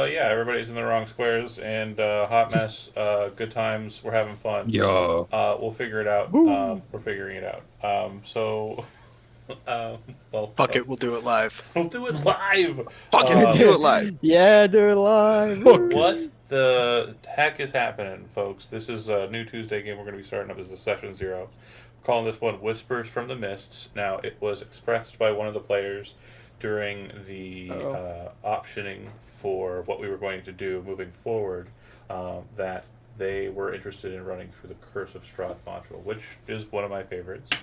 Yeah, everybody's in the wrong squares, and hot mess. Good times. We're having fun. Yo. We'll figure it out. Woo! We're figuring it out. Uh, Fuck welcome. it, we'll do it live. We'll do it live. Fuck it, we'll Um, do it live. Yeah, do it live. Fuck what Woo! the heck is happening, folks? This is a new Tuesday game we're going to be starting up as a session 0. We're calling this one Whispers from the Mists. Now, it was expressed by one of the players during the optioning for what we were going to do moving forward, that they were interested in running through the Curse of Strahd module, which is one of my favorites.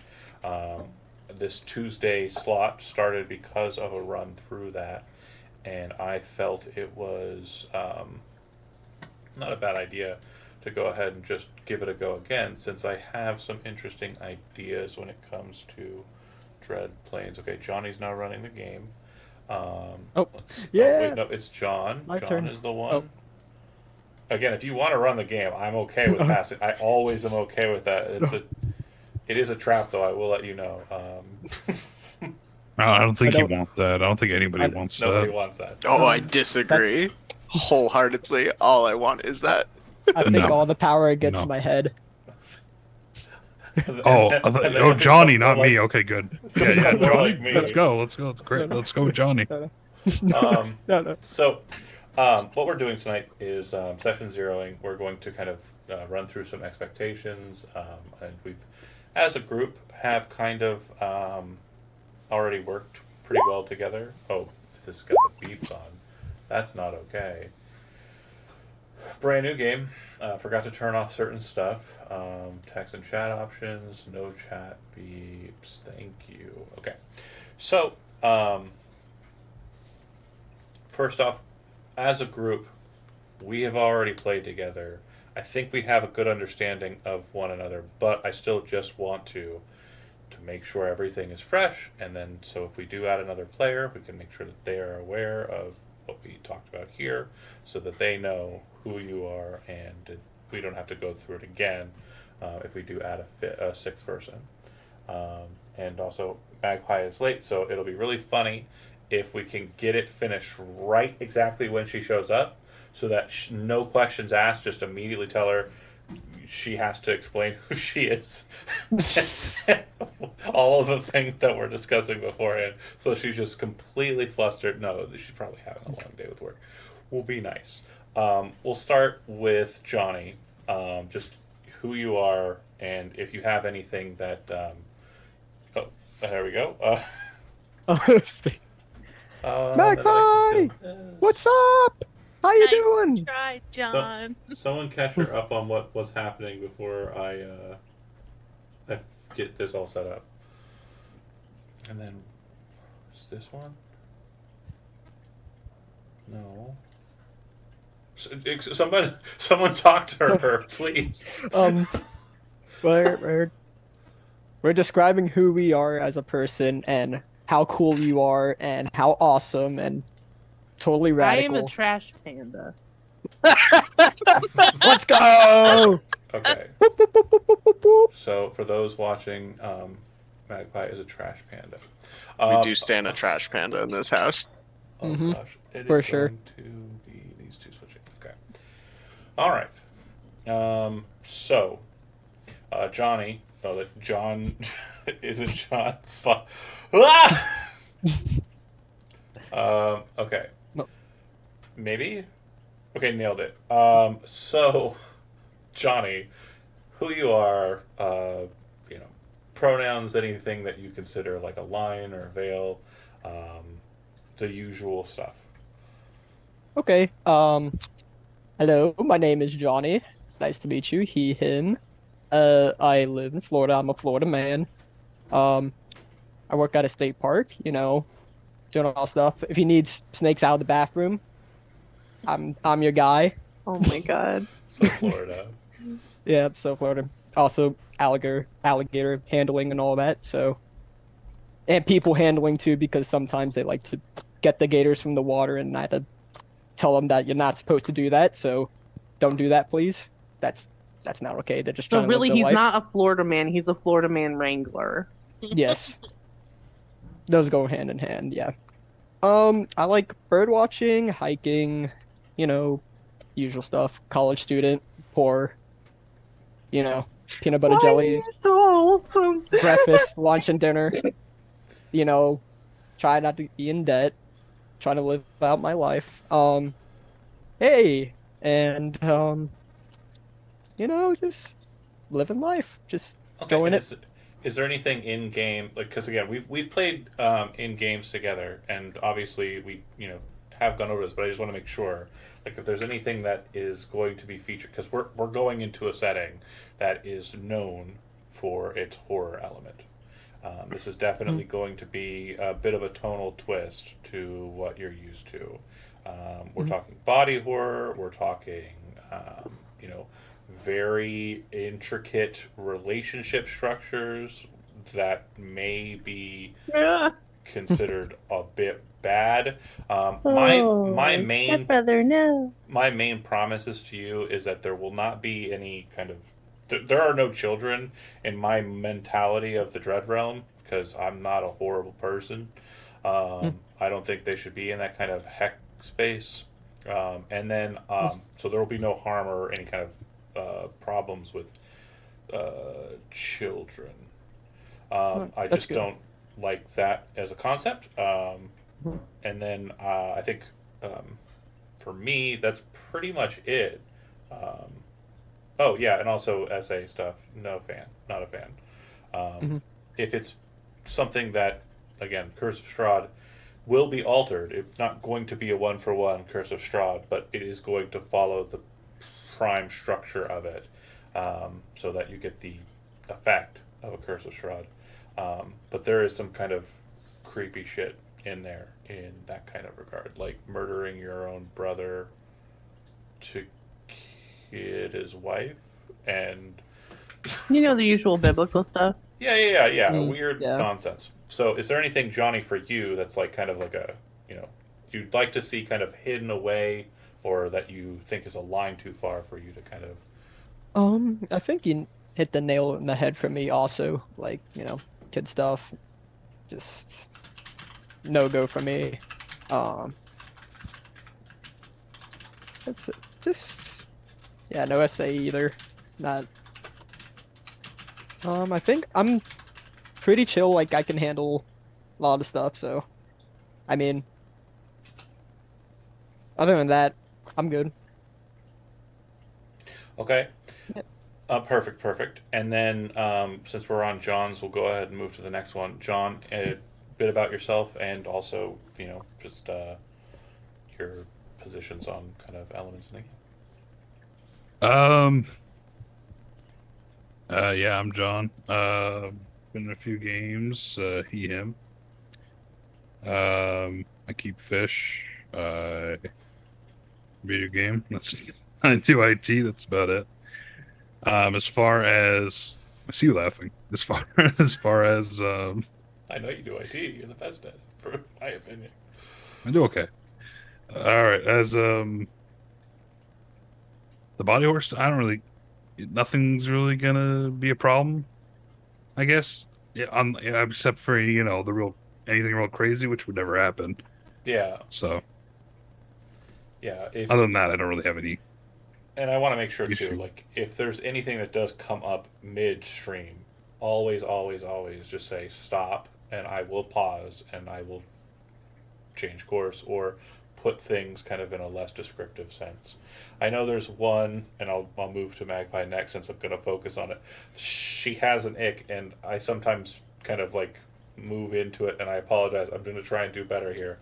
This Tuesday slot started because of a run through that, and I felt it was not a bad idea to go ahead and just give it a go again, since I have some interesting ideas when it comes to Dread Plains. Okay, Johnny's now running the game. Oh, Yeah. yeah. Wait, no, it's John. My John turn. is the one. Oh. Again, if you want to run the game, I'm okay with passing. I always am okay with that. It is a trap, though. I will let you know. I don't think I you don't- want that. I don't think anybody wants Nobody that. wants that. Oh, I disagree. Wholeheartedly. All I want is that. I think No. all the power gets No. in my head. Oh, And then oh, it Johnny, becomes not more me. like- Okay, good. Yeah, More Johnny. like me. Let's go. Let's go. It's great. Let's go with Johnny. Um, No. So, what we're doing tonight is session zeroing. We're going to kind of run through some expectations, and we've, as a group, have kind of already worked pretty well together. Oh, this has got the beeps on. That's not okay. Brand new game. Forgot to turn off certain stuff. Text and chat options. No chat beeps. Thank you. Okay. So, first off, as a group, we have already played together. I think we have a good understanding of one another, but I still just want to make sure everything is fresh, and then so if we do add another player, we can make sure that they are aware of what we talked about here, so that they know who you are, and we don't have to go through it again if we do add a sixth person. And also, Magpie is late, so it'll be really funny if we can get it finished right exactly when she shows up, so that no questions asked, just immediately tell her she has to explain who she is. All of the things that we're discussing beforehand. So she's just completely flustered. No, she's probably having a long day with work. Will be nice. We'll start with Johnny. Just who you are, and if you have anything that. Oh, there we go. Magpie! What's up? How you doing? Try, John. Someone catch her up on what's happening before I get this all set up. And then, is this one? No. Someone talk to her, please. We're describing who we are as a person and how cool you are and how awesome and totally I am radical. a trash panda. Let's go! Okay. Boop, boop, boop, boop, boop, boop, boop. So for those watching, Magpie is a trash panda. We do stand a trash panda in this house. Oh Mhm. gosh, it For is sure. going to be these two switching. Okay. All right. So, Johnny. Oh, that John isn't John's spot. Ah! Okay. No. Maybe. Okay, nailed it. So, Johnny, who you are, pronouns, anything that you consider like a line or a veil, the usual stuff. Okay. Hello, my name is Johnny. Nice to meet you. He, him. I live in Florida. I'm a Florida man. I work at a state park, doing all stuff. If you need snakes out of the bathroom, I'm your guy. Oh my god. So, Florida. Yeah, so Florida. Also alligator handling and all that, so. And people handling too, because sometimes they like to get the gators from the water and I have to tell them that you're not supposed to do that, so don't do that, please. That's not okay. They're just So trying to really, live their he's life. not a Florida man. He's a Florida man wrangler. Yes. Those go hand in hand, yeah. I like bird watching, hiking, you know, usual stuff. College student, poor, you know, peanut butter Why are jellies, you so wholesome? breakfast, lunch, and dinner. You know, try not to be in debt, trying to live out my life. Hey, and just living life, just Okay, throwing and it. is there anything in game, like, because again we've played in games together, and obviously we have gone over this, but I just want to make sure, like, if there's anything that is going to be featured, because we're going into a setting that is known for its horror element. This is definitely going to be a bit of a tonal twist to what you're used to. We're Mhm. talking body horror. We're talking, you know, very intricate relationship structures that may be Yeah. considered a bit bad. My Oh, main stepbrother, no. my main promises to you is that there will not be any kind of there are no children in my mentality of the Dread Realm, because I'm not a horrible person. Mm, I don't think they should be in that kind of heck space. And then, mm, so there will be no harm or any kind of problems with children. I That's just good. don't like that as a concept. Mhm. And then I think for me, that's pretty much it. Um, oh yeah, and also SA stuff. No fan, not a fan. Um, Mhm. if it's something that, again, Curse of Strahd will be altered. It's not going to be a one for one Curse of Strahd, but it is going to follow the prime structure of it, so that you get the effect of a Curse of Strahd. But there is some kind of creepy shit in there in that kind of regard, like murdering your own brother to kid his wife, and You know the usual biblical stuff. yeah, Mm, weird yeah. nonsense. So, is there anything, Johnny, for you that's like kind of like a, you know, you'd like to see kind of hidden away, or that you think is a line too far for you to kind of? I think you hit the nail in the head for me also. Like, kid stuff, just no go for me. Um, that's it. Just yeah, no SA either. Not I think I'm pretty chill, like I can handle a lot of stuff, so I mean, other than that, I'm good. Okay, Yep. perfect. And then, since we're on John's, we'll go ahead and move to the next one. John, a bit about yourself, and also, just your positions on kind of elements in the game. Um. Yeah, I'm John. Been in a few games. He, him. I keep fish. Video game. That's I do IT. That's about it. As far as I see you laughing. As far as far as I know you do IT. You're the best at it, for my opinion. I do okay. All right. As the body horse, I don't really. Nothing's really gonna be a problem, I guess. Yeah, except for the real anything real crazy, which would never happen. Yeah, So yeah. If other than that, I don't really have any And I want to make sure too, issue. like, if there's anything that does come up midstream, always just say stop, and I will pause, and I will change course, or put things kind of in a less descriptive sense. I know there's one, and I'll move to Magpie next since I'm going to focus on it. She has an ick, and I sometimes kind of like move into it, and I apologize. I'm going to try and do better here.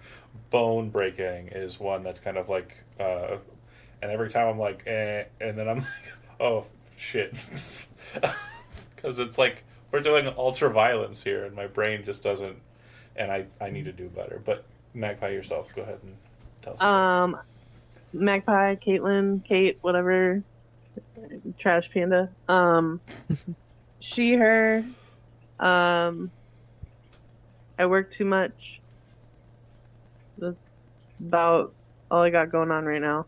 Bone breaking is one that's kind of like, and every time I'm like, and then I'm like, oh shit, because it's like we're doing ultra violence here, and my brain just doesn't, and I need to do better. But Magpie, yourself, go ahead and tell us. Um, Magpie, Caitlin, Kate, whatever, Trash Panda. She, her. Um, I work too much. That's about all I got going on right now.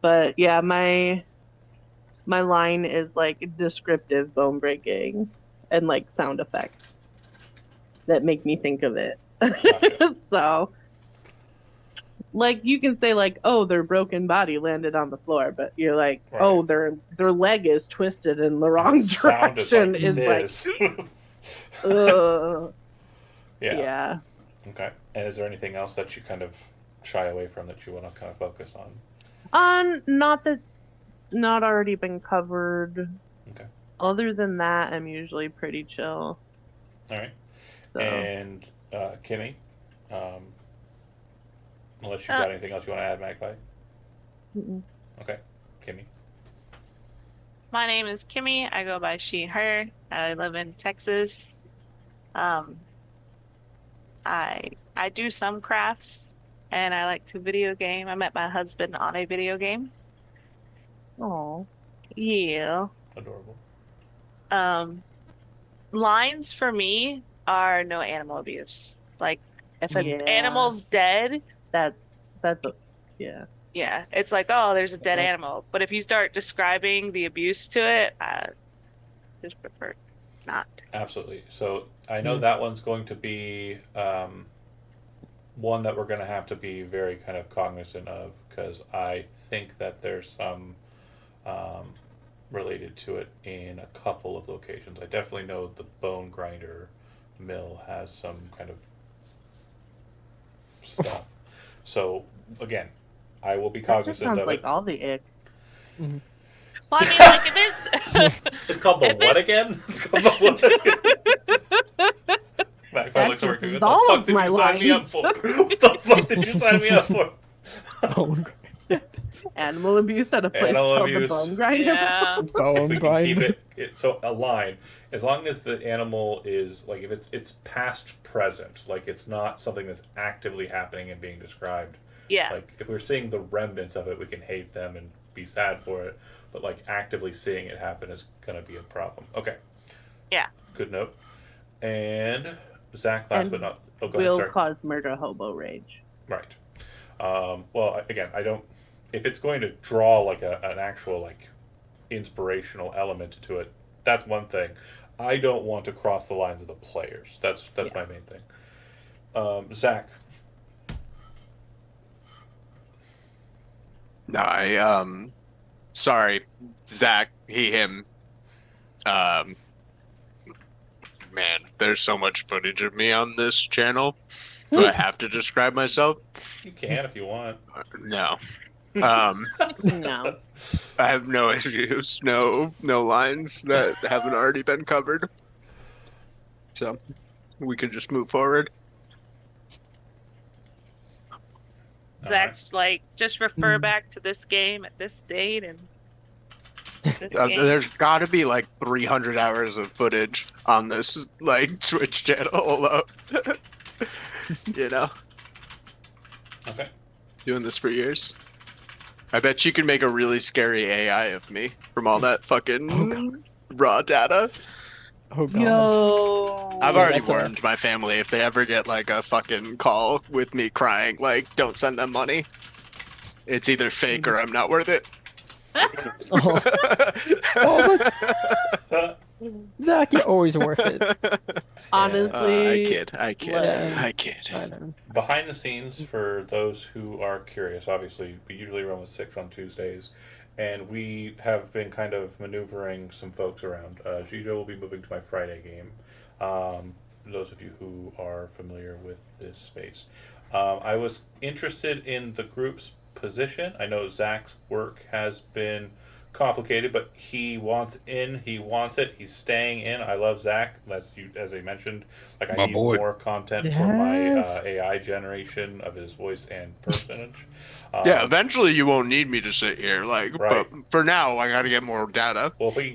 But yeah, my line is like descriptive bone breaking and like sound effects that make me think of it. Gotcha. So like you can say like, oh, their broken body landed on the floor, but you're like, Right. oh, their leg is twisted in the wrong It sounded direction. like Is this. like, ugh. Yeah. Yeah. Okay. And is there anything else that you kind of shy away from that you want to kind of focus on? Not that's not already been covered. Okay. Other than that, I'm usually pretty chill. All right. So And Kimmy, unless you got anything else you want to add, Magpie. mm-mm. Okay, Kimmy. My name is Kimmy. I go by she, her. I live in Texas. I do some crafts and I like to video game. I met my husband on a video game. Oh, Mm-hmm. Yeah. Adorable. Lines for me are no animal abuse. Like if an Yeah. animal's dead, that's a yeah. yeah, it's like, oh, there's a dead animal. But if you start describing the abuse to it, I just prefer not. Absolutely. So I know that one's going to be one that we're going to have to be very kind of cognizant of, because I think that there's some related to it in a couple of locations. I definitely know the bone grinder mill has some kind of stuff. So again, I will be That just cognizant sounds of like it. all the ick. Well, I mean, like if it's It's called the If what again? It's called the what again? Magpie That looks over. just What the fuck dissolves did my you sign me life. up for? What the fuck did you sign me up for? Bone, Animal abuse at a place Animal called abuse. the Bone Grinder. yeah. If bone we can keep grind. it so a line, as long as the animal is like, if it's past present, like it's not something that's actively happening and being described. Yeah. Like if we're seeing the remnants of it, we can hate them and be sad for it. But like actively seeing it happen is gonna be a problem. Okay. Yeah. Good note. And Zach, last And but not. Oh, go ahead. Will Sorry. cause murder hobo rage. Right. Well, again, I don't. If it's going to draw like an actual like inspirational element to it, that's one thing. I don't want to cross the lines of the players. That's my main thing. Zach. No, sorry, Zach, he, him. Man, there's so much footage of me on this channel. Do I have to describe myself? You can if you want. No. No. I have no issues, no lines that haven't already been covered. So, we can just move forward. Zach's like, just refer back to this game at this date and this game. There's got to be like 300 hours of footage on this like Twitch channel alone. You know, Okay. doing this for years. I bet you can make a really scary AI of me from all that fucking raw data. Oh god. Yo. I've already that's a- warned my family if they ever get like a fucking call with me crying, like, don't send them money. It's either fake or I'm not worth it. Oh, Zach, you're always worth it. Honestly. I kid. I know. Behind the scenes, for those who are curious, obviously we usually run with 6 on Tuesdays, and we have been kind of maneuvering some folks around. Gijo will be moving to my Friday game. Those of you who are familiar with this space, I was interested in the group's position. I know Zach's work has been complicated, but he wants in. He wants it. He's staying in. I love Zach. As I mentioned, like I My need boy. more content for my Yes. AI generation of his voice and personage. Yeah, eventually you won't need me to sit here, like, Right. but for now I gotta get more data. Well, if we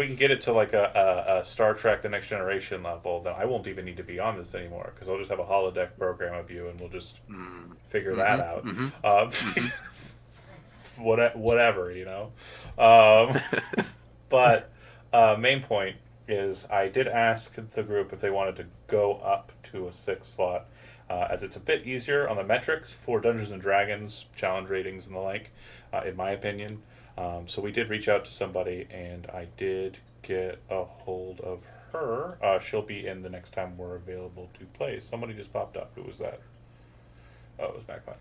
can get it to like a Star Trek: The Next Generation level, then I won't even need to be on this anymore, because I'll just have a holodeck program of you, and we'll just figure that out. Whatever, you know. But main point is, I did ask the group if they wanted to go up to a 6 slot, as it's a bit easier on the metrics for Dungeons and Dragons challenge ratings and the like, in my opinion. So we did reach out to somebody, and I did get a hold of her. She'll be in the next time we're available to play. Somebody just popped up. Who was that? Oh, it was Magpie.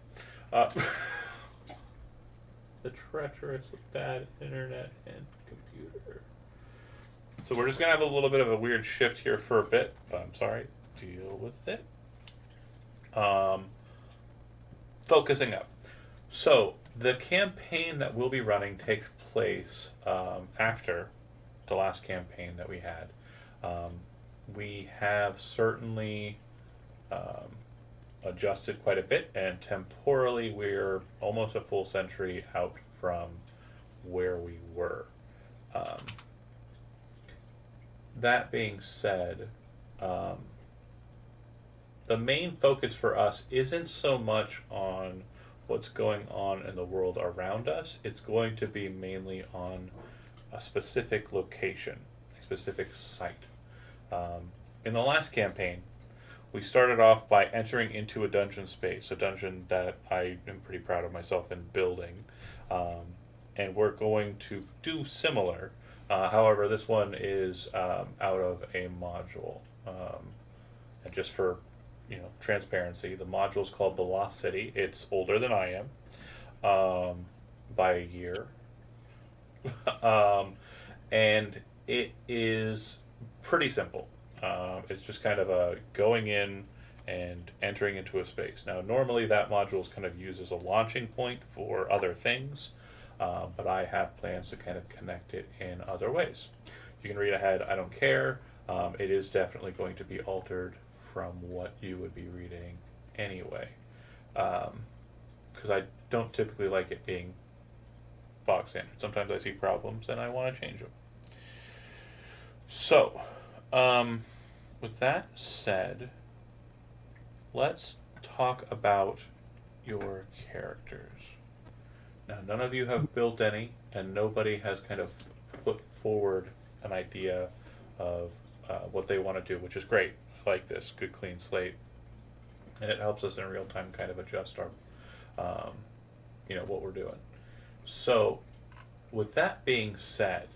Uh, the treacherous bad internet and computer. So we're just gonna have a little bit of a weird shift here for a bit. I'm sorry. Deal with it. Focusing up. So the campaign that we'll be running takes place after the last campaign that we had. We have certainly adjusted quite a bit, and temporally we're almost a full century out from where we were. That being said, the main focus for us isn't so much on what's going on in the world around us. It's going to be mainly on a specific location, a specific site. In the last campaign, we started off by entering into a dungeon space, a dungeon that I am pretty proud of myself in building. And we're going to do similar. However, this one is out of a module. And just for transparency, the module is called The Lost City. It's older than I am by a year. And it is pretty simple. It's just kind of a going in and entering into a space. Now, normally that module is kind of used as a launching point for other things, but I have plans to kind of connect it in other ways. You can read ahead, I don't care. It is definitely going to be altered from what you would be reading anyway. Because I don't typically like it being bog standard. Sometimes I see problems and I want to change them. So, with that said, let's talk about your characters. Now, none of you have built any, and nobody has kind of put forward an idea of what they want to do, which is great. I like this. Good, clean slate. And it helps us in real time kind of adjust our, what we're doing. So, with that being said,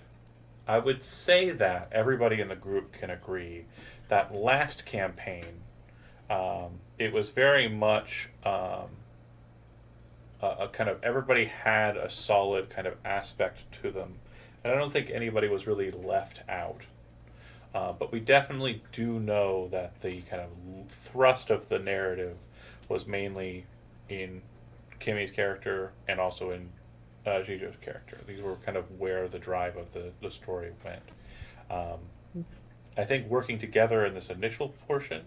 I would say that everybody in the group can agree that last campaign, it was very much a kind of, everybody had a solid kind of aspect to them. And I don't think anybody was really left out. But we definitely do know that the kind of thrust of the narrative was mainly in Kimmy's character and also in Jijo's character. These were kind of where the drive of the story went. I think working together in this initial portion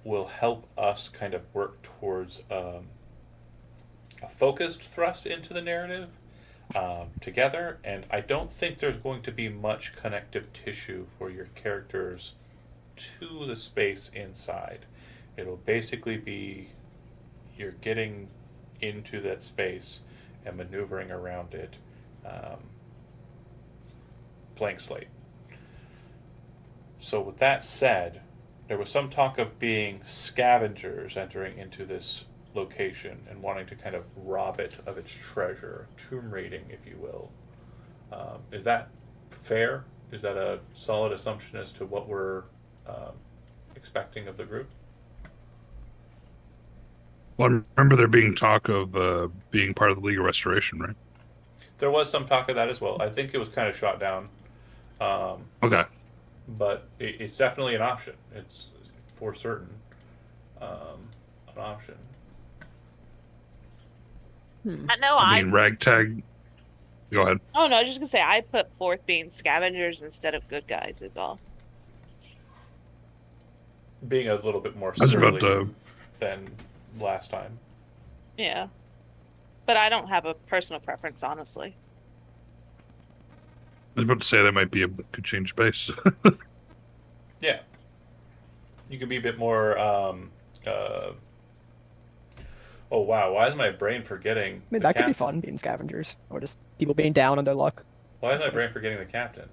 will help us kind of work towards a focused thrust into the narrative together, and I don't think there's going to be much connective tissue for your characters to the space inside. It'll basically be you're getting into that space and maneuvering around it, blank slate. So with that said, there was some talk of being scavengers entering into this location and wanting to kind of rob it of its treasure, tomb raiding, if you will. Is that fair? Is that a solid assumption as to what we're expecting of the group? Well, I remember there being talk of being part of the League of Restoration, right? There was some talk of that as well. I think it was kind of shot down. Okay. But it's definitely an option. It's for certain an option. No, I mean, ragtag. Go ahead. Oh no, I was just gonna say I put forth being scavengers instead of good guys is all. Being a little bit more I was about surly to. than last time. Yeah. But I don't have a personal preference, honestly. I was about to say that might be could change base. Yeah. You could be a bit more oh wow, why is my brain forgetting I mean, the that could be captain? fun, being scavengers, or just people being down on their luck. Why is my brain forgetting the captain?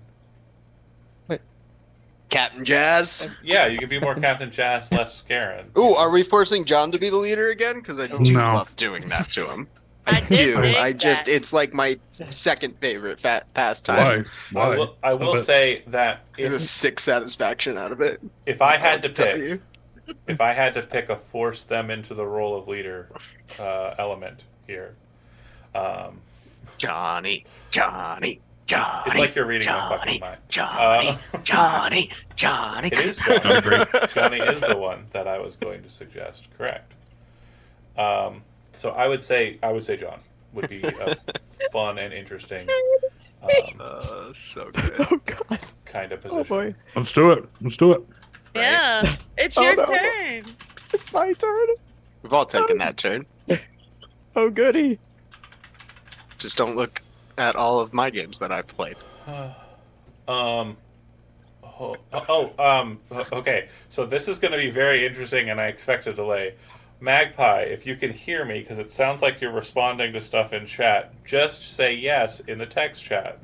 Captain Jazz. Yeah, you could be more Captain Jazz, less Scarin. Ooh, are we forcing John to be the leader again? Because I do No. love doing that to him. I did do. dig I just, that. it's like my second favorite pastime. Why? I will say that Get a if sick satisfaction out of it. I had to I'll tell pick, you. if I had to pick a force them into the role of leader element here, Johnny. it's like you're reading my fucking mind. Johnny. It is Sounds Johnny. great. Johnny is the one that I was going to suggest. Correct. So I would say Johnny would be a fun and interesting So good. Oh god. kind of Oh position. boy. Let's do it. Let's do it. Yeah, it's Oh, your no. turn. It's my turn. We've all taken that turn. Oh goody. Just don't look at all of my games that I've played. Okay. So this is going to be very interesting, and I expect a delay. Magpie, if you can hear me, because it sounds like you're responding to stuff in chat, just say yes in the text chat.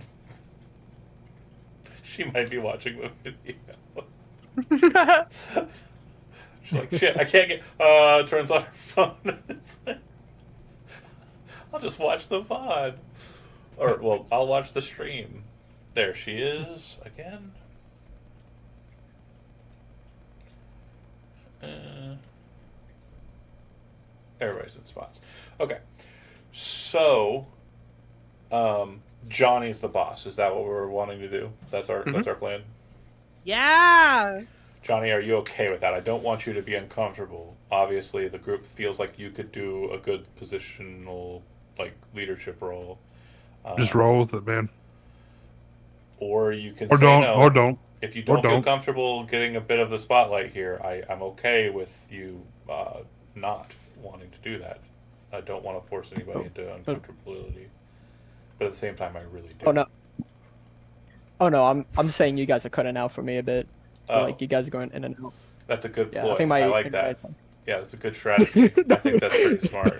She might be watching the video. She's like, shit, I can't get. Turns on her phone. It's like, I'll just watch the VOD. Or, well, I'll watch the stream. There she is again. Everybody's in spots. Okay. So, Johnny's the boss. Is that what we're wanting to do? That's our plan. Yeah. Johnny, are you okay with that? I don't want you to be uncomfortable. Obviously, the group feels like you could do a good positional, like, leadership role. Just roll with it, man. Or you can Or say don't. no. Or don't. If you don't feel don't. comfortable getting a bit of the spotlight here, I'm okay with you not wanting to do that. I don't want to force anybody into uncomfortability. But at the same time, I really do. Oh no. Oh no, I'm saying you guys are cutting out for me a bit. So Oh. like you guys are going in and out. That's a good Yeah, ploy. I think my like that. internet's on. Yeah, that's a good strategy. I think that's pretty smart.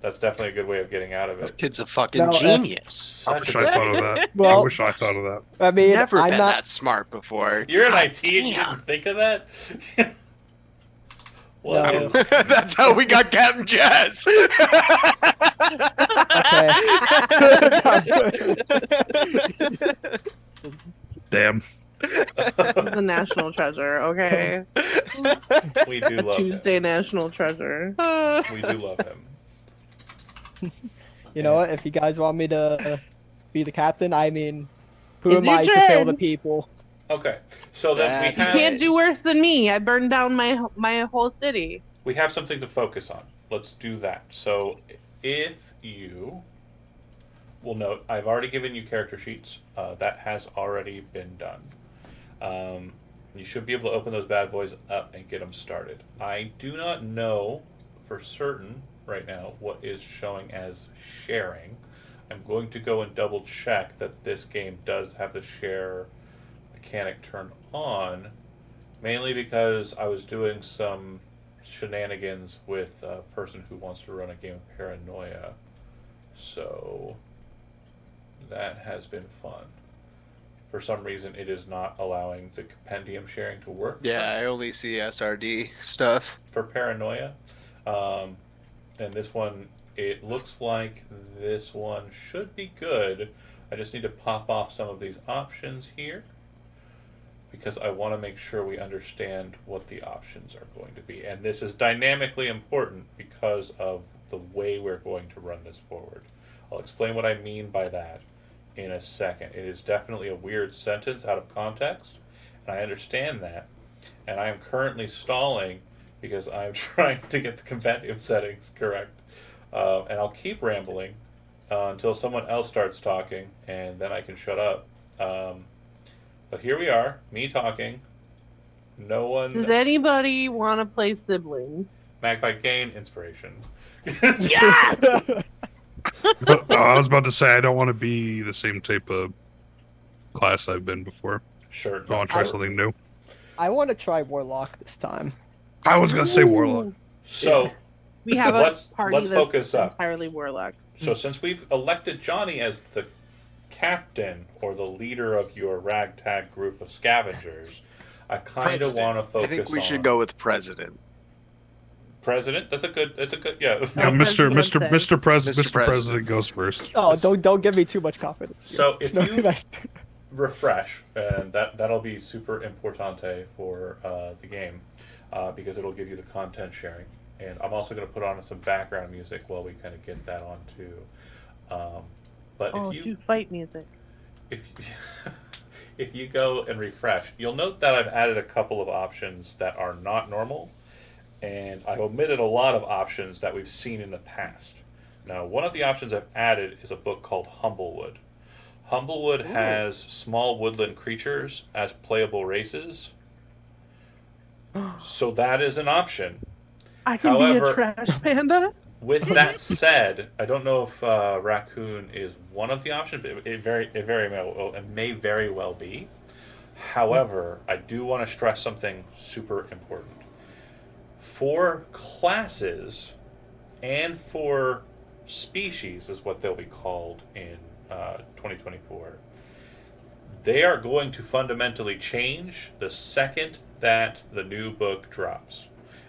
That's definitely a good way of getting out of This it. kid's a fucking No, genius. I Such wish a I good- thought of that. I Well, wish I thought of that. I mean, Never I'm been not. that smart before. You're in God IT and you damn. didn't think of that? Well, No. That's how we got Captain Jazz. Damn. The national treasure, okay? we do love Tuesday him. national treasure. We do love him. You know what? If you guys want me to be the captain, I mean, who It's am your I to fail turn. the people? Okay, so then we That's- You have can't do worse than me. I burned down my whole city. we have something to focus on. Let's do that. So if you will note, I've already given you character sheets. That has already been done. You should be able to open those bad boys up and get them started. I do not know for certain right now what is showing as sharing. I'm going to go and double check that this game does have the share mechanic turned on, mainly because I was doing some shenanigans with a person who wants to run a game of Paranoia. So that has been fun. For some reason, it is not allowing the compendium sharing to work. Yeah, I only see SRD stuff. For Paranoia. And this one, it looks like this one should be good. I just need to pop off some of these options here because I want to make sure we understand what the options are going to be. And this is dynamically important because of the way we're going to run this forward. I'll explain what I mean by that in a second. It is definitely a weird sentence out of context, and I understand that. And I am currently stalling because I'm trying to get the compendium settings correct. And I'll keep rambling until someone else starts talking, and then I can shut up. But here we are, me talking. No one. Does anybody want to play siblings? Magpie gain inspiration. Yeah! But, I was about to say I don't want to be the same type of class I've been before. Sure. I want to try something new. I want to try Warlock this time. I was gonna say Warlock. So, We have Let's- a party let's that's focus up. entirely warlock. since we've elected Johnny as the captain or the leader of your ragtag group of scavengers, I kind of President. want to I focus. think we on should go with president. president. That's a good. Yeah. Yeah, Oh, Mr. President Mr. said. Mr. President, Mr. Mr. President goes first. Oh, don't give me too much confidence. So if No, you that's- refresh, and that'll be super importante for the game. because it'll give you the content sharing. And I'm also going to put on some background music while we kind of get that on too. But Oh, if you do fight music. if if you go and refresh, you'll note that I've added a couple of options that are not normal, and I've omitted a lot of options that we've seen in the past. Now, one of the options I've added is a book called Humblewood. Humblewood has small woodland creatures as playable races, so that is an option. I can However- be a trash panda. With that said, I don't know if raccoon is one of the options, but it may very well be. However, I do want to stress something super important. For classes and for species, is what they'll be called in 2024. They are going to fundamentally change the second that the new book drops.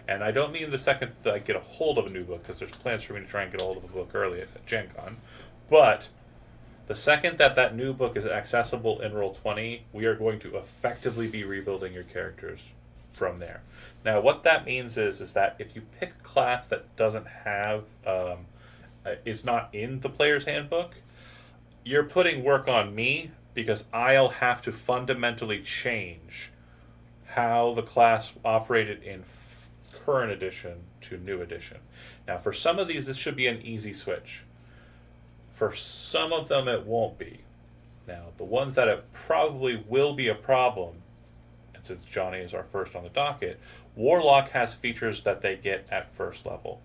And I don't mean the second that I get a hold of a new book, because there's plans for me to try and get a hold of a book early at Gen Con. But the second that that new book is accessible in Roll20, we are going to effectively be rebuilding your characters from there. Now, what that means is that if you pick a class that doesn't have, is not in the player's handbook, you're putting work on me, because I'll have to fundamentally change how the class operated in current edition to new edition. Now, for some of these, this should be an easy switch. For some of them, it won't be. Now, the ones that it probably will be a problem, and since Johnny is our first on the docket, Warlock has features that they get at first level.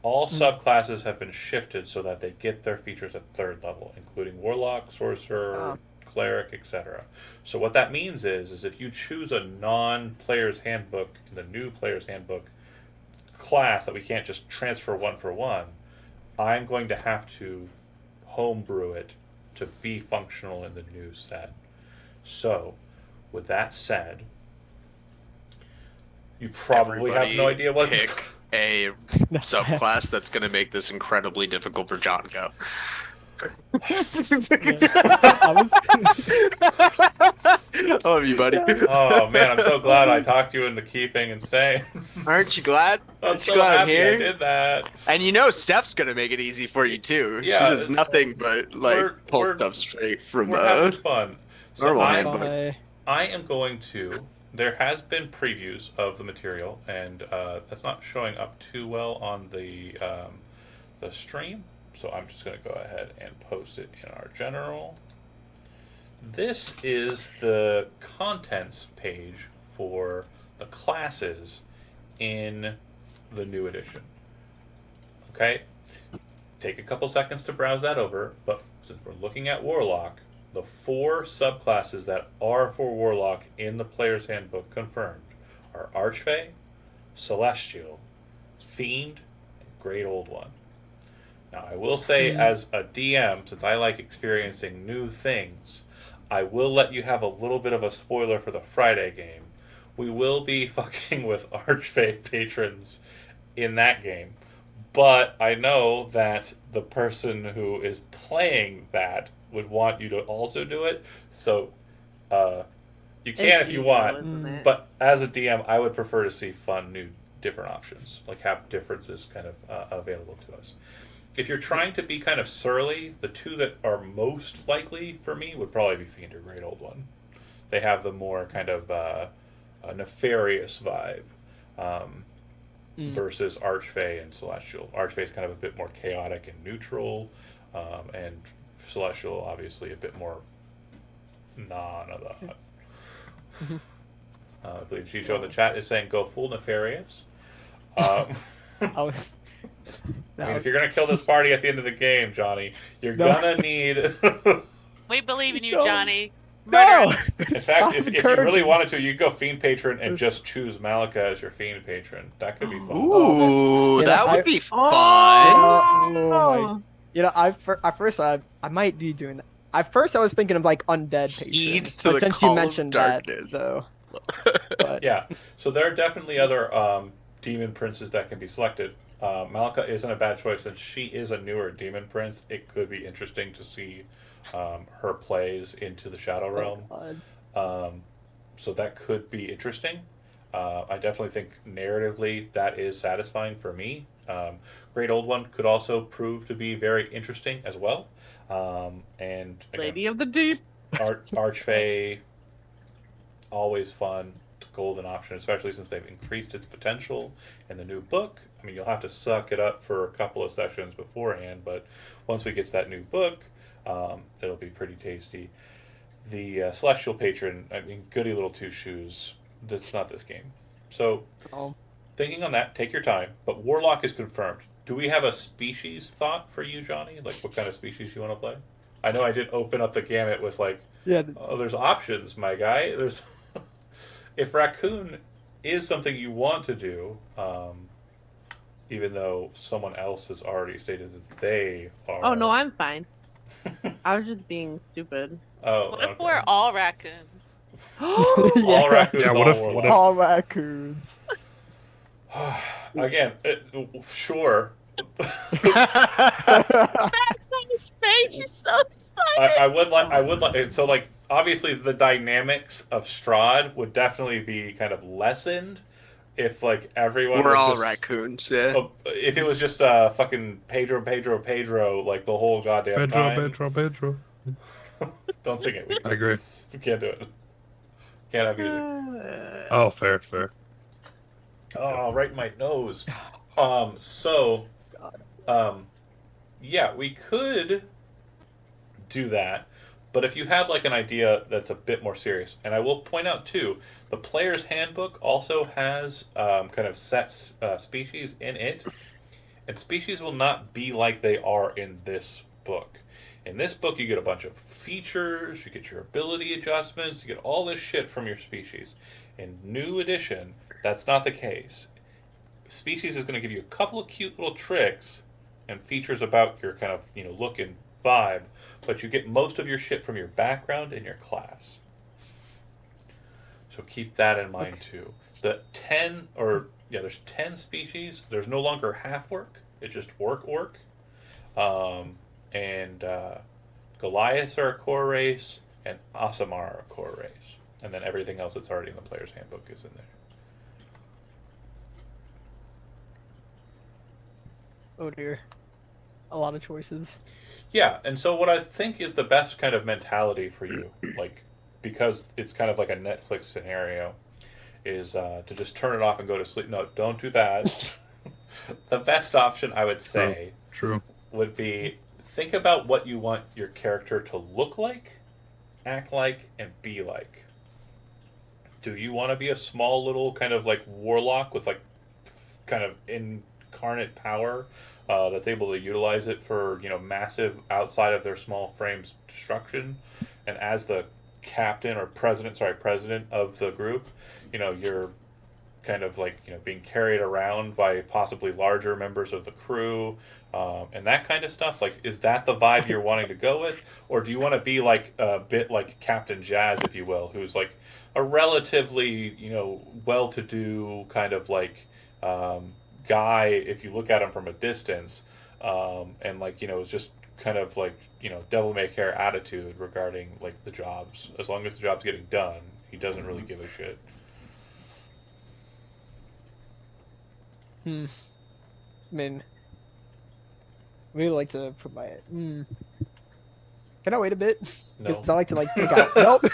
All subclasses have been shifted so that they get their features at third level, including Warlock, Sorcerer, Cleric, etc. So what that means is if you choose a non-player's handbook, in the new player's handbook class that we can't just transfer one for one, I'm going to have to homebrew it to be functional in the new set. So, with that said, you probably have no idea what pick a subclass that's going to make this incredibly difficult for John Go. I love you, buddy. Oh man, I'm so glad I talked you into keeping and staying. Aren't you glad? I'm Aren't you so glad I'm happy I here? did that. And you know Steph's gonna make it easy for you too. Yeah, she does it's- nothing but we're- pull we're- stuff straight from We're having fun. So normal I'm, handbook. Bye. I am going to. There has been previews of the material, and that's not showing up too well on the stream. So I'm just going to go ahead and post it in our general. This is the contents page for the classes in the new edition. Okay? Take a couple seconds to browse that over, but since we're looking at Warlock, the 4 subclasses that are for Warlock in the player's handbook confirmed are Archfey, Celestial, Fiend, and Great Old One. Now, I will say, as a DM, since I like experiencing new things, I will let you have a little bit of a spoiler for the Friday game. We will be fucking with Archfey patrons in that game. But I know that the person who is playing that would want you to also do it. So, you can if you want. But as a DM, I would prefer to see fun, new, different options. Like, have differences kind of available to us. If you're trying to be kind of surly, the 2 that are most likely for me would probably be Fiend or Great Old One. They have the more kind of a nefarious vibe versus Archfey and Celestial. Archfey is kind of a bit more chaotic and neutral, and Celestial obviously a bit more none of that. I believe Chicho in the chat is saying go full nefarious. I'll- I mean, if you're gonna kill this party at the end of the game, Johnny, you're No. gonna need. We believe in you, No. Johnny. Murder No! us. In fact, if you really encouraging. wanted to, you could go Fiend Patron and just choose Malika as your Fiend Patron. That could be fun. Ooh, Yeah, that I- would be fun. Oh my! At first I might be doing that. At first I was thinking of like undead Heed patrons, to but the since call you of mentioned darkness. that, so. But, Yeah, so there are definitely other demon princes that can be selected. Malika isn't a bad choice since she is a newer demon prince. It could be interesting to see her plays into the Shadow Realm. God. So that could be interesting. I definitely think narratively that is satisfying for me. Great Old One could also prove to be very interesting as well. And again, Lady of the Deep. Archfey, always fun, golden option, especially since they've increased its potential in the new book. I mean, you'll have to suck it up for a couple of sessions beforehand, but once we get to that new book, it'll be pretty tasty. The Celestial Patron, I mean, goody little two shoes. That's not this game. So, Oh. thinking on that, take your time. But Warlock is confirmed. Do we have a species thought for you, Johnny? Like, what kind of species you want to play? I know I did open up the gamut with like, Yeah. oh, there's options, my guy. There's if raccoon is something you want to do, even though someone else has already stated that they are. Oh no, I'm fine. I was just being stupid. Oh, What if okay. we're all raccoons? all raccoons? Yeah, all what if- warlocks. what if- All raccoons. Again, sure. His face, you're so excited. I would like. So, like, obviously, the dynamics of Strahd would definitely be kind of lessened if, like, everyone. We're was all just, raccoons, yeah. Oh, if it was just fucking Pedro, like the whole goddamn time. Pedro. Don't sing it. I agree. You can't do it. Can't have music. Oh, fair. Oh, right in my nose. Yeah, we could do that, but if you have like an idea that's a bit more serious, and I will point out too, the player's handbook also has kind of set species in it, and species will not be like they are in this book. In this book, you get a bunch of features, you get your ability adjustments, you get all this shit from your species. In New Edition, that's not the case. Species is going to give you a couple of cute little tricks and features about your kind of, look and vibe, but you get most of your shit from your background and your class. So keep that in mind too. The there's 10 species. There's no longer half orc. It's just orc. And Goliaths are a core race, and Aasimar are a core race. And then everything else that's already in the player's handbook is in there. Oh dear. A lot of choices. Yeah, and so what I think is the best kind of mentality for you, like, because it's kind of like a Netflix scenario, is to just turn it off and go to sleep. No, don't do that. The best option, I would say, True. would be think about what you want your character to look like, act like, and be like. Do you want to be a small little kind of like warlock with like kind of incarnate power that's able to utilize it for massive outside of their small frames destruction? And as the captain or president of the group, you're kind of like being carried around by possibly larger members of the crew, and that kind of stuff. Like, is that the vibe you're wanting to go with, or do you want to be like a bit like Captain Jazz, if you will, who's like a relatively well-to-do kind of like guy if you look at him from a distance, and like is just kind of like devil may care attitude regarding like the jobs. As long as the job's getting done, he doesn't really give a shit. I mean, really like to put my. Can I wait a bit? No. 'Cause I like to like pick out. Nope.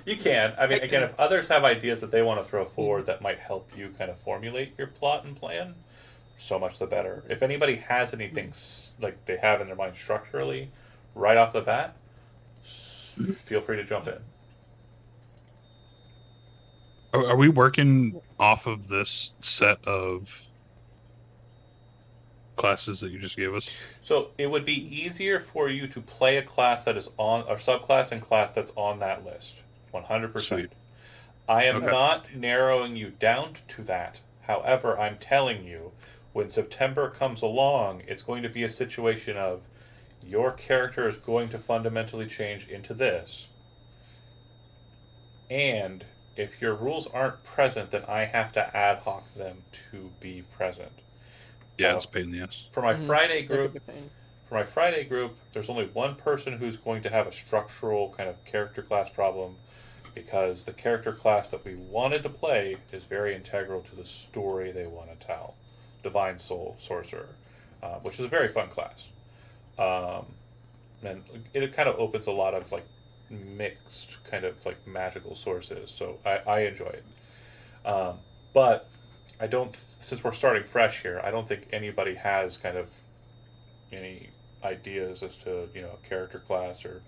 You can. I mean, again, if others have ideas that they want to throw forward that might help you kind of formulate your plot and plan, so much the better. If anybody has anything like they have in their mind structurally, right off the bat, feel free to jump in. Are we working off of this set of classes that you just gave us? So it would be easier for you to play a class that is on, or subclass and class that's on that list. 100%. Sweet. I am Okay. not narrowing you down to that. However, I'm telling you, when September comes along, it's going to be a situation of your character is going to fundamentally change into this. And if your rules aren't present, then I have to ad hoc them to be present. Yeah, it's a pain in the ass. For my Mhm. Friday That could group, be pain. there's only one person who's going to have a structural kind of character class problem. because the character class that we wanted to play is very integral to the story they want to tell. Divine Soul Sorcerer, which is a very fun class. And it kind of opens a lot of like mixed kind of like magical sources, so I enjoy it. But I don't, since we're starting fresh here, I don't think anybody has kind of any ideas as to, you know, a character class or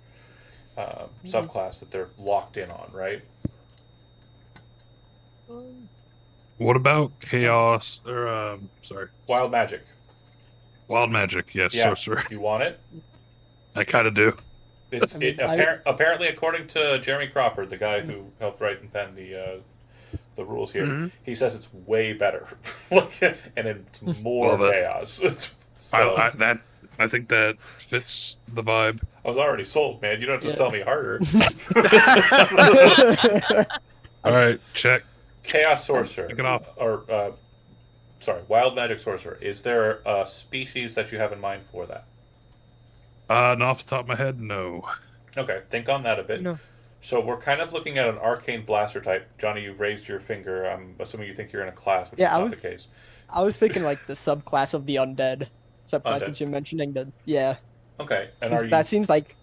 subclass that they're locked in on, right? What about chaos or sorry, Wild magic. wild magic? Yes, Yeah. sorcerer. Do you want it? I kind of do. It's I mean, apparently, according to Jeremy Crawford, the guy who helped write and pen the rules here, Mhm. he says it's way better, Look, and it's more Well, chaos. So, I think that fits the vibe. I was already sold, man. You don't have to Yeah. sell me harder. All right, check. Chaos sorcerer, Pick it off. or sorry, wild magic sorcerer. Is there a species that you have in mind for that? And off the top of my head, no. Okay, think on that a bit. No. So we're kind of looking at an arcane blaster type. Johnny, you raised your finger. I'm assuming you think you're in a class, which Yeah, is I not was- the case. I was thinking like the subclass of the undead subclass Undead. that you're mentioning. Yeah, Okay, and seems- are you? that seems like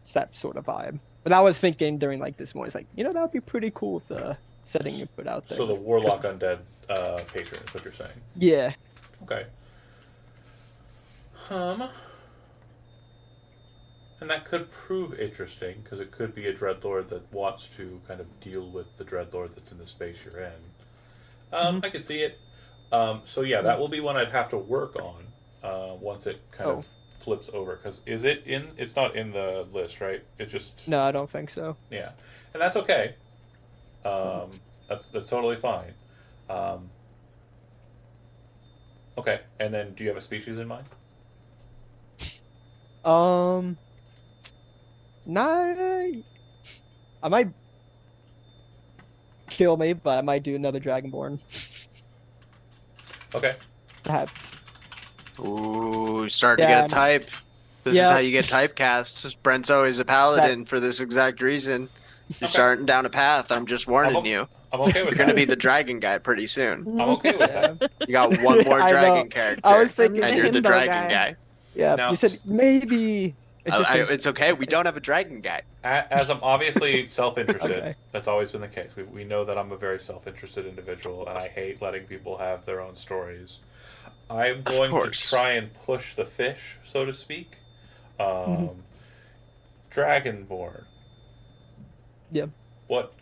it's that sort of vibe. But I was thinking during like this morning, it's like, you know, that would be pretty cool with the setting you put out there. So the warlock undead patron is what you're saying. Yeah. Okay. And that could prove interesting because it could be a dreadlord that wants to kind of deal with the dreadlord that's in the space you're in. I could see it. So yeah, that will be one I'd have to work on once it kind of flips over. Because is it in? It's not in the list, right? It just No, I don't think so. yeah, and that's okay. That's totally fine. Okay, and then do you have a species in mind? Nah, I might kill me, but I might do another Dragonborn, Okay. perhaps. Ooh, starting Yeah, to get a type. This is Yeah. how you get typecast. Brent's always a paladin for this exact reason. You're Okay. starting down a path. I'm just warning you. I'm okay with You're going to that. be the dragon guy pretty soon. I'm okay with Yeah, that. You got one more I know. dragon character. I was thinking, and you're the Himbo dragon guy. guy. yeah. Now- You said maybe. It's okay. We don't have a dragon guy. As I'm obviously self-interested, Okay. that's always been the case. We know that I'm a very self-interested individual, and I hate letting people have their own stories. I'm going to course. try and push the fish, so to speak. Dragonborn. Yep. What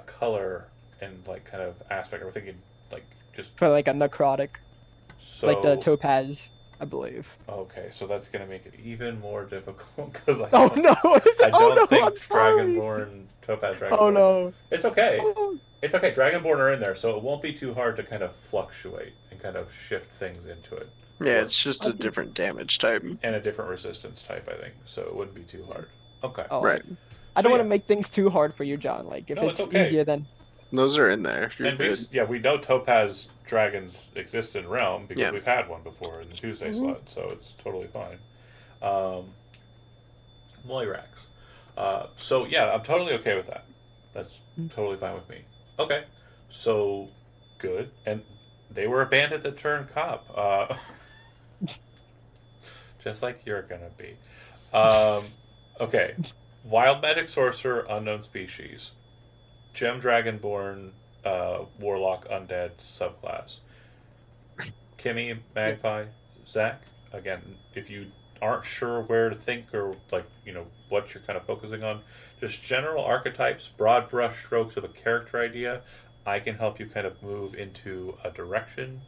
color and like kind of aspect? Are we thinking like just For like a necrotic, so? like the topaz, I believe. Okay, so that's gonna make it even more difficult because I Oh don't, no! I Oh don't no! think I'm sorry. Dragonborn, Topaz Dragonborn. Oh no! It's okay. Oh, It's okay. Dragonborn are in there, so it won't be too hard to kind of fluctuate and kind of shift things into it. Yeah, it's just a different damage type. And a different resistance type, I think. So it wouldn't be too hard. Okay. oh. Right. I don't So, want yeah. to make things too hard for you, John. Like if No, it's it's okay. easier, then Those are in there. You're And good. we know Topaz dragons exist in Realm because Yeah. we've had one before in the Tuesday slot, so it's totally fine. Moirax. So yeah, I'm totally okay with that. That's totally fine with me. Okay, so good. And they were a bandit that turned cop, just like you're gonna be. Okay, wild magic sorcerer, unknown species, gem dragonborn, warlock, undead subclass. Kimmy, Magpie, Zach. Again, if you aren't sure where to think or like what you're kind of focusing on, just general archetypes, broad brush strokes of a character idea. I can help you kind of move into a direction.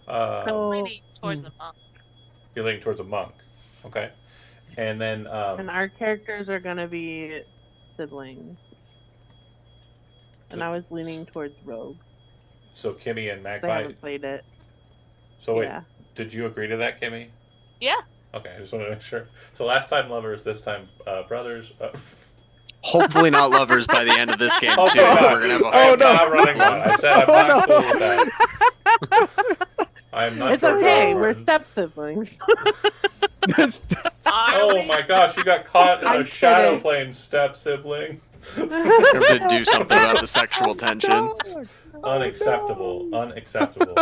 So, Leaning towards the monk. You're leaning towards a monk, okay, and then and our characters are gonna be siblings. And I was leaning towards rogue. so Kimmy and I Magpie. haven't played it. So wait, Yeah. did you agree to that, Kimmy? Yeah. Okay, I just want to make sure. So last time lovers, this time brothers. Hopefully not lovers by the end of this game, too. Hopefully not. We're going to have a I am no. not running one. I said I'm Oh, not no. cool with that. I am not. It's George R. okay. R. We're Martin. step siblings. I my gosh, you got caught in a I'm shadow kidding. plane step, sibling. Have to do something about the sexual tension. Unacceptable. Unacceptable.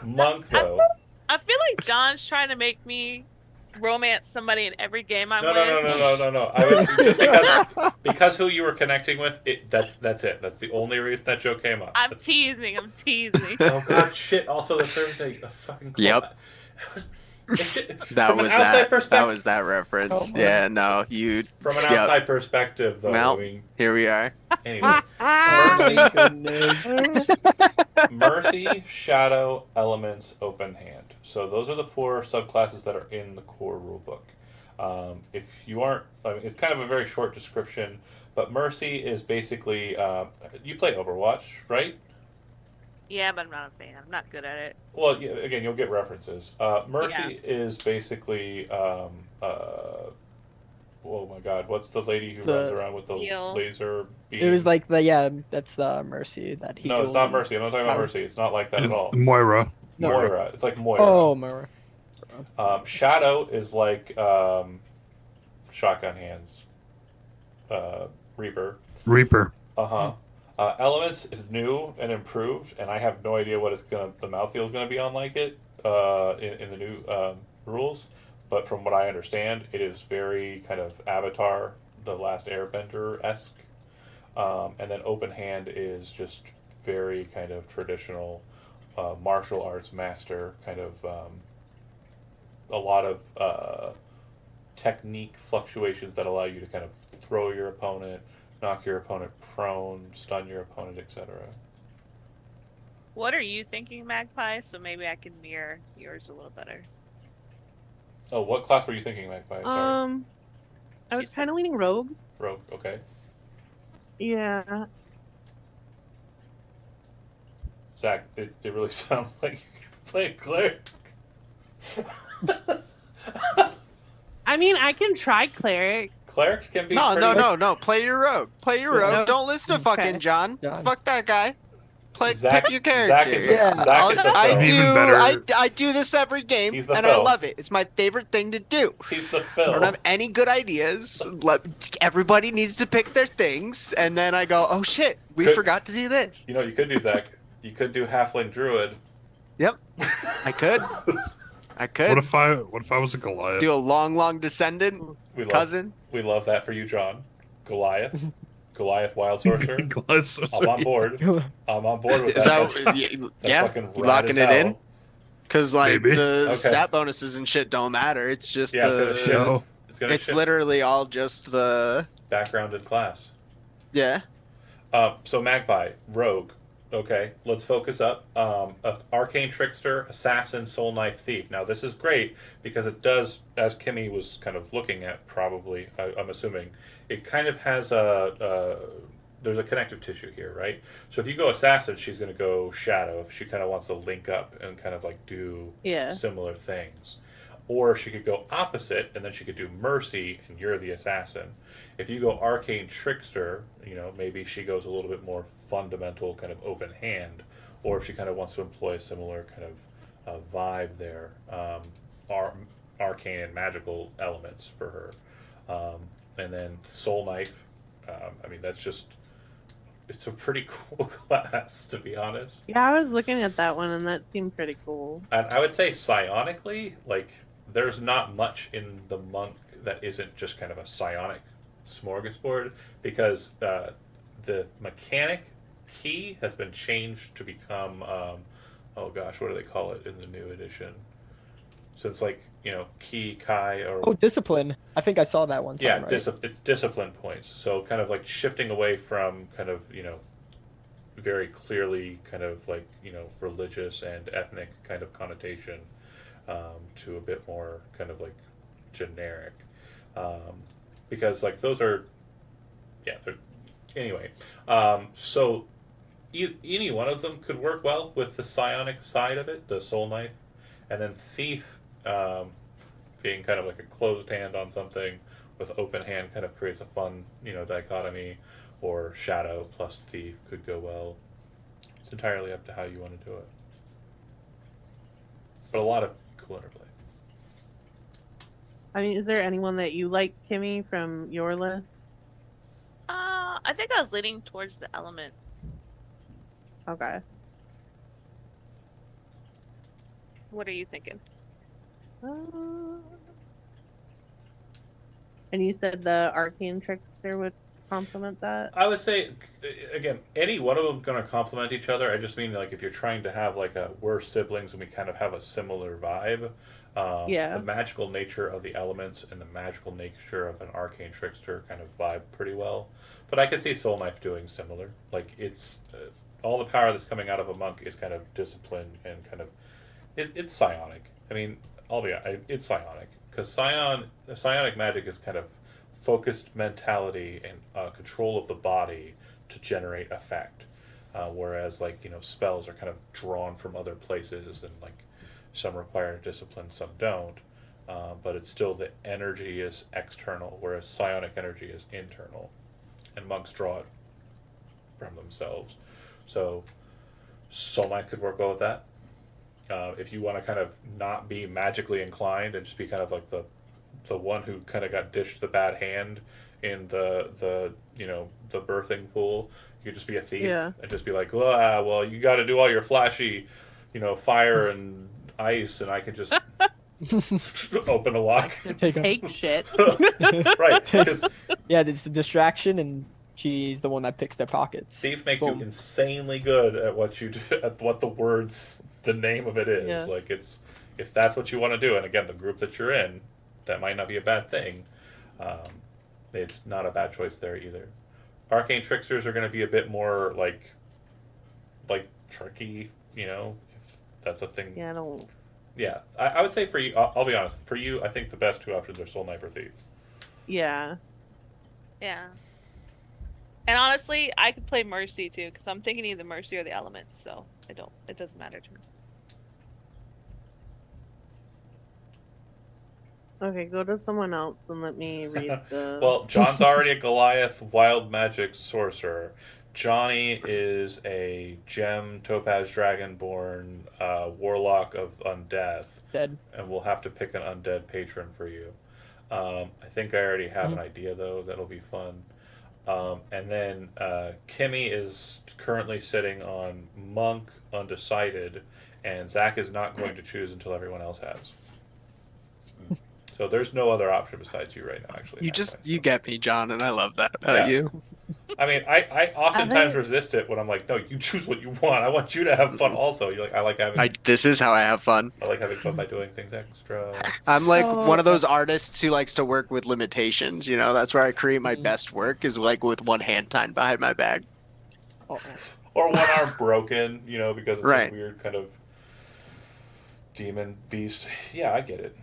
Monk, though. I feel like John's trying to make me romance somebody in every game I'm No, with. no, no, no, no, no, no. I would just because who you were connecting with. That's it. That's the only reason that joke came up. I'm That's- teasing. I'm teasing. Oh god, shit! Also, the Thursday, a fucking. Yep. That From an was outside that. That perspective. was that reference. Oh, my. Yeah, no, you. From an Yep. outside perspective, though. Well. I mean, Here we are. anyway. Oh Mercy, my goodness. Mercy, Shadow, Elements, Open Hand. So those are the 4 subclasses that are in the core rulebook. If you aren't, I mean, it's kind of a very short description, but Mercy is basically you play Overwatch, right? Yeah, but I'm not a fan. I'm not good at it. Well, yeah, again, you'll get references. Mercy is basically, oh my god, what's the lady who The- runs around with the Heal. laser beam? It was like that's Mercy that he. no, it's not Mercy. I'm not talking about Mercy. It's not like that at It's all. Moira. Moira. It's like Moira. Oh, Moira. Shadow is like Shotgun Hands. Reaper. Reaper. Uh-huh. Elements is new and improved, and I have no idea what the mouthfeel is gonna be on like it in the new rules. But from what I understand, it is very kind of Avatar, The Last Airbender esque. And then Open Hand is just very kind of traditional martial arts master kind of a lot of technique fluctuations that allow you to kind of throw your opponent, knock your opponent prone, stun your opponent, etc. What are you thinking, Magpie? So maybe I can mirror yours a little better. Oh, what class were you thinking, Magpie? Sorry. I was kind of leaning rogue. Rogue, okay. Yeah. Zach, it really sounds like you can play cleric. I mean, I can try cleric. Clerics can be No, pretty no. Play your rogue. Play your rogue. Nope. Don't listen to fucking Okay. John. John. Fuck that guy. Zach- Pick your character. Zach is the, Yeah. Zach is the I Phil. Even do. better- I do this every game, He's the and I Phil. love it. It's my favorite thing to do. He's the I Phil. don't have any good ideas. Everybody needs to pick their things, and then I go, "Oh shit, we Good. forgot to do this." You know what you could do, Zach? You could do Halfling Druid. Yep, I could. I What could if I was a Goliath? do a long descendant We love, cousin. we love that for you, John. Goliath. Goliath Wild Sorcerer. Goliath sorcerer. I'm on board. I'm on board with Is that. that That's yeah? fucking You rad locking as it hell. in? Because like Maybe. the Okay. stat bonuses and shit don't matter. It's just Yeah, it's gonna the. shift. No. It's gonna It's shift literally all just the. background and class. Yeah. So Magpie, Rogue. Okay, let's focus up. Arcane Trickster, Assassin, Soul Knife, Thief. Now this is great because it does, as Kimmy was kind of looking at, probably I'm assuming, it kind of has there's a connective tissue here, right? So if you go Assassin, she's going to go Shadow if she kind of wants to link up and kind of like do Yeah. similar things. Or she could go opposite, and then she could do Mercy, and you're the assassin. If you go Arcane Trickster, you know, maybe she goes a little bit more fundamental, kind of open hand. Or if she kind of wants to employ a similar kind of vibe there, arcane and magical elements for her. And then Soul Knife, I mean, that's just, it's a pretty cool class, to be honest. Yeah, I was looking at that one, and that seemed pretty cool. And I would say psionically, like, there's not much in the monk that isn't just kind of a psionic smorgasbord, because the mechanic key has been changed to become, oh gosh, what do they call it in the new edition? So it's like, you know, key, kai, or Oh, discipline. I think I saw that one time. yeah, right? it's discipline points. So kind of like shifting away from kind of, you know, very clearly kind of like, you know, religious and ethnic kind of connotation to a bit more kind of like generic. Because like those are, yeah, they're, anyway. So any one of them could work well with the psionic side of it, the soul knife. And then thief, being kind of like a closed hand on something with open hand kind of creates a fun, you know, dichotomy. Or shadow plus thief could go well. It's entirely up to how you want to do it. But a lot of cool interplay. I mean, is there anyone that you like, Kimmy, from your list? I think I was leaning towards the elements. Okay. What are you thinking? Uh, and you said the arcane trickster would complement that? I would say, again, any one of them going to complement each other. I just mean like if you're trying to have like we're siblings and we kind of have a similar vibe. Yeah. The magical nature of the elements and the magical nature of an arcane trickster kind of vibe pretty well. But I could see Soul Knife doing similar. Like it's all the power that's coming out of a monk is kind of discipline and kind of it's psionic. I mean, it's psionic because psionic magic is kind of focused mentality and control of the body to generate effect. Whereas, like, spells are kind of drawn from other places, and like some require discipline, some don't. But it's still the energy is external, whereas psionic energy is internal, and monks draw it from themselves. So, Soul Knight could work well with that. If you want to kind of not be magically inclined and just be kind of like the one who kind of got dished the bad hand in the birthing pool, you could just be a thief and just be like, well, you got to do all your flashy, fire and ice, and I can just open a lock. Take shit. Right? Because Yeah, it's the distraction, and she's the one that picks their pockets. thief makes Boom. you insanely good at what you do, at what the name of it is. Yeah. Like if that's what you want to do, and again, the group that you're in, that might not be a bad thing. It's not a bad choice there either. Arcane tricksters are going to be a bit more like tricky, if that's a thing. Yeah, I don't. Yeah, I would say for you, I'll be honest. For you, I think the best two options are Soul Knife or Thief. Yeah. Yeah. And honestly, I could play Mercy too, because I'm thinking either Mercy or the elements, so it doesn't matter to me. Okay, go to someone else and let me read the. Well, John's already a Goliath wild magic sorcerer. Johnny is a gem topaz dragonborn warlock of undeath, Dead. and we'll have to pick an undead patron for you. I think I already have an idea though that'll be fun. And then Kimmy is currently sitting on monk undecided, and Zach is not going to choose until everyone else has. So there's no other option besides you right now, actually. You get me, John, and I love that about you. I mean, I oftentimes they- resist it when I'm like, no, you choose what you want. I want you to have fun also. You're like, I like having This is how I have fun. fun by doing things extra. I'm like Oh. one of those artists who likes to work with limitations. That's where I create my Mm. best work, is like with one hand tied behind my back. Uh-oh. Or one arm broken, because of Right. some weird kind of demon beast. Yeah, I get it.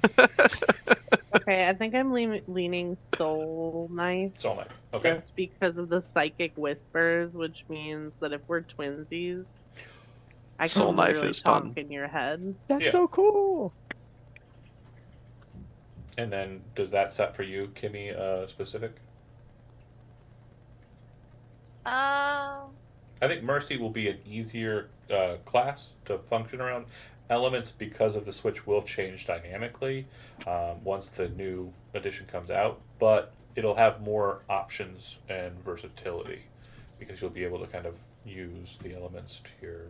Okay, I think I'm leaning Soul Knife. It's all night. Okay. Just because of the psychic whispers, which means that if we're twinsies, I Soul can Knife literally is talk fun. in your head. That's Yeah. so cool. And then does that set for you, Kimmy, specific? I think Mercy will be an easier class to function around. Elements, because of the Switch, will change dynamically once the new edition comes out, but it'll have more options and versatility because you'll be able to kind of use the elements to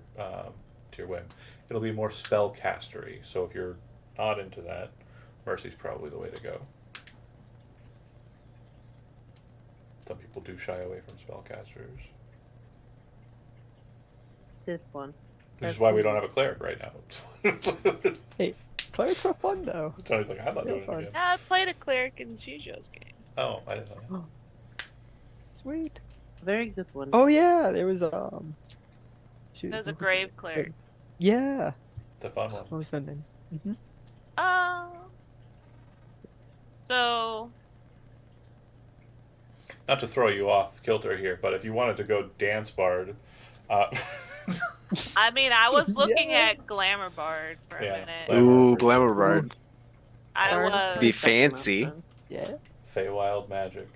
your whim. It'll be more spellcastery, so if you're not into that, Mercy's probably the way to go. Some people do shy away from spellcasters. This one. Which is why we don't have a cleric right now. Clerics are fun though. Tony's like, I'm not Real doing it fun. again. I played a cleric in Shujo's game. Oh, I didn't know Sweet. Very good one. Oh yeah, there was shoot, There's a what was grave it? cleric. Yeah. that. The fun one. What was the name? So Not to throw you off kilter here, but if you wanted to go dance bard, I mean, I was looking Yeah. at Glamour Bard for a Yeah. minute. Glamour Ooh, Bard. Glamour Bard. I Or was. Be second fancy. option. Yeah. Feywild magic.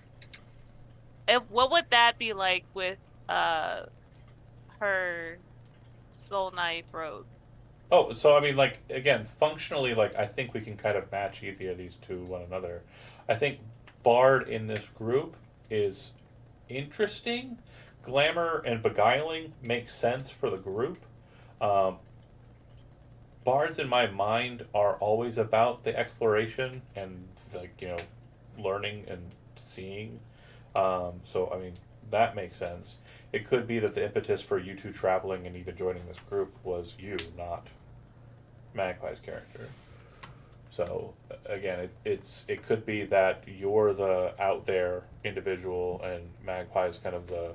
What would that be like with her Soul Knight rogue? Oh, so I mean, like again, functionally, like I think we can kind of match either of these to one another. I think Bard in this group is interesting. Glamour and Beguiling makes sense for the group. Um, Bards in my mind are always about the exploration and like learning and seeing. So I mean that makes sense. It could be that the impetus for you two traveling and even joining this group was you, not Magpie's character. So again, it could be that you're the out there individual and Magpie's kind of the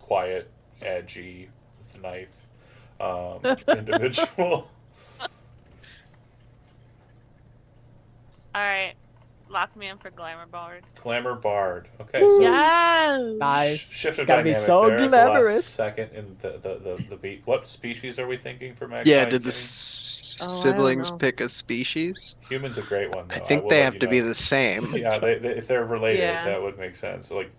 quiet, edgy, with the knife individual. All right, lock me in for Glamour Bard. Glamour Bard. Okay, so Yes. Nice. shift of Gotta be dynamic so there at the glamorous. last second in the beat. What species are we thinking for Magpie? Yeah, did the Kenny? Oh, I don't siblings know. pick a species? Human's a great one, though. I think will they let have you to know. be the same. Yeah, they if they're related, Yeah. that would make sense. Like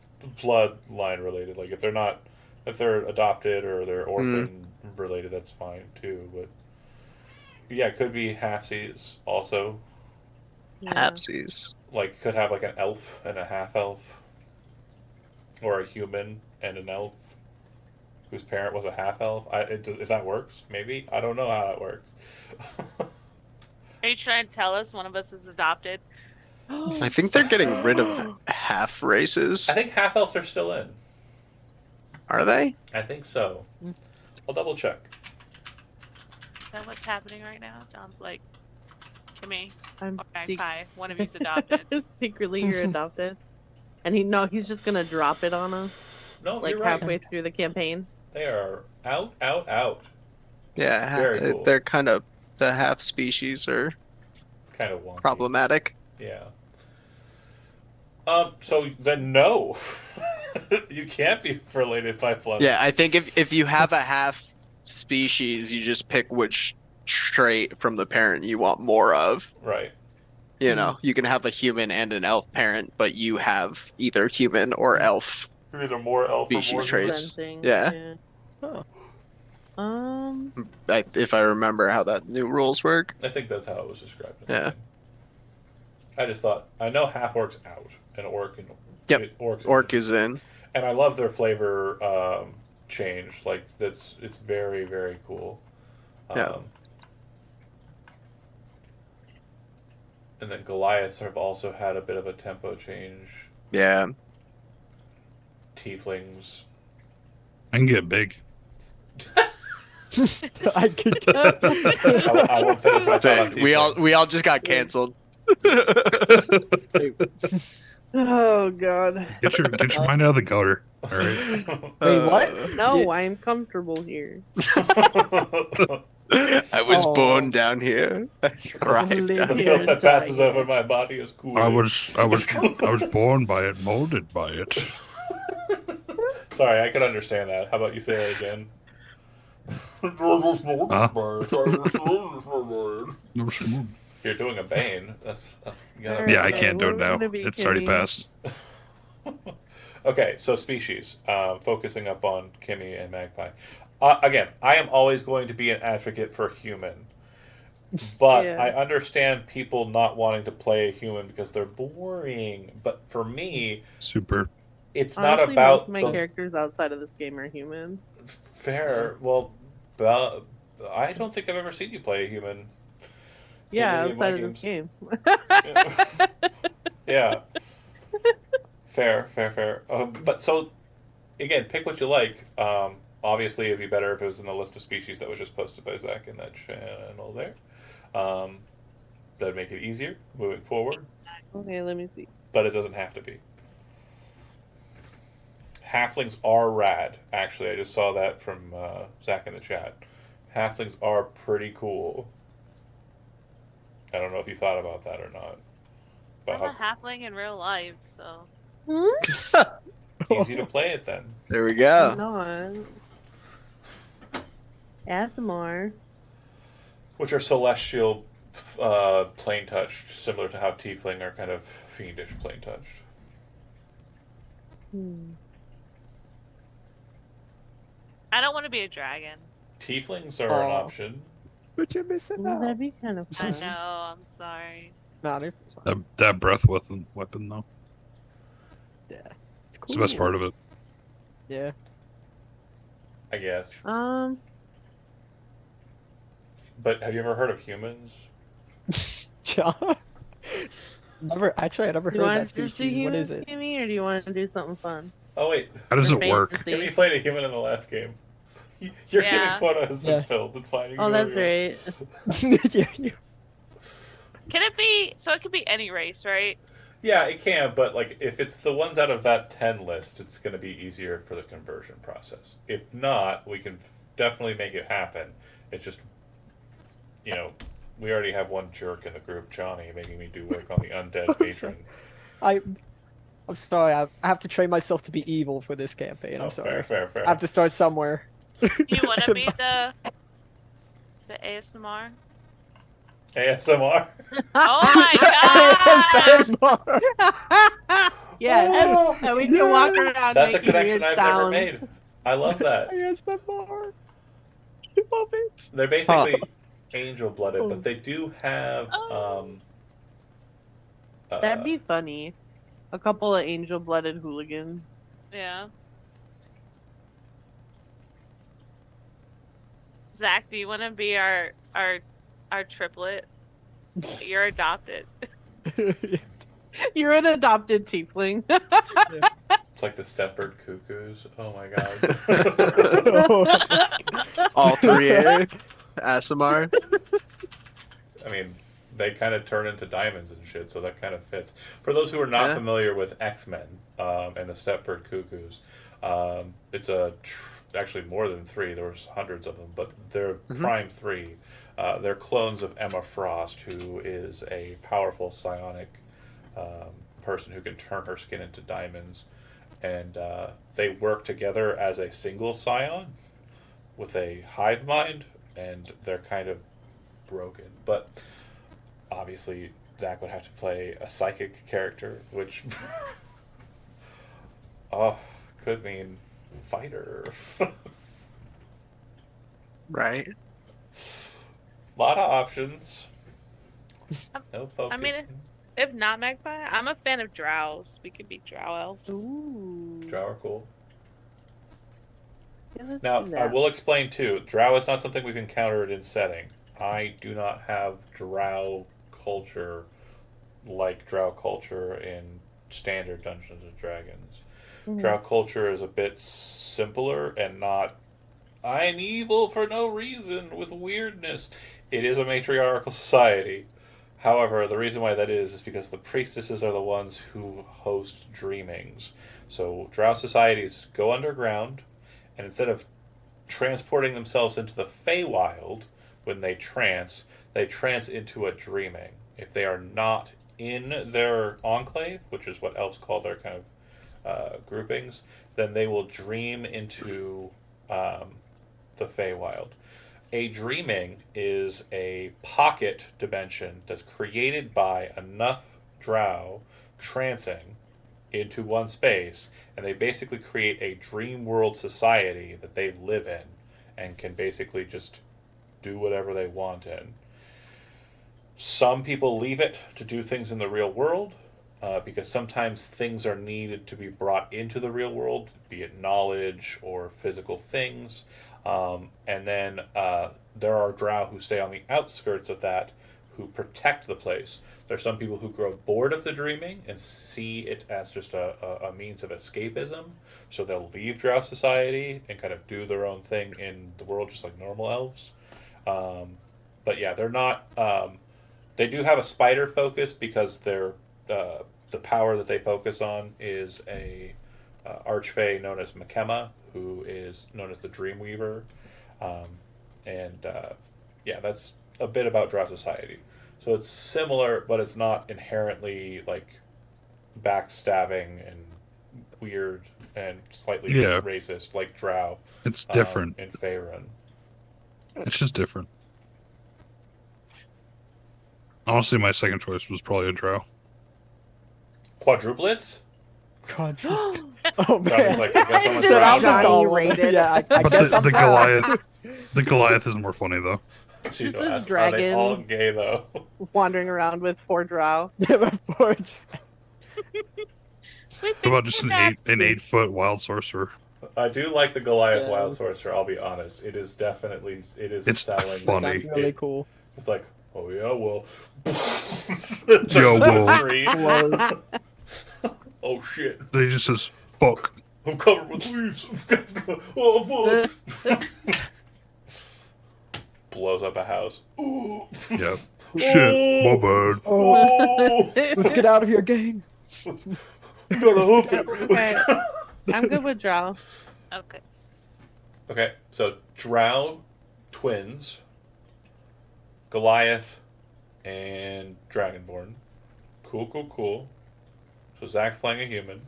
bloodline related. Like if they're not, if they're adopted or they're orphan related, that's fine too. But yeah, it could be halfsies also. Yeah. Halfsies. Like could have like an elf and a half elf, or a human and an elf, whose parent was a half elf. If that works, maybe I don't know how that works. Are you trying to tell us one of us is adopted? I think they're getting rid of half races. I think half elves are still in. Are they? I think so. I'll double check. Is that what's happening right now? John's like, to me, I'm or Magpie, one of you's adopted. secretly you're adopted, and he's just gonna drop it on us No, like you're right. halfway through the campaign. They are out. Yeah, Very cool. they're kind of the half species are Kind of wonky. problematic. Yeah. So then no. You can't be related by blood. Yeah, I think if you have a half species, you just pick which trait from the parent you want more of. Right. You know, you can have a human and an elf parent, but you have either human or elf. You're either more elf or Species more traits. human. Presenting, Yeah. yeah. If I remember how that new rules work. I think that's how it was described. in the Yeah. thing. I just thought I know half orcs out and orc and Yep. orcs Orc is in. and I love their flavor change. Like it's very very cool. Yeah. And then Goliaths have also had a bit of a tempo change. Yeah. Tieflings. I can get big. I could. I won't finish my That's thought on it. We tieflings. all just got canceled. Oh god. Get your mind out of the gutter. All right. Wait, what? No, Yeah. I'm comfortable here. I was Oh. born down here. I thrived Live down The here. filth that passes over my body is cool. I was born by it, molded by it. Sorry, I could understand that. How about you say that again? You're doing a Bane. That's you gotta. Yeah, I Okay, can't do what it are we now. gonna be, It's already Kimmy? passed. Okay, so species. Focusing up on Kimmy and Magpie. Again, I am always going to be an advocate for human. But Yeah. I understand people not wanting to play a human because they're boring. But for me, Super. it's Honestly, not about most of my the characters outside of this game are human. fair. Well, I don't think I've ever seen you play a human. Yeah, any of my outside of this game. Yeah. Fair. But so, again, pick what you like. Obviously, it'd be better if it was in the list of species that was just posted by Zach in that channel there. That'd make it easier moving forward, Okay, let me see. but it doesn't have to be. Halflings are rad, actually. I just saw that from Zach in the chat. Halflings are pretty cool. I don't know if you thought about that or not. I'm But a halfling in real life, so how easy to play it then. There we go. Not. ASMR. Which are celestial plane touched, similar to how Tiefling are kind of fiendish plane touched. Hmm. I don't want to be a dragon. Tieflings are an Aw. option. But you're missing Ooh, out. that'd be kind of I fun. know. I'm sorry. Nah, dude, it's fine. That breath weapon though. Yeah, it's It's cool. the best part of it. Yeah. I guess. But have you ever heard of humans? John. Never. Actually, I never Do you heard want that to do species. What humans, is it? Kimmy, or do you want to do something fun? Oh wait, How does For it work? fantasy. Kimmy played a human in the last game. Your Yeah. human quota has been Yeah. filled. It's fine. You can Oh, do that's whatever you want. right. Yeah. Can it be? So it could be any race, right? Yeah, it can, but like if it's the ones out of that 10 list, it's going to be easier for the conversion process. If not, we can definitely make it happen. It's just, you know, we already have one jerk in the group, Johnny, making me do work on the undead patron. I'm sorry. I have to train myself to be evil for this campaign. Oh, I'm sorry. fair. I have to start somewhere. You want to be the ASMR? ASMR. Oh my god! Yes, Oh, and we can walk around. that's a making connection weird I've never sounds. made. I love that. ASMR. I love it. They're basically angel blooded, Oh. but they do have That'd be funny. A couple of angel-blooded hooligans. Yeah. Zach, do you want to be our triplet? You're adopted. You're an adopted tiefling. it's like the Stepford Cuckoos. Oh my god. All three, eh? Asimar. I mean, they kind of turn into diamonds and shit, so that kind of fits. For those who are not Yeah. familiar with X-Men and the Stepford Cuckoos, it's actually more than 3. There was hundreds of them, but they're prime 3. They're clones of Emma Frost, who is a powerful psionic person who can turn her skin into diamonds. And they work together as a single scion with a hive mind, and they're kind of broken. But obviously, Zach would have to play a psychic character, which could mean fighter. Right. Lot of options. No focus. I mean, if not Magpie, I'm a fan of drows. We could be drow elves. Ooh. Drow are cool. Yeah, let's Now, do I that. will explain too. Drow is not something we've encountered in setting. I do not have Drow culture like Drow culture in standard Dungeons and Dragons. Mhm. Drow culture is a bit simpler and not I'm evil for no reason with weirdness. It is a matriarchal society. However, the reason why that is because the priestesses are the ones who host dreamings. So Drow societies go underground, and instead of transporting themselves into the Feywild when they trance into a dreaming. If they are not in their enclave, which is what elves call their kind of groupings, then they will dream into the Feywild. A dreaming is a pocket dimension that's created by enough drow trancing into one space, and they basically create a dream world society that they live in and can basically just do whatever they want in. Some people leave it to do things in the real world, because sometimes things are needed to be brought into the real world, be it knowledge or physical things. And then there are drow who stay on the outskirts of that, who protect the place. There's some people who grow bored of the dreaming and see it as just a means of escapism, so they'll leave drow society and kind of do their own thing in the world just like normal elves. But yeah, they're not... they do have a spider focus because they're... the power that they focus on is a archfey known as Makema, who is known as the Dreamweaver. Yeah, that's a bit about Drow Society. So it's similar, but it's not inherently like backstabbing and weird and slightly Yeah. racist like Drow It's different. in Faerun. It's just different. Honestly, my second choice was probably a drow. Quadruplets? God. Oh Johnny's man. like, I guess I'm a Dude, drow. I'll just Johnny go with it. rated. Yeah, I But guess the I'm Goliath, The Goliath is more funny though. So you Just don't this ask, are they all dragon. gay though? Wandering around with 4 drow. Before- With What about just an pickaxe. 8-foot wild sorcerer? I do like the Goliath Wild Yes. Sorcerer. I'll be honest. It is definitely It's selling. fun. Sounds Funny. really cool. It's like, oh yeah, well. Yo, Turns into a well. tree. Well, Oh shit! They just says fuck. I'm covered with leaves. Oh fuck! Blows up a house. Ooh. Yeah. Shit. My bad. Oh, let's get out of here, gang. you gotta hoof it. Okay. I'm good with drow. Okay. Okay, so Drow twins, Goliath, and Dragonborn. Cool. So Zach's playing a human.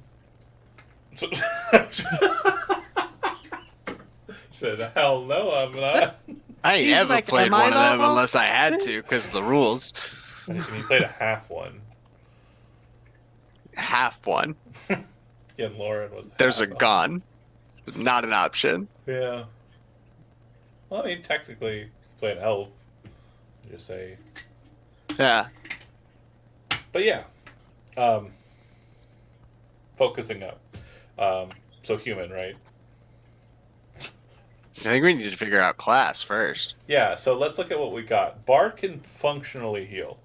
So said, hell no, I'm not. I ain't He's ever like, played "Am I one of them normal?" unless I had to, because the rules. And he played a half one. Half one. Yeah, and Lauren was. There's a half. gun. Not an option. Yeah. Well, I mean, technically, you play an elf. Just say. Yeah. But yeah. Focusing up. So human, right? I think we need to figure out class first. Yeah, so let's look at what we got. Bard can functionally heal.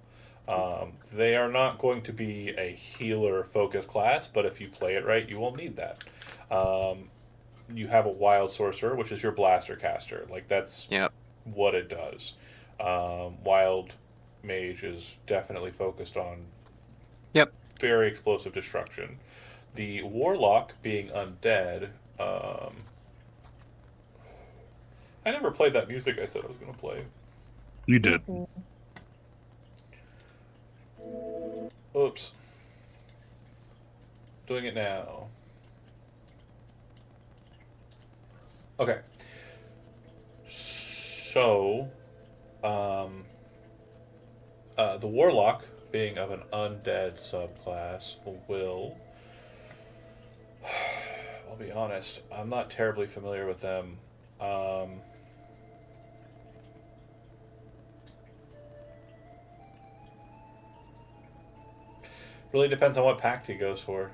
They are not going to be a healer focused class, but if you play it right, you will need that. You have a wild sorcerer, which is your blaster caster. Like, that's Yep. what it does. Wild mage is definitely focused on Yep. very explosive destruction. The warlock being undead. I never played that music I said I was going to play. You did. Oops. Doing it now. Okay. So, the Warlock, being of an undead subclass, will... I'll be honest, I'm not terribly familiar with them. Really depends on what pact he goes for.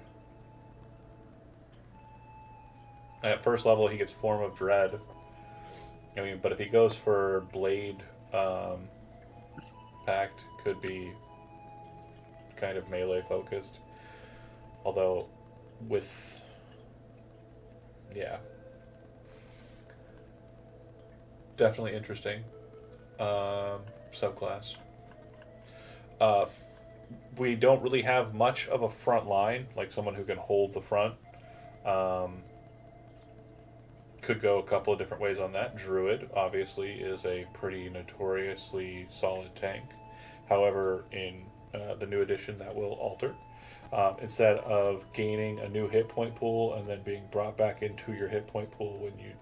At first level, he gets Form of Dread. I mean, but if he goes for Blade pact, could be kind of melee focused. Although, with definitely interesting subclass. We don't really have much of a front line, like someone who can hold the front. Could go a couple of different ways on that. Druid, obviously, is a pretty notoriously solid tank. However, in the new edition, that will alter. Instead of gaining a new hit point pool and then being brought back into your hit point pool when you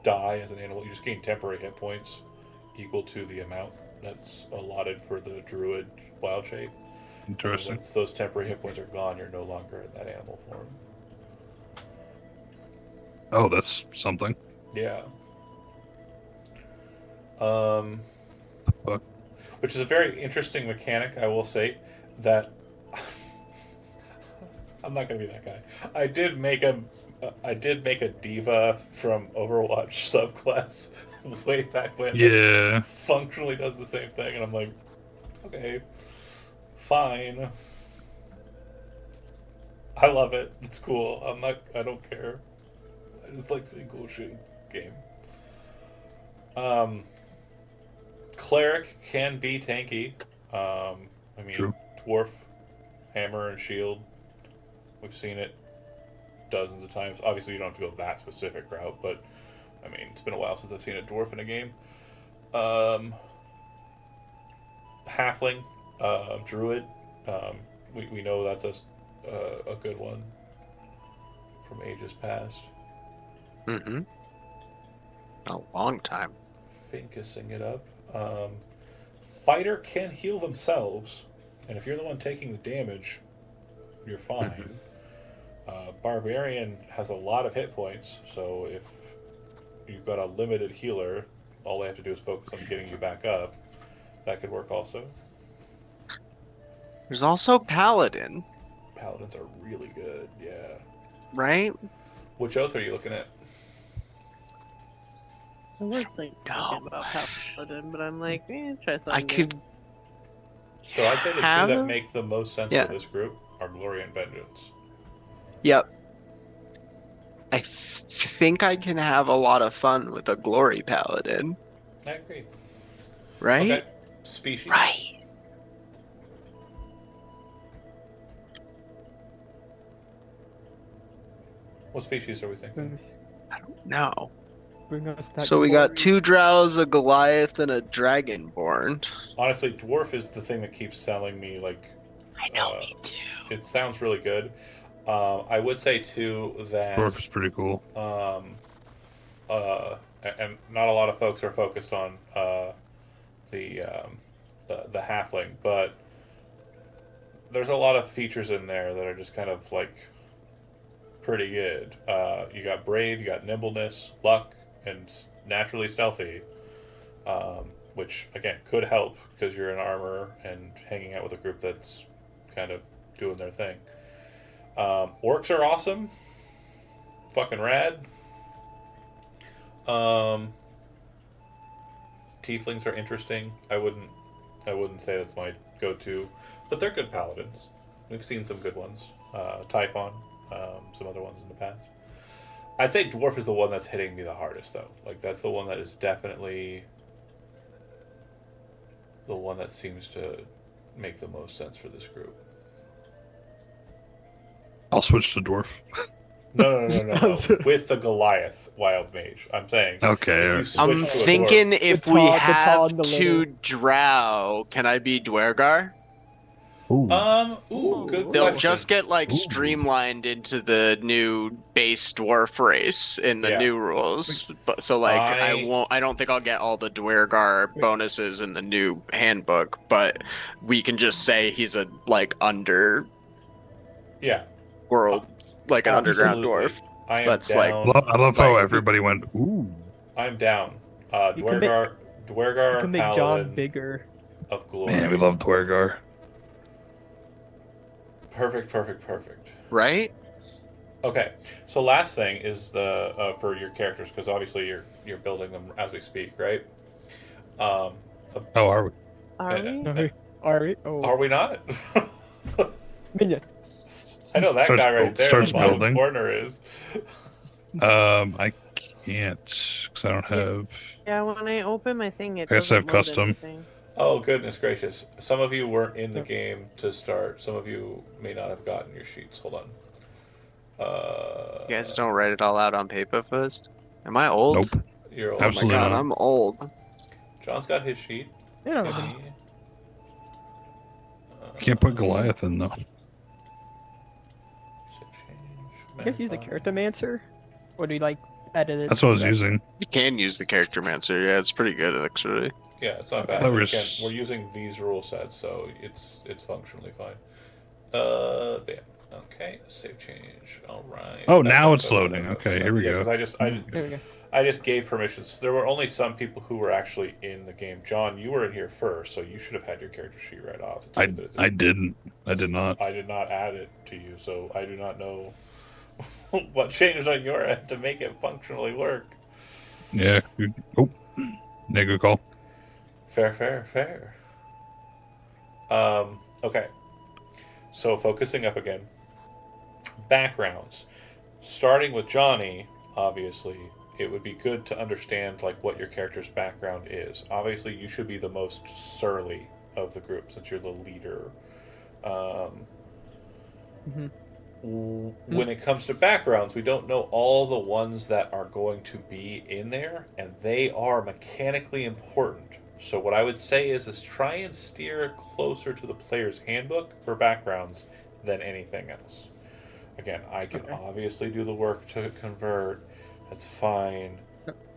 die as an animal, you just gain temporary hit points equal to the amount that's allotted for the Druid wild shape. Interesting. Once those temporary hit points are gone, you're no longer in that animal form. Oh, that's something. Yeah. Fuck. Which is a very interesting mechanic, I will say, that I'm not gonna be that guy. I did make a diva from Overwatch subclass way back when. Yeah. Functionally does the same thing, and I'm like, okay, fine. I love it. It's cool. I don't care. I just like seeing cool shit in game. Cleric can be tanky. I mean, True. Dwarf, Hammer, and Shield. We've seen it dozens of times. Obviously, you don't have to go that specific route, but I mean, it's been a while since I've seen a Dwarf in a game. Halfling, Druid. We know that's a good one from ages past. Mm-hmm. A long time. Fincusing it up. Fighter can heal themselves, and if you're the one taking the damage, you're fine. Barbarian has a lot of hit points, so if you've got a limited healer, all they have to do is focus on getting you back up. That could work also. There's also Paladin, Paladins are really good, yeah. right? Which oath are you looking at? I was thinking about Paladin, but I'm like, try something. I could new. So I'd say the two have. that make the most sense Yeah. for this group are Glory and Vengeance. Yep. I think I can have a lot of fun with a Glory Paladin, I agree. right? Okay. Species. Right. What species are we thinking? No. Bring us that So we got glory. 2 Drows, a Goliath, and a Dragonborn. Honestly, dwarf is the thing that keeps selling me. Like, I know, Uh, me too. it sounds really good. I would say too that Dwarf is pretty cool. and not a lot of folks are focused on the halfling, but there's a lot of features in there that are just kind of like pretty good. You got brave, you got nimbleness, luck, and naturally stealthy, which again could help because you're in armor and hanging out with a group that's kind of doing their thing. Orcs are awesome, fucking rad. Tieflings are interesting. I wouldn't say that's my go-to, but they're good paladins. We've seen some good ones. Typhon, some other ones in the past. I'd say dwarf is the one that's hitting me the hardest, though. Like that's the one that is definitely the one that seems to make the most sense for this group. I'll switch to dwarf. No. With the Goliath wild mage, I'm saying. Okay. If you alright. switch I'm to a thinking if The we tall- the have tall and the 2 Drow, can I be Dwergar? Ooh. Good They'll question. just get like Ooh. streamlined into the new base dwarf race in the Yeah. new rules. But so like I- I don't think I'll get all the Dwergar bonuses in the new handbook, but we can just say he's a like underworld, Yeah. like an underground Absolutely. dwarf. I am That's like- down. I love how like- everybody went, ooh. I'm down. You can make- Dwergar You can make John Paladin bigger. of Glory. Man, we love Dwergar. Perfect. Right? Okay, so last thing is the for your characters because obviously you're building them as we speak, right? Oh, are we? Are we? Alright. Oh. Are we not? Minion. I know that Starts guy right build- there in starts the bottom building. corner is. I can't because I don't have. Yeah, when I open my thing, it I guess I have doesn't load custom. anything. Oh goodness gracious! Some of you weren't in the game to start. Some of you may not have gotten your sheets. Hold on. You guys don't write it all out on paper first. Am I old? Nope. You're old. Oh my Absolutely god, not. I'm old. John's got his sheet. You know, Can't put Goliath in though. I guess use the character mancer, or do you like edit it? That's what I was using. You can use the character mancer. Yeah, it's pretty good actually. Yeah, it's not bad. That Again, was- we're using these rule sets, so it's functionally fine. Bam. Okay, save change. All right. Oh, now it's loading. Okay, here we Yeah, go. 'cause There we go. I just gave permissions. There were only some people who were actually in the game. John, you were in here first, so you should have had your character sheet right off. It's I good that it I didn't. I did not. I did not add it to you, so I do not know what changed on your end to make it functionally work. Yeah. Oh, negative call. Fair. Okay. So focusing up again. Backgrounds. Starting with Johnny, obviously, it would be good to understand like what your character's background is. Obviously, you should be the most surly of the group since you're the leader. When it comes to backgrounds, we don't know all the ones that are going to be in there, and they are mechanically important. So what I would say is try and steer closer to the player's handbook for backgrounds than anything else. Again, I can obviously do the work to convert. That's fine,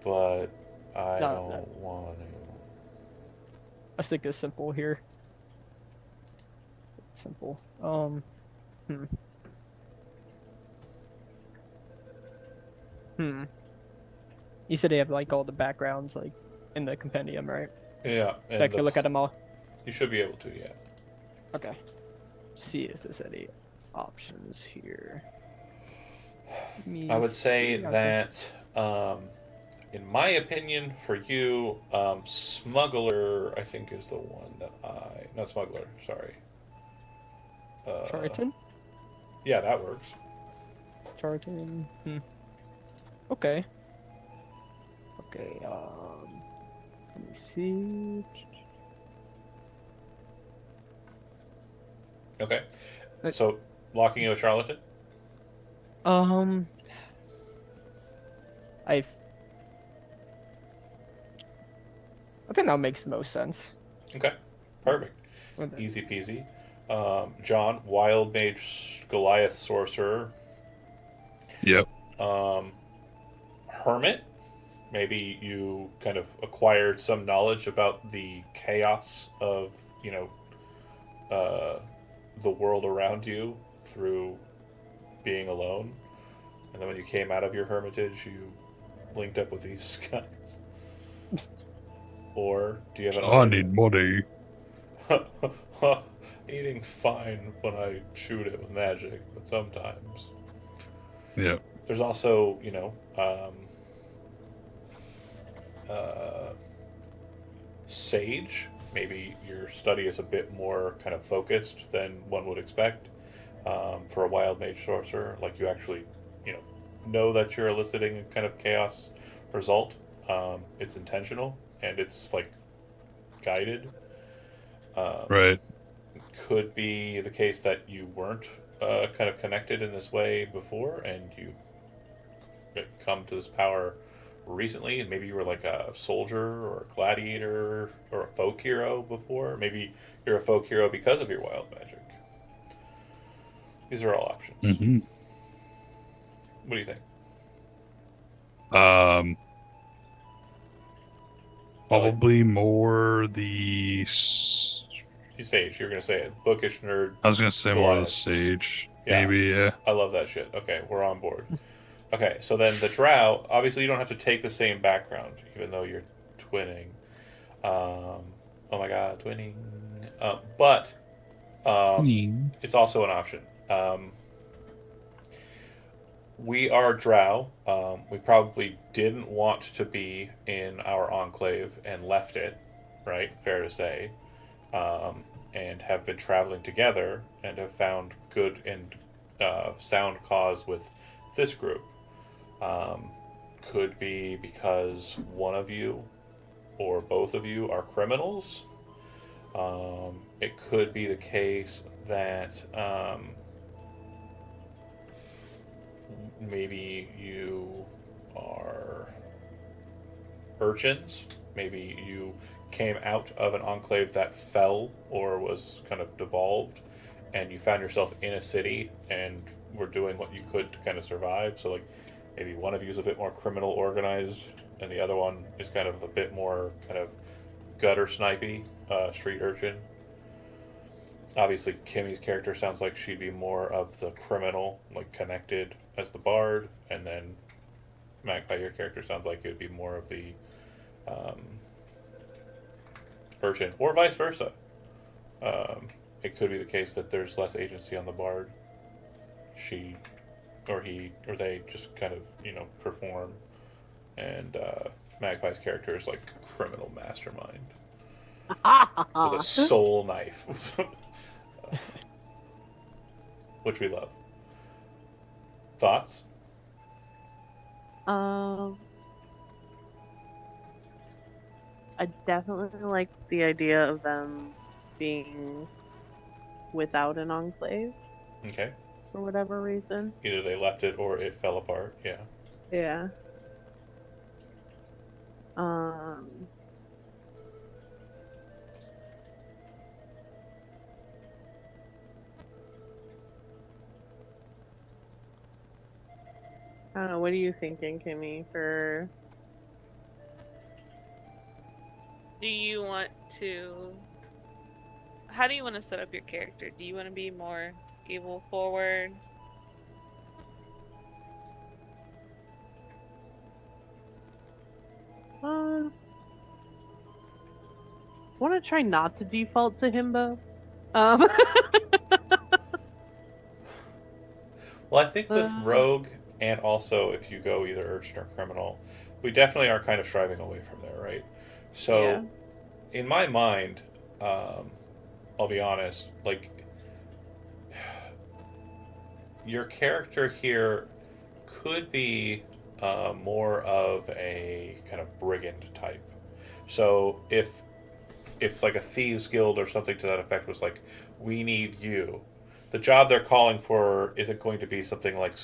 but I No, don't want to. Let's think of simple here. Simple. You said they have like all the backgrounds like in the compendium, right? Yeah, I and could look at them all. you should be able to. Yeah. Okay. See if there's any options here. Let me I would say see. that, in my opinion, for you, smuggler, I think is the one that not smuggler. Sorry. Charlton? Yeah, that works. Charlton. Okay. Okay. Let me see. Okay. Uh, So locking you with charlatan. Um, I think that makes the most sense. Okay. Perfect. With it. Easy peasy. John, wild mage, Goliath sorcerer. Yep. Hermit. Maybe you kind of acquired some knowledge about the chaos of, the world around you through being alone. And then when you came out of your hermitage, you linked up with these guys. Or do you have an I need money. Eating's fine when I shoot it with magic, but sometimes. Yeah. There's also, sage. Maybe your study is a bit more kind of focused than one would expect for a wild mage sorcerer. Like you actually, know that you're eliciting a kind of chaos result. It's intentional and it's like guided. Right. Could be the case that you weren't kind of connected in this way before, and you come to this power recently, and maybe you were like a soldier or a gladiator or a folk hero before. Maybe you're a folk hero because of your wild magic. These are all options. Mm-hmm. What do you think? Probably more the. You sage. You're gonna say it. Bookish nerd. I was gonna say more of the Goliath. sage. Yeah. Maybe, yeah. I love that shit. Okay, we're on board. Okay, so then the drow, obviously you don't have to take the same background, even though you're twinning. Oh my god, twinning. But it's also an option. We are drow. We probably didn't want to be in our enclave and left it, right? Fair to say. And have been traveling together and have found good and sound cause with this group. Could be because one of you or both of you are criminals. It could be the case that maybe you are urchins. Maybe you came out of an enclave that fell or was kind of devolved, and you found yourself in a city and were doing what you could to kind of survive. So, like, maybe one of you is a bit more criminal organized, and the other one is kind of a bit more kind of gutter snipey, street urchin. Obviously, Kimmy's character sounds like she'd be more of the criminal, like connected as the bard, and then Magpie, your character sounds like it would be more of the urchin, or vice versa. It could be the case that there's less agency on the bard. She, or he, or they just kind of, perform, and Magpie's character is like criminal mastermind with a soul knife, which we love. Thoughts? I definitely like the idea of them being without an enclave Okay. for whatever reason. Either they left it or it fell apart. Yeah. Yeah. I don't know. What are you thinking, Kimmy? For Do you want to? How do you want to set up your character? Do you want to be more evil forward? Want to try not to default to himbo. Um, Well, I think with Uh. rogue, and also if you go either urchin or criminal, we definitely are kind of striving away from there, right? So, Yeah. in my mind, I'll be honest, like, your character here could be more of a kind of brigand type. So if like a thieves guild or something to that effect was like, we need you, the job they're calling for isn't going to be something like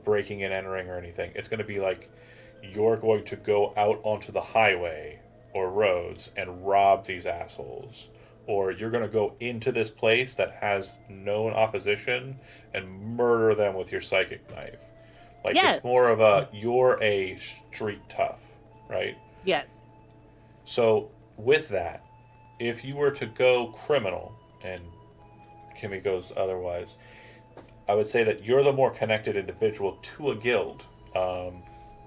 breaking and entering or anything. It's going to be like, you're going to go out onto the highway or roads and rob these assholes, or you're going to go into this place that has known opposition and murder them with your psychic knife. Like, Yes. it's more of a, you're a street tough, right? Yes. So with that, if you were to go criminal and Kimmy goes otherwise, I would say that you're the more connected individual to a guild,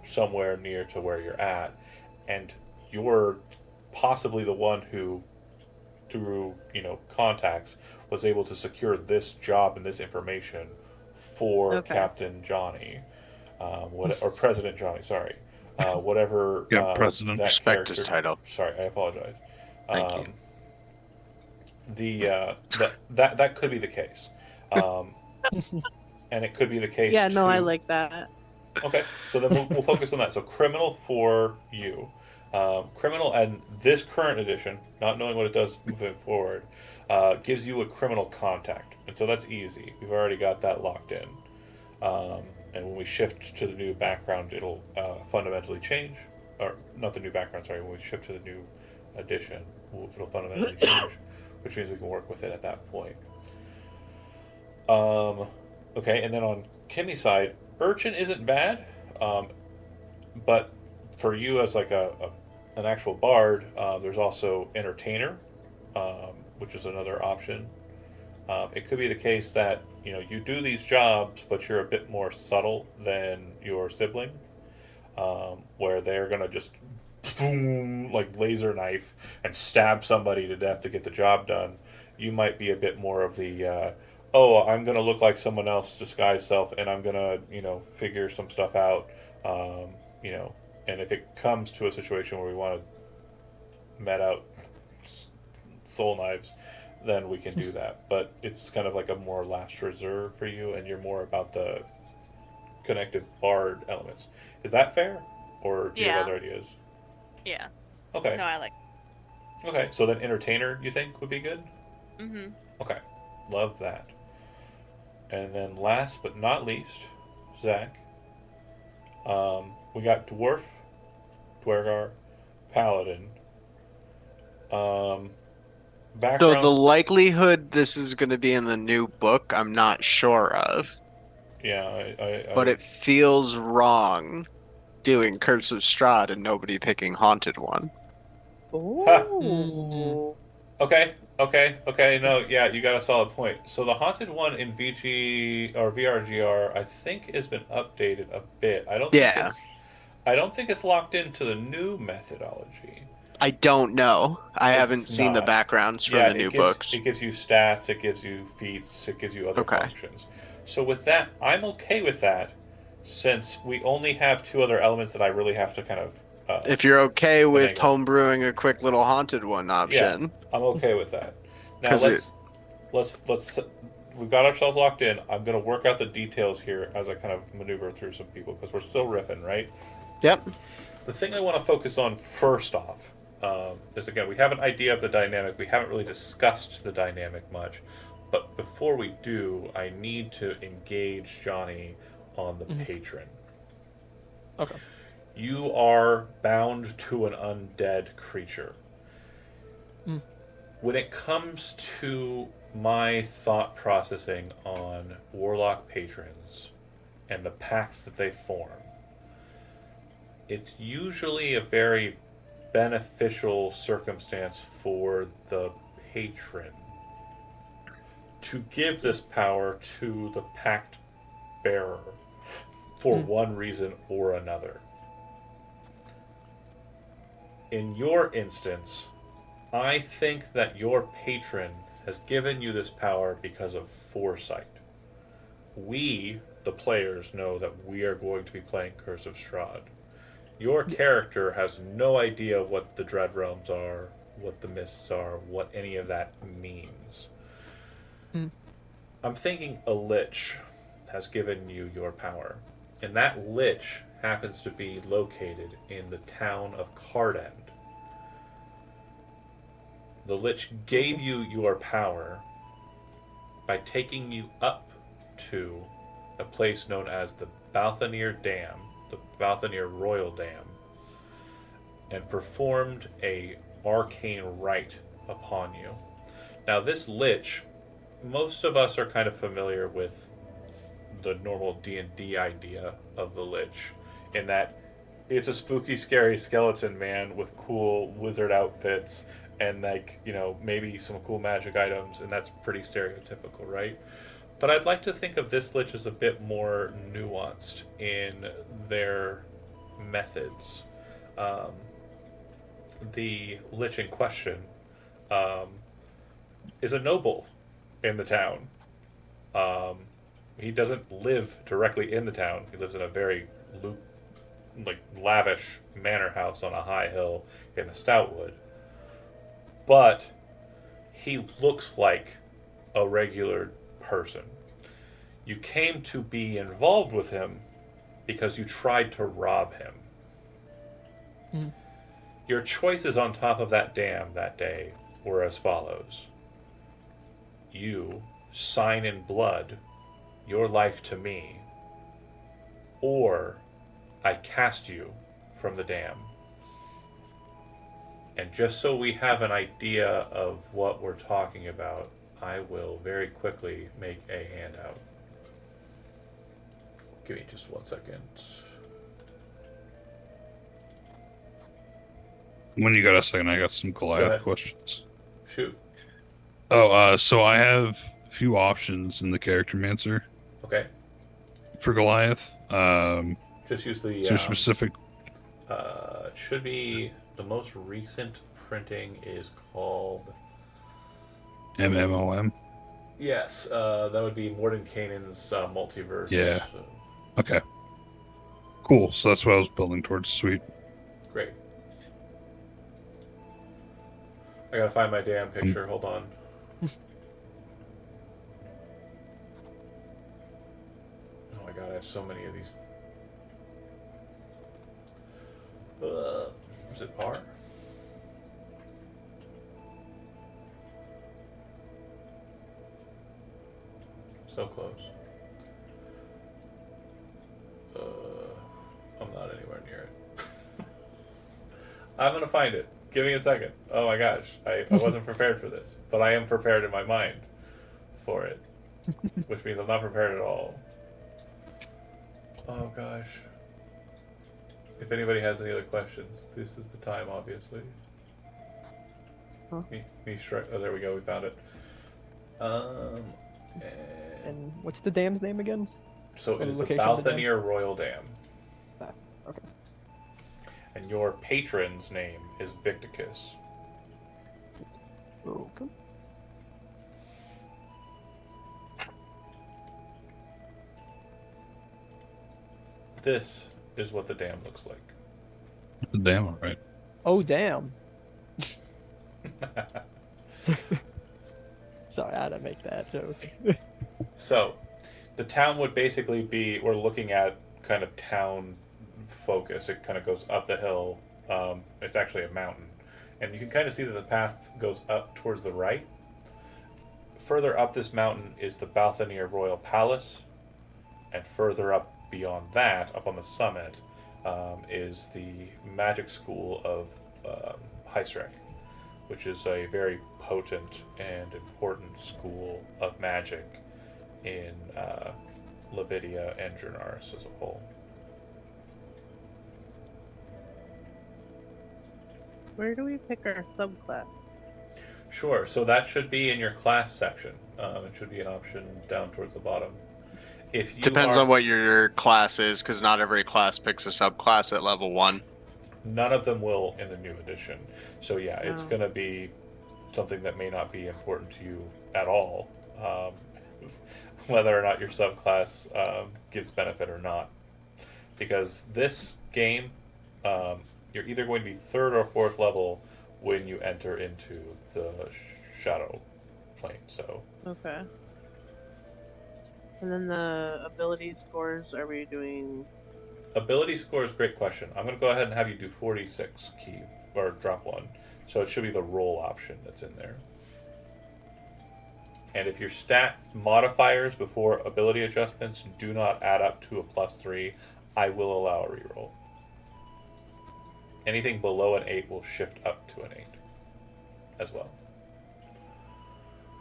somewhere near to where you're at, and you're possibly the one who, through contacts, was able to secure this job and this information for Okay. Captain Johnny, or President Johnny. Sorry, whatever. Yeah, President. That Respect his character- title. Sorry, I apologize. Thank you. That could be the case, and it could be the case. Yeah, no, I too- like that. Okay, so then we'll focus on that. So criminal for you, criminal, and this current edition, not knowing what it does moving forward, gives you a criminal contact, and so that's easy. We've already got that locked in, and when we shift to the new background, it'll fundamentally change, or not the new background. Sorry, when we shift to the new edition, it'll fundamentally change, which means we can work with it at that point. Okay, and then on Kimmy's side, urchin isn't bad, but for you as like an actual bard, there's also entertainer, which is another option. It could be the case that you do these jobs, but you're a bit more subtle than your sibling, where they're gonna just boom, like laser knife and stab somebody to death to get the job done. You might be a bit more of the I'm gonna look like someone else, disguise self, and I'm gonna figure some stuff out. And if it comes to a situation where we want to met out soul knives, then we can do that. But it's kind of like a more last reserve for you, and you're more about the connected bard elements. Is that fair, or do you have Yeah. other ideas? Yeah. Okay. No, I like. Okay. So then, entertainer, you think would be good? Mm-hmm. Okay. Love that. And then, last but not least, Zach. We got dwarf, Dwergar, paladin. Background. So the likelihood this is going to be in the new book, I'm not sure of, Yeah, but it feels wrong doing Curse of Strahd and nobody picking Haunted One. Oh. Okay. No, yeah, you got a solid point. So the haunted one in VG or VRGR, I think, has been updated a bit. I don't think it's locked into the new methodology. I don't know. I It's haven't seen the not. backgrounds for the new books. It gives you stats, it gives you feats, it gives you other Okay. functions. So with that, I'm okay with that, since we only have two other elements that I really have to kind of. If you're okay with Finagle. homebrewing a quick little Haunted One option. I'm okay with that. Now 'Cause let's we've got ourselves locked in. I'm gonna work out the details here as I kind of maneuver through some people because we're still riffing, right? Yep. The thing I want to focus on first off is, again, we have an idea of the dynamic. We haven't really discussed the dynamic much, but before we do, I need to engage Johnny on the patron. Okay. You are bound to an undead creature. Mm. When it comes to my thought processing on warlock patrons and the pacts that they form, it's usually a very beneficial circumstance for the patron to give this power to the pact bearer for one reason or another. in your instance, I think that your patron has given you this power because of foresight. We, the players, know that we are going to be playing Curse of Strahd. Your character has no idea what the Dread Realms are, what the Mists are, what any of that means. I'm thinking a Lich has given you your power, and that Lich happens to be located in the town of Cardend. The Lich gave you your power by taking you up to a place known as the Balthanir Dam, the Balthanir Royal Dam, and performed a arcane rite upon you. Now, this Lich, most of us are kind of familiar with the normal D&D idea of the Lich, in that it's a spooky, scary skeleton man with cool wizard outfits and, like, you know, maybe some cool magic items, and that's pretty stereotypical, right? But I'd like to think of this Lich as a bit more nuanced in their methods. The Lich in question is a noble in the town. He doesn't live directly in the town. He lives in a very lavish manor house on a high hill in the Stoutwood. But he looks like a regular person. You came to be involved with him because you tried to rob him. Your choices on top of that dam that day were as follows. You sign in blood your life to me, or I cast you from the dam. And just so we have an idea of what we're talking about, I will very quickly make a handout. Give me just 1 second. When you got a second, I got some Go Goliath ahead. questions. Shoot. So I have a few options in the Character Mancer Okay. for Goliath. Just use the... Is there specific... it should be... The most recent printing is called... MMOM? Yes, that would be Mordenkainen's multiverse. Yeah. Okay. Cool, so that's what I was building towards. Sweet. Great. I gotta find my damn picture. Hold on. Oh my god, I have so many of these. Is it R? So close. I'm not anywhere near it. I'm gonna find it. Give me a second. Oh my gosh, I wasn't prepared for this, but I am prepared in my mind for it, which means I'm not prepared at all. Oh gosh. If anybody has any other questions, this is the time, obviously. Huh? Oh, there we go. We found it. And what's the dam's name again? So Or it is the location of the dam? Balthanir Royal Dam. Ah, okay. And your patron's name is Victicus. Okay. This is what the dam looks like. It's a dam, all right. Oh, damn. Sorry, I had to make that joke. So, the town would basically be, we're looking at kind of town focus. It kind of goes up the hill. It's actually a mountain. And you can kind of see that the path goes up towards the right. Further up this mountain is the Balthanir Royal Palace. And further up beyond that, up on the summit, is the magic school of Heisrek, which is a very potent and important school of magic in Levidia and Jurnaris as a whole. Where do we pick our subclass? Sure, so that should be in your class section. It should be an option down towards the bottom. If you Depends on what your class is, because not every class picks a subclass at level 1. None of them will in the new edition. So yeah, it's Oh. going to be something that may not be important to you at all, whether or not your subclass gives benefit or not. Because this game, you're either going to be 3rd or 4th level when you enter into the shadow plane. So Okay. And then the ability scores, are we doing? ability score is a great question. I'm going to go ahead and have you do 46 key or drop 1. So it should be the roll option that's in there. And if your stat modifiers before ability adjustments do not add up to a +3, I will allow a reroll. Anything below an 8 will shift up to an 8 as well.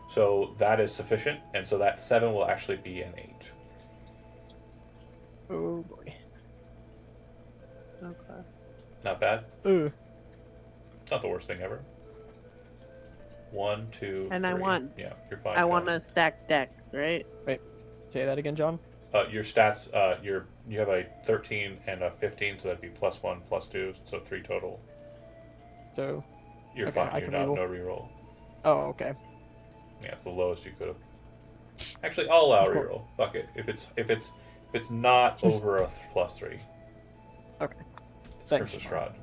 So that is sufficient, and so that 7 will actually be an 8. Oh boy. Okay. Not bad. Ooh. Not the worst thing ever. 1, 2, And 3. I want- Yeah, you're fine. I want John. to stack decks, right? Say that again, John. Your stats. You have a 13 and a 15, so that'd be +1, +2, so 3 total. So, You're Okay, fine. I You're can not reroll. no reroll. oh, okay. Yeah, it's the lowest you could have. Actually, I'll allow a Cool. reroll. Fuck it. If it's not over a +3. Okay. It's Thanks, Curse of John. Strahd.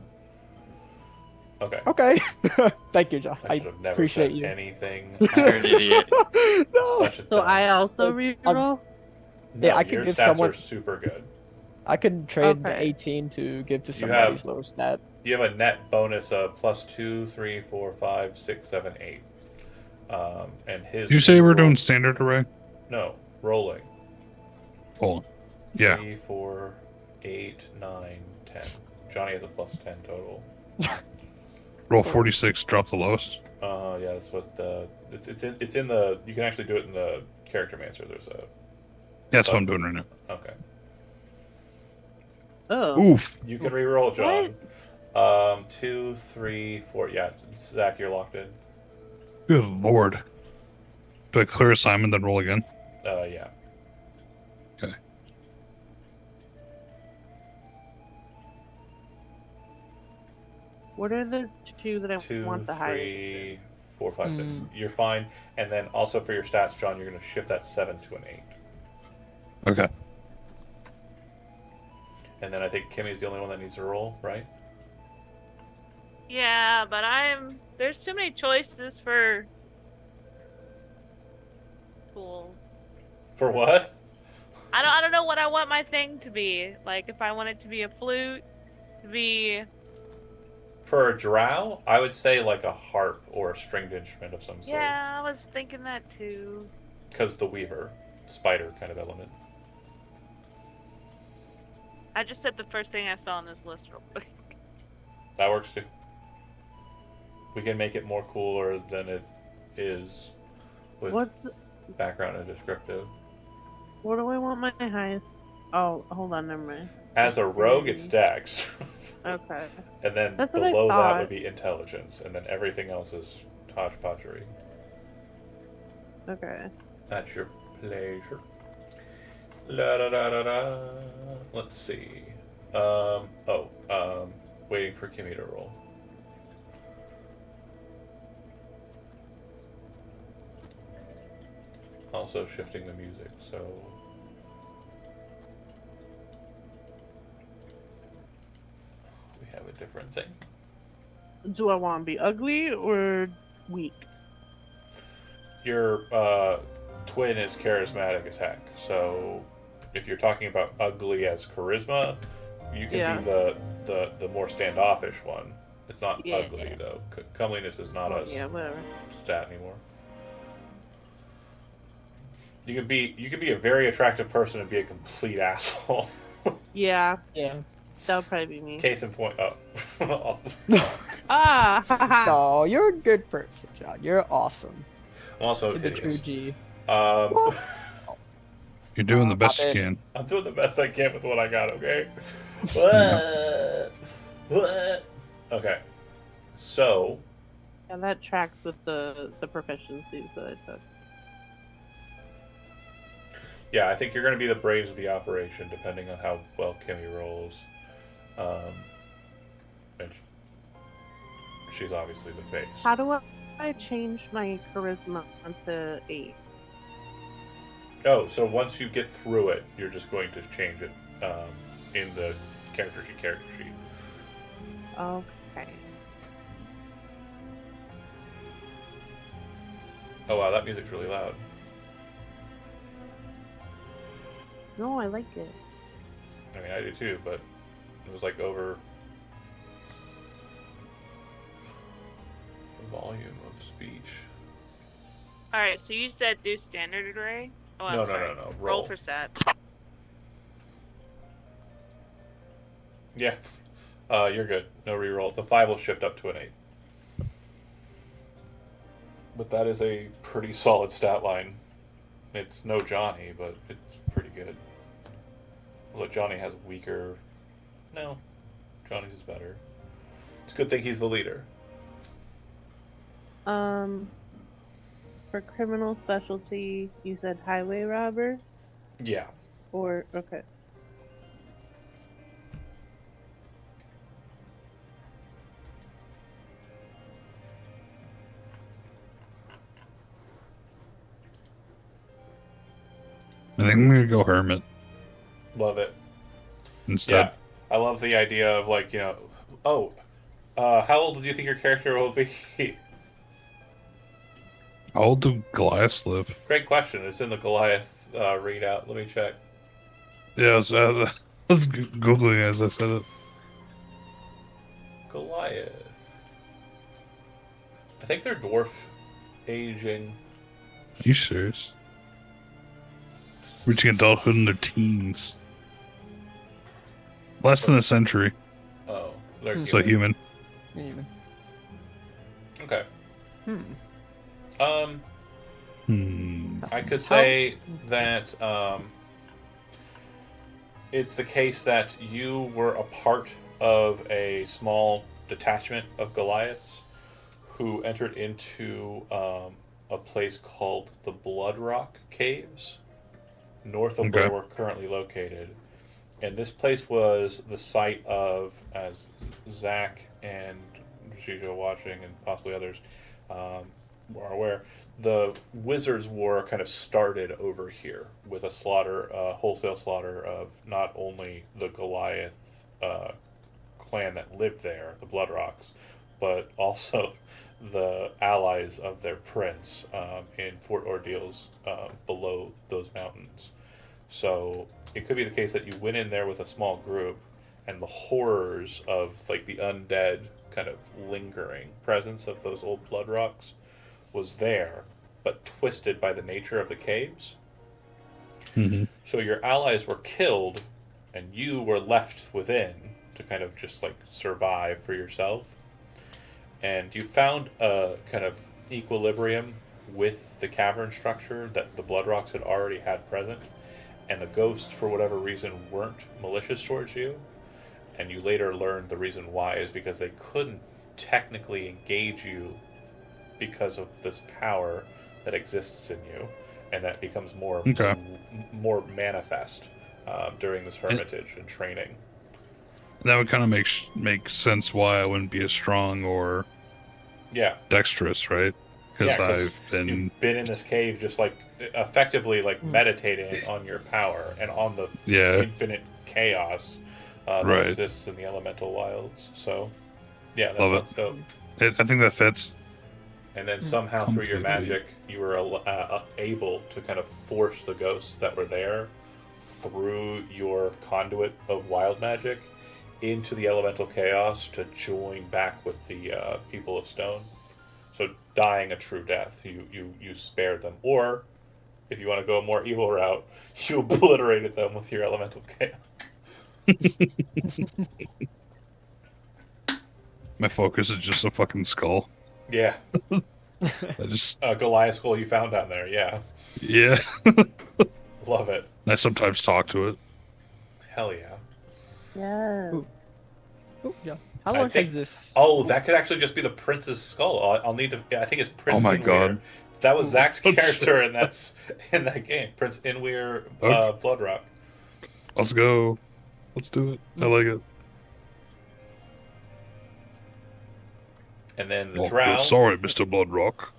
Okay. Okay. Thank you, John. I I should have never appreciate said you. anything. You're an idiot. no. Such a So I dunce. also I'm- reroll. No, Yeah, I could your give stats someone- are super good. I could trade the Okay. 18 to give to You somebody's have- low stat. You have a net bonus of +2, 3, 4, 5, 6, 7, 8. And his. Did you say we're reroll- doing standard array? No, rolling. Oh, yeah. 3, 4, 8, 9, 10. Johnny has a +10 total. Roll 46, drop the lowest. Yeah, that's what it's in the. You can actually do it in the character mancer. There's a. That's what I'm doing right now. Okay. Oh. Oof. You can reroll, John. 2, 3, 4. Yeah, Zach, you're locked in. Good lord. Do I clear assignment then roll again? Yeah. Okay. What are the two that I 2, want the highest? 3, 4, 5, 6. Mm. You're fine. And then also for your stats, John, you're going to shift that 7 to an 8. Okay. And then I think Kimmy's the only one that needs to roll, right? Yeah, but there's too many choices for tools. For what? I don't know what I want my thing to be. Like if I want it to be a flute, to be For a drow, I would say like a harp or a stringed instrument of some sort. yeah, I was thinking that too. Because the weaver, spider kind of element. I just said the first thing I saw on this list real quick. That works too. We can make it more cooler than it is with What's the, background and descriptive. what do I want my highest? Oh, hold on, never mind. As a rogue, it's dex. Okay. And then That's what I below that thought. would be intelligence. And then everything else is hodgepodgery. Okay. At your pleasure. La da da da da. Let's see. Waiting for Kimmy to roll. Also shifting the music, so. We have a different thing. Do I want to be ugly or weak? Your twin is charismatic as heck, so if you're talking about ugly as charisma, you can Yeah. be the more standoffish one. It's not Yeah. ugly though. Comeliness is not a Yeah, whatever. stat anymore. You can be a very attractive person and be a complete asshole. Yeah, Yeah. that would probably be me. Case in point. Oh, Ah! No, you're a good person, John. You're awesome. I'm also You're the true hideous. G. Um, You're doing the best Pop you it. can. I'm doing the best I can with what I got. Okay. Okay. So Yeah, that tracks with the proficiencies that I took. yeah, I think you're going to be the brains of the operation, depending on how well Kimmy rolls. and she's obviously the face. How do I change my charisma to 8? Oh, so once you get through it, you're just going to change it in the character sheet. Okay. Oh wow, that music's really loud. No, I like it. I mean, I do too, but it was like over the volume of speech. All right, so you said do standard array. Oh, I'm No, sorry. no. Roll for set. Yeah, you're good. No reroll. The 5 will shift up to an 8. But that is a pretty solid stat line. It's no Johnny, but it's pretty good. Although Johnny has weaker... No, Johnny's is better. It's a good thing he's the leader. For criminal specialty, you said highway robber? Yeah. Or, okay. I think I'm gonna go hermit Love it. instead. Yeah. I love the idea of, like, you know... how old do you think your character will be? How old do Goliath live? Great question. It's in the Goliath readout. Let me check. Yeah, I was googling as I said it. Goliath. I think they're dwarf aging. Are you serious? Reaching adulthood in their teens. Less than a century. Oh, they're So human. Even. Okay. Hmm. I could say that it's the case that you were a part of a small detachment of Goliaths who entered into a place called the Blood Rock Caves, north of where Okay. we're currently located. And this place was the site of, as Zach and Shijo watching and possibly others are aware, the Wizards' War kind of started over here with a wholesale slaughter of not only the Goliath clan that lived there, the Bloodrocks, but also the allies of their prince in Fort Ordeals below those mountains. So it could be the case that you went in there with a small group, and the horrors of like the undead kind of lingering presence of those old blood rocks was there, but twisted by the nature of the caves. Mm-hmm. So your allies were killed, and you were left within to kind of just like survive for yourself. And you found a kind of equilibrium with the cavern structure that the blood rocks had already had present. And the ghosts, for whatever reason, weren't malicious towards you. And you later learned the reason why is because they couldn't technically engage you because of this power that exists in you, and that becomes more manifest during this hermitage and training. That would kind of make sense why I wouldn't be as strong or Yeah, dexterous, right? Because Yeah, 'cause I've been you've been in this cave, just like effectively like meditating on your power and on the infinite chaos that Right. exists in the elemental wilds. So, yeah, that Love sounds dope. I think that fits. And then somehow through your Completely. magic, you were able to kind of force the ghosts that were there through your conduit of wild magic into the elemental chaos to join back with the people of stone. So dying a true death, you spared them. Or, if you want to go a more evil route, you obliterated them with your elemental chaos. My focus is just a fucking skull. Yeah, I just a Goliath skull you found down there. Yeah, yeah. love it. I sometimes talk to it. Hell yeah. Yeah. Ooh. Oh, yeah. How I long think- has this? Oh, that could actually just be the prince's skull. I'll need to. I think it's Prince. Oh my Inweir. God. That was Zach's Oh, character in that game. Prince Inweir, Okay. Bloodrock. Let's go. Let's do it. I like it. And then the Oh, Drow. sorry, Mr. Bloodrock.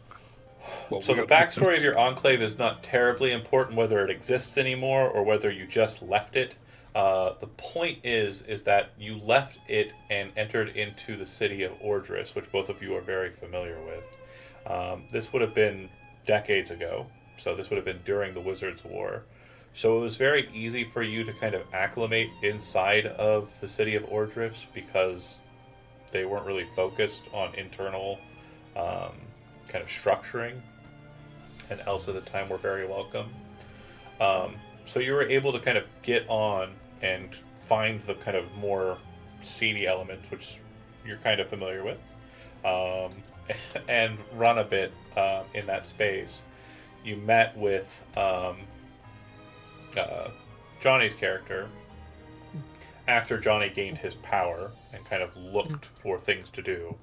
Well, So we the got backstory of your enclave is not terribly important, whether it exists anymore or whether you just left it. The point is that you left it and entered into the city of Ordris, which both of you are very familiar with. This would have been decades ago, so this would have been during the Wizards' War. So it was very easy for you to kind of acclimate inside of the city of Ordris because they weren't really focused on internal kind of structuring, and elves at the time were very welcome. So you were able to kind of get on and find the kind of more seedy elements, which you're kind of familiar with, and run a bit in that space. You met with Johnny's character after Johnny gained his power and kind of looked for things to do.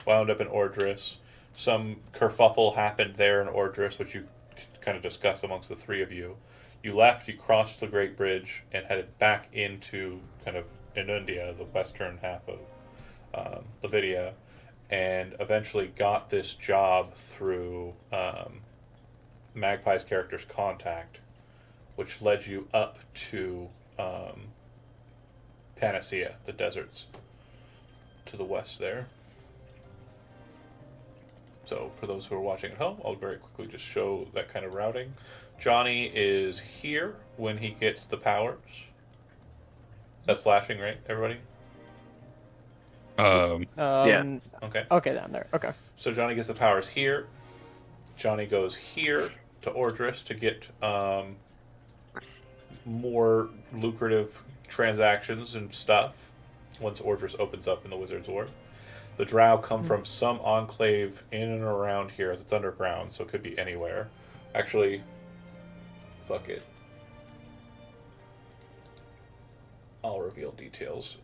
Wound up in Ordris. Some kerfuffle happened there in Ordris, which you kind of discussed amongst the three of you. You left, you crossed the Great Bridge, and headed back into kind of Inundia, the western half of Lavidia, and eventually got this job through Magpie's character's contact, which led you up to Panacea, the deserts, to the west there. So for those who are watching at home, I'll very quickly just show that kind of routing. Johnny is here when he gets the powers. That's flashing, right, everybody? Yeah. Okay. Okay, down there. Okay. So Johnny gets the powers here. Johnny goes here to Ordris to get more lucrative transactions and stuff once Ordris opens up in the Wizard's War. The Drow come from some enclave in and around here that's underground, so it could be anywhere. Actually, fuck it. I'll reveal details.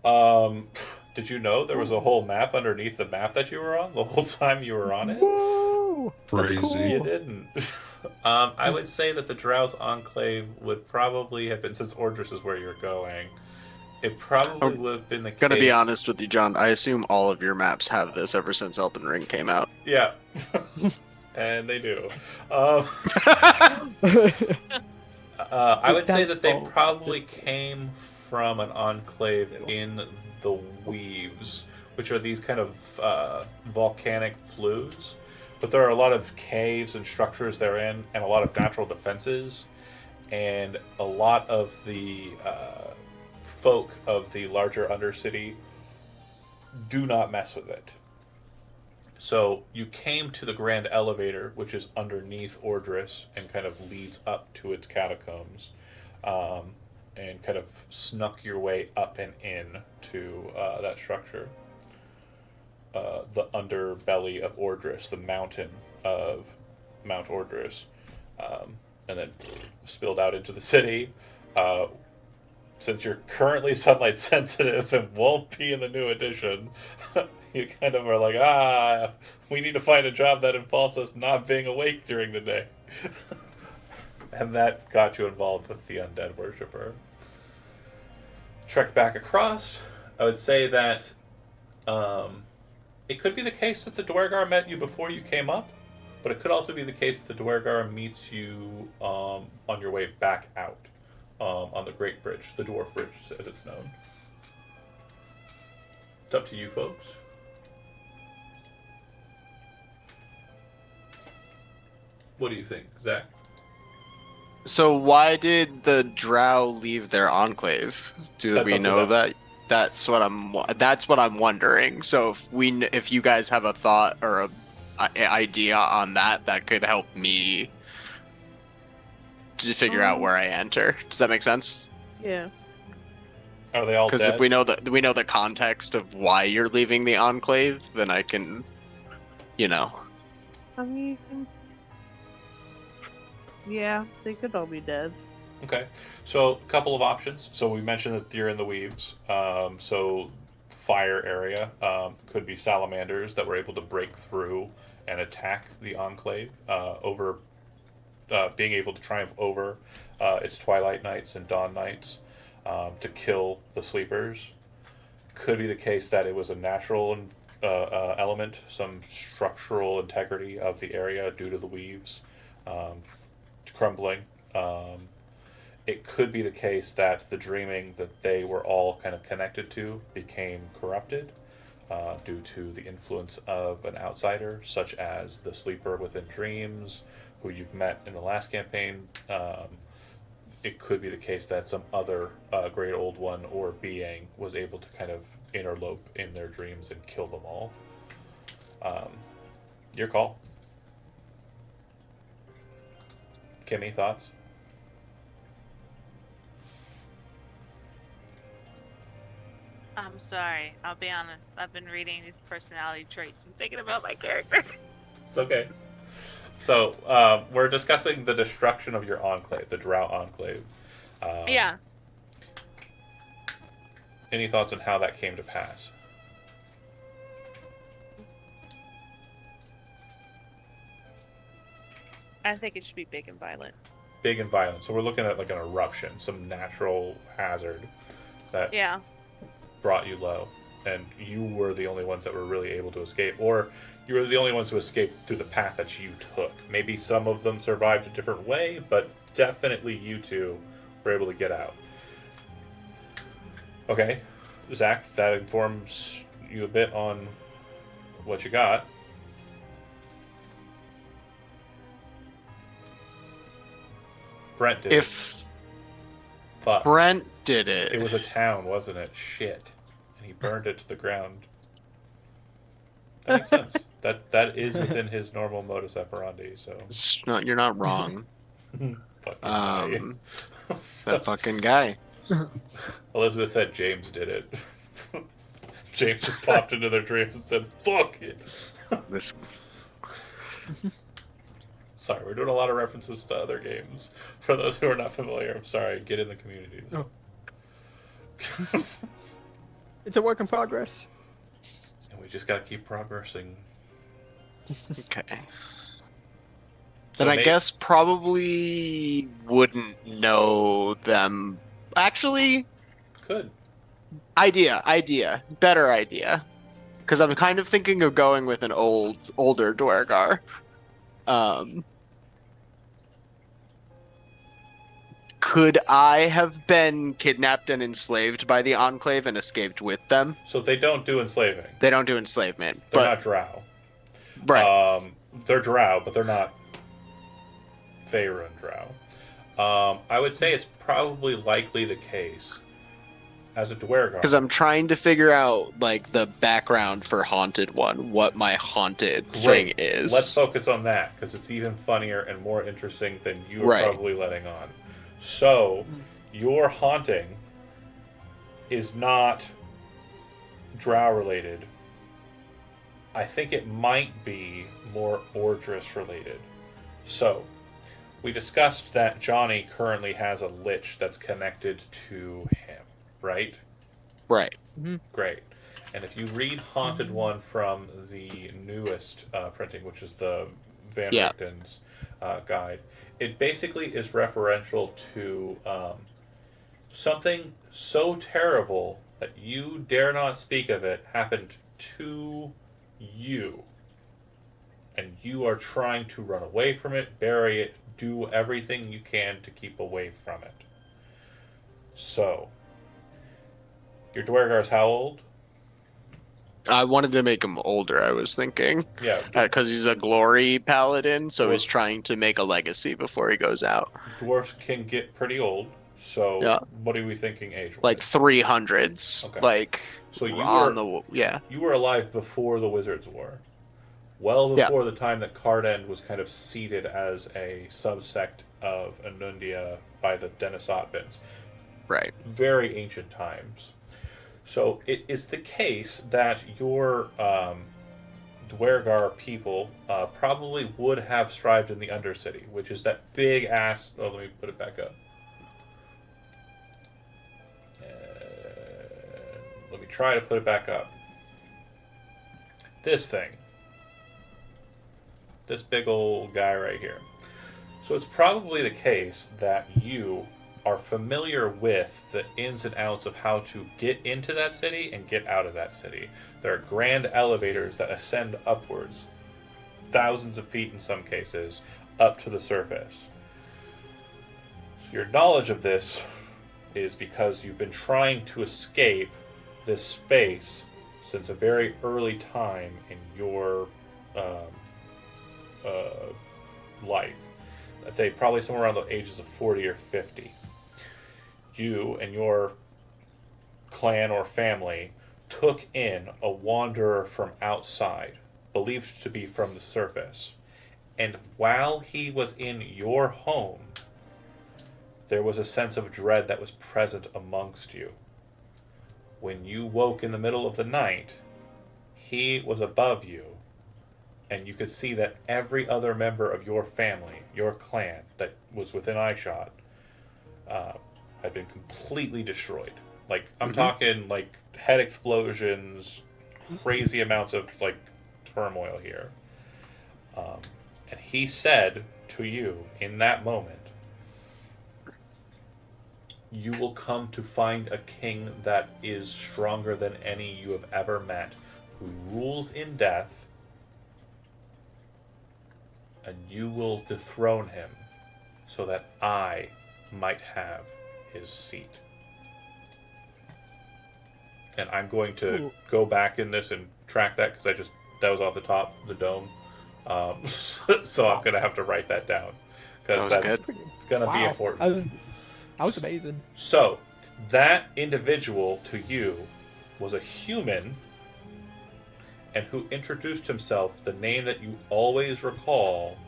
Did you know there was a whole map underneath the map that you were on the whole time you were on it? Whoa! That's Crazy. You cool. didn't. I would say that the Drow's enclave would probably have been, since Ordris is where you're going, it probably would have been the case. Gonna be honest with you, John. I assume all of your maps have this ever since Elden Ring came out. Yeah. And they do. I would say that they probably came from an enclave in the Weaves, which are these kind of volcanic flues. But there are a lot of caves and structures therein, and a lot of natural defenses, and a lot of the folk of the larger Undercity do not mess with it. So you came to the Grand Elevator, which is underneath Ordris and kind of leads up to its catacombs, and kind of snuck your way up and in to that structure. The underbelly of Ordris, the mountain of Mount Ordris, and then spilled out into the city. Since you're currently sunlight sensitive and won't be in the new edition, you kind of are like, we need to find a job that involves us not being awake during the day. And that got you involved with the undead worshiper. Trekked back across, I would say that it could be the case that the Dwergar met you before you came up, but it could also be the case that the Dwergar meets you on your way back out. On the Great Bridge, the Dwarf Bridge, as it's known. It's up to you, folks. What do you think, Zach? So why did the Drow leave their enclave? Do That's we up to know them. that? That's what I'm wondering. So if you guys have a thought or a idea on that, that could help me to figure out where I enter. Does that make sense? Yeah. Are they all dead? Because if we know the context of why you're leaving the enclave, then I can, I mean, yeah, they could all be dead. Okay, so a couple of options. So we mentioned that you're in the Weaves. So fire area could be salamanders that were able to break through and attack the Enclave over being able to triumph over its twilight nights and dawn nights to kill the sleepers. Could be the case that it was a natural element, some structural integrity of the area due to the weaves crumbling. It could be the case that the dreaming that they were all kind of connected to became corrupted due to the influence of an outsider, such as the sleeper within dreams, who you've met in the last campaign. It could be the case that some other great old one or being was able to kind of interlope in their dreams and kill them all. Your call. Kimmy, thoughts? I'm sorry. I'll be honest. I've been reading these personality traits and thinking about my character. It's okay. So, we're discussing the destruction of your enclave, the Drow Enclave. Yeah. Any thoughts on how that came to pass? I think it should be big and violent. Big and violent. So we're looking at like an eruption, some natural hazard that Yeah. brought you low. And you were the only ones that were really able to escape. Or you were the only ones who escaped through the path that you took. Maybe some of them survived a different way, but definitely you two were able to get out. Okay. Zach, that informs you a bit on what you got. Brent did. If Fuck. Brent did it, It was a town, wasn't it? Shit. And he burned it to the ground. That makes sense. That is within his normal modus operandi, so you're not wrong. fucking guy. That fucking guy. Elizabeth said James did it. James just popped into their dreams and said, fuck it. This Sorry, we're doing a lot of references to other games. For those who are not familiar, I'm sorry. Get in the community. Oh. It's a work in progress. And we just gotta keep progressing. okay. So Then I Nate- guess probably wouldn't know them. Actually, Good. better idea. Because I'm kind of thinking of going with an older Dwargar. Could I have been kidnapped and enslaved by the Enclave and escaped with them? So they don't do enslaving. They don't do enslavement, They're but not drow. right. They're drow, but they're not Faerun drow. I would say it's probably likely the case as a Dwergar. Because I'm trying to figure out like the background for Haunted One, what my haunted thing Great. is. Let's focus on that because it's even funnier and more interesting than you are Right. probably letting on. So, your haunting is not drow related. I think it might be more Ordris related. So, we discussed that Johnny currently has a lich that's connected to him, right? Right. Great. And if you read Haunted One from the newest printing, which is the Van Yeah. Richten's guide, it basically is referential to something so terrible that you dare not speak of it happened to you. And you are trying to run away from it, bury it, do everything you can to keep away from it. So, your Dwergar's how old? I wanted to make him older, I was thinking. Yeah, Because he's a glory paladin, so he's trying to make a legacy before he goes out. dwarfs can get pretty old. So, Yeah. what are we thinking age? Like 300s. Okay. Like, So you on were the. Yeah. you were alive before the Wizards' War, well Yeah. before the time that Cardend was kind of seeded as a subsect of Anundia by the Denisotvans. Right. Very ancient times. So it is the case that your Dwergar people probably would have strived in the Undercity, which is that big ass. Oh, let me put it back up. Let me try to put it back up. This thing. This big old guy right here. So it's probably the case that you are familiar with the ins and outs of how to get into that city and get out of that city. There are grand elevators that ascend upwards, thousands of feet in some cases, up to the surface. So your knowledge of this is because you've been trying to escape this space since a very early time in your life. I'd say probably somewhere around the ages of 40 or 50. You and your clan or family took in a wanderer from outside, believed to be from the surface. And while he was in your home, there was a sense of dread that was present amongst you. When you woke in the middle of the night, he was above you, and you could see that every other member of your family, your clan, that was within eyeshot, had been completely destroyed. Like, I'm talking, like, head explosions, crazy amounts of, like, turmoil here. And he said to you in that moment, you will come to find a king that is stronger than any you have ever met, who rules in death, and you will dethrone him so that I might have his seat. And I'm going to go back in this and track that because that was off the top of the dome. So I'm going to have to write that down. That was good. It's going to be important. That was amazing. So, that individual to you was a human and who introduced himself, the name that you always recall,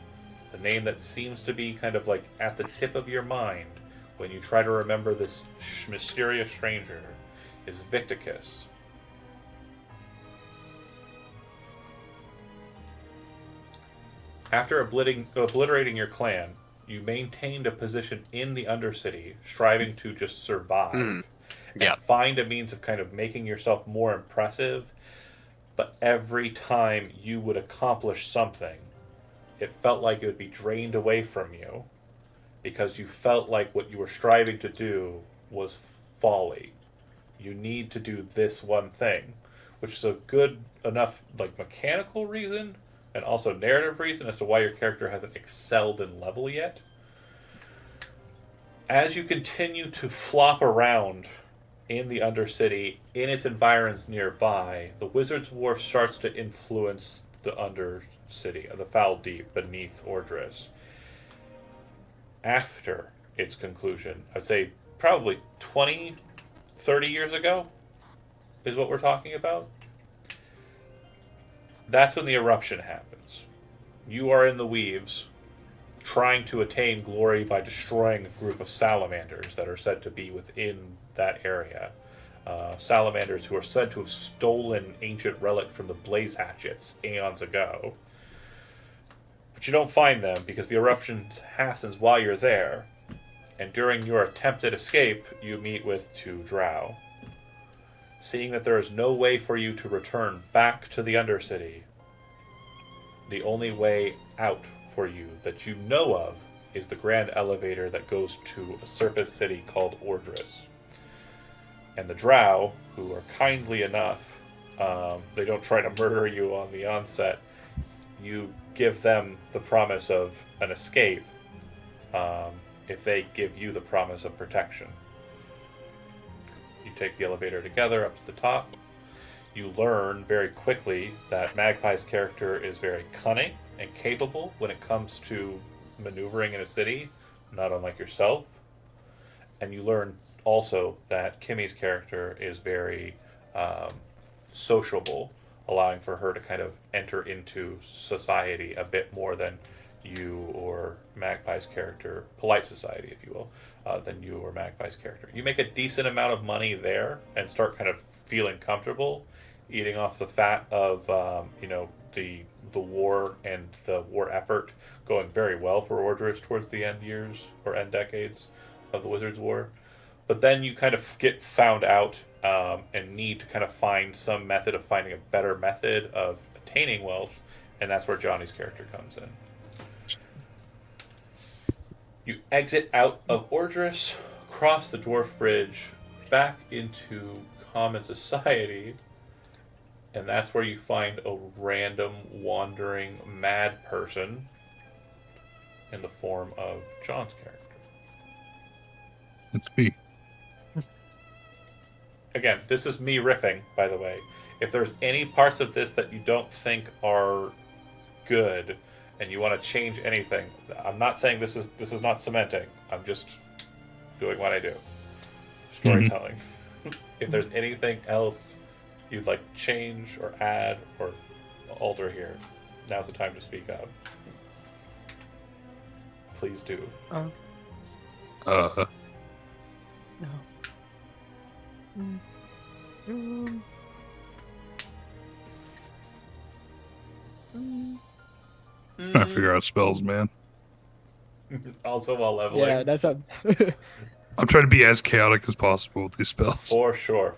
the name that seems to be kind of like at the tip of your mind when you try to remember this mysterious stranger, is Victicus. After obliterating your clan, you maintained a position in the Undercity, striving to just survive and find a means of kind of making yourself more impressive. But every time you would accomplish something, it felt like it would be drained away from you because you felt like what you were striving to do was folly. You need to do this one thing, which is a good enough like mechanical reason and also narrative reason as to why your character hasn't excelled in level yet. As you continue to flop around in the Undercity, in its environs nearby, the Wizard's War starts to influence the Undercity, the Foul Deep beneath Ordris. After its conclusion, I'd say probably 20, 30 years ago is what we're talking about. That's when the eruption happens. You are in the Weaves, trying to attain glory by destroying a group of salamanders that are said to be within that area. Salamanders who are said to have stolen ancient relic from the Blaze Hatchets eons ago. But you don't find them because the eruption happens while you're there. And during your attempted escape, you meet with two drow. Seeing that there is no way for you to return back to the Undercity, the only way out for you that you know of is the grand elevator that goes to a surface city called Ordris. And the drow, who are kindly enough, they don't try to murder you on the onset. You give them the promise of an escape if they give you the promise of protection. You take the elevator together up to the top. You learn very quickly that Magpie's character is very cunning and capable when it comes to maneuvering in a city, not unlike yourself. And you learn also that Kimmy's character is very sociable, allowing for her to kind of enter into society a bit more than you or Magpie's character, polite society, if you will, than you or Magpie's character. You make a decent amount of money there and start kind of feeling comfortable, eating off the fat of the war and the war effort going very well for Ordris towards the end years or end decades of the Wizard's War. But then you kind of get found out and need to kind of find some method of finding a better method of attaining wealth, and that's where Johnny's character comes in. You exit out of Ordris, cross the dwarf bridge back into common society, and that's where you find a random wandering mad person in the form of John's character. It's me. Again, this is me riffing, by the way. If there's any parts of this that you don't think are good and you want to change anything, I'm not saying this is not cementing. I'm just doing what I do. Storytelling. If there's anything else you'd like to change or add or alter here, now's the time to speak up. Please do. No. Trying to figure out spells, man. Also while leveling. Yeah, that's a. I'm trying to be as chaotic as possible with these spells. For sure.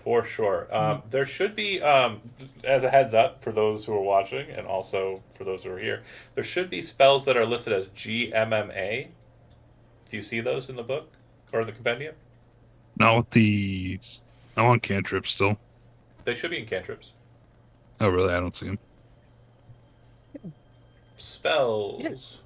There should be, as a heads up for those who are watching and also for those who are here, there should be spells that are listed as GMMA. Do you see those in the book or in the compendium? Not with the. I want cantrips still. They should be in cantrips. Oh, really? I don't see them. Spells.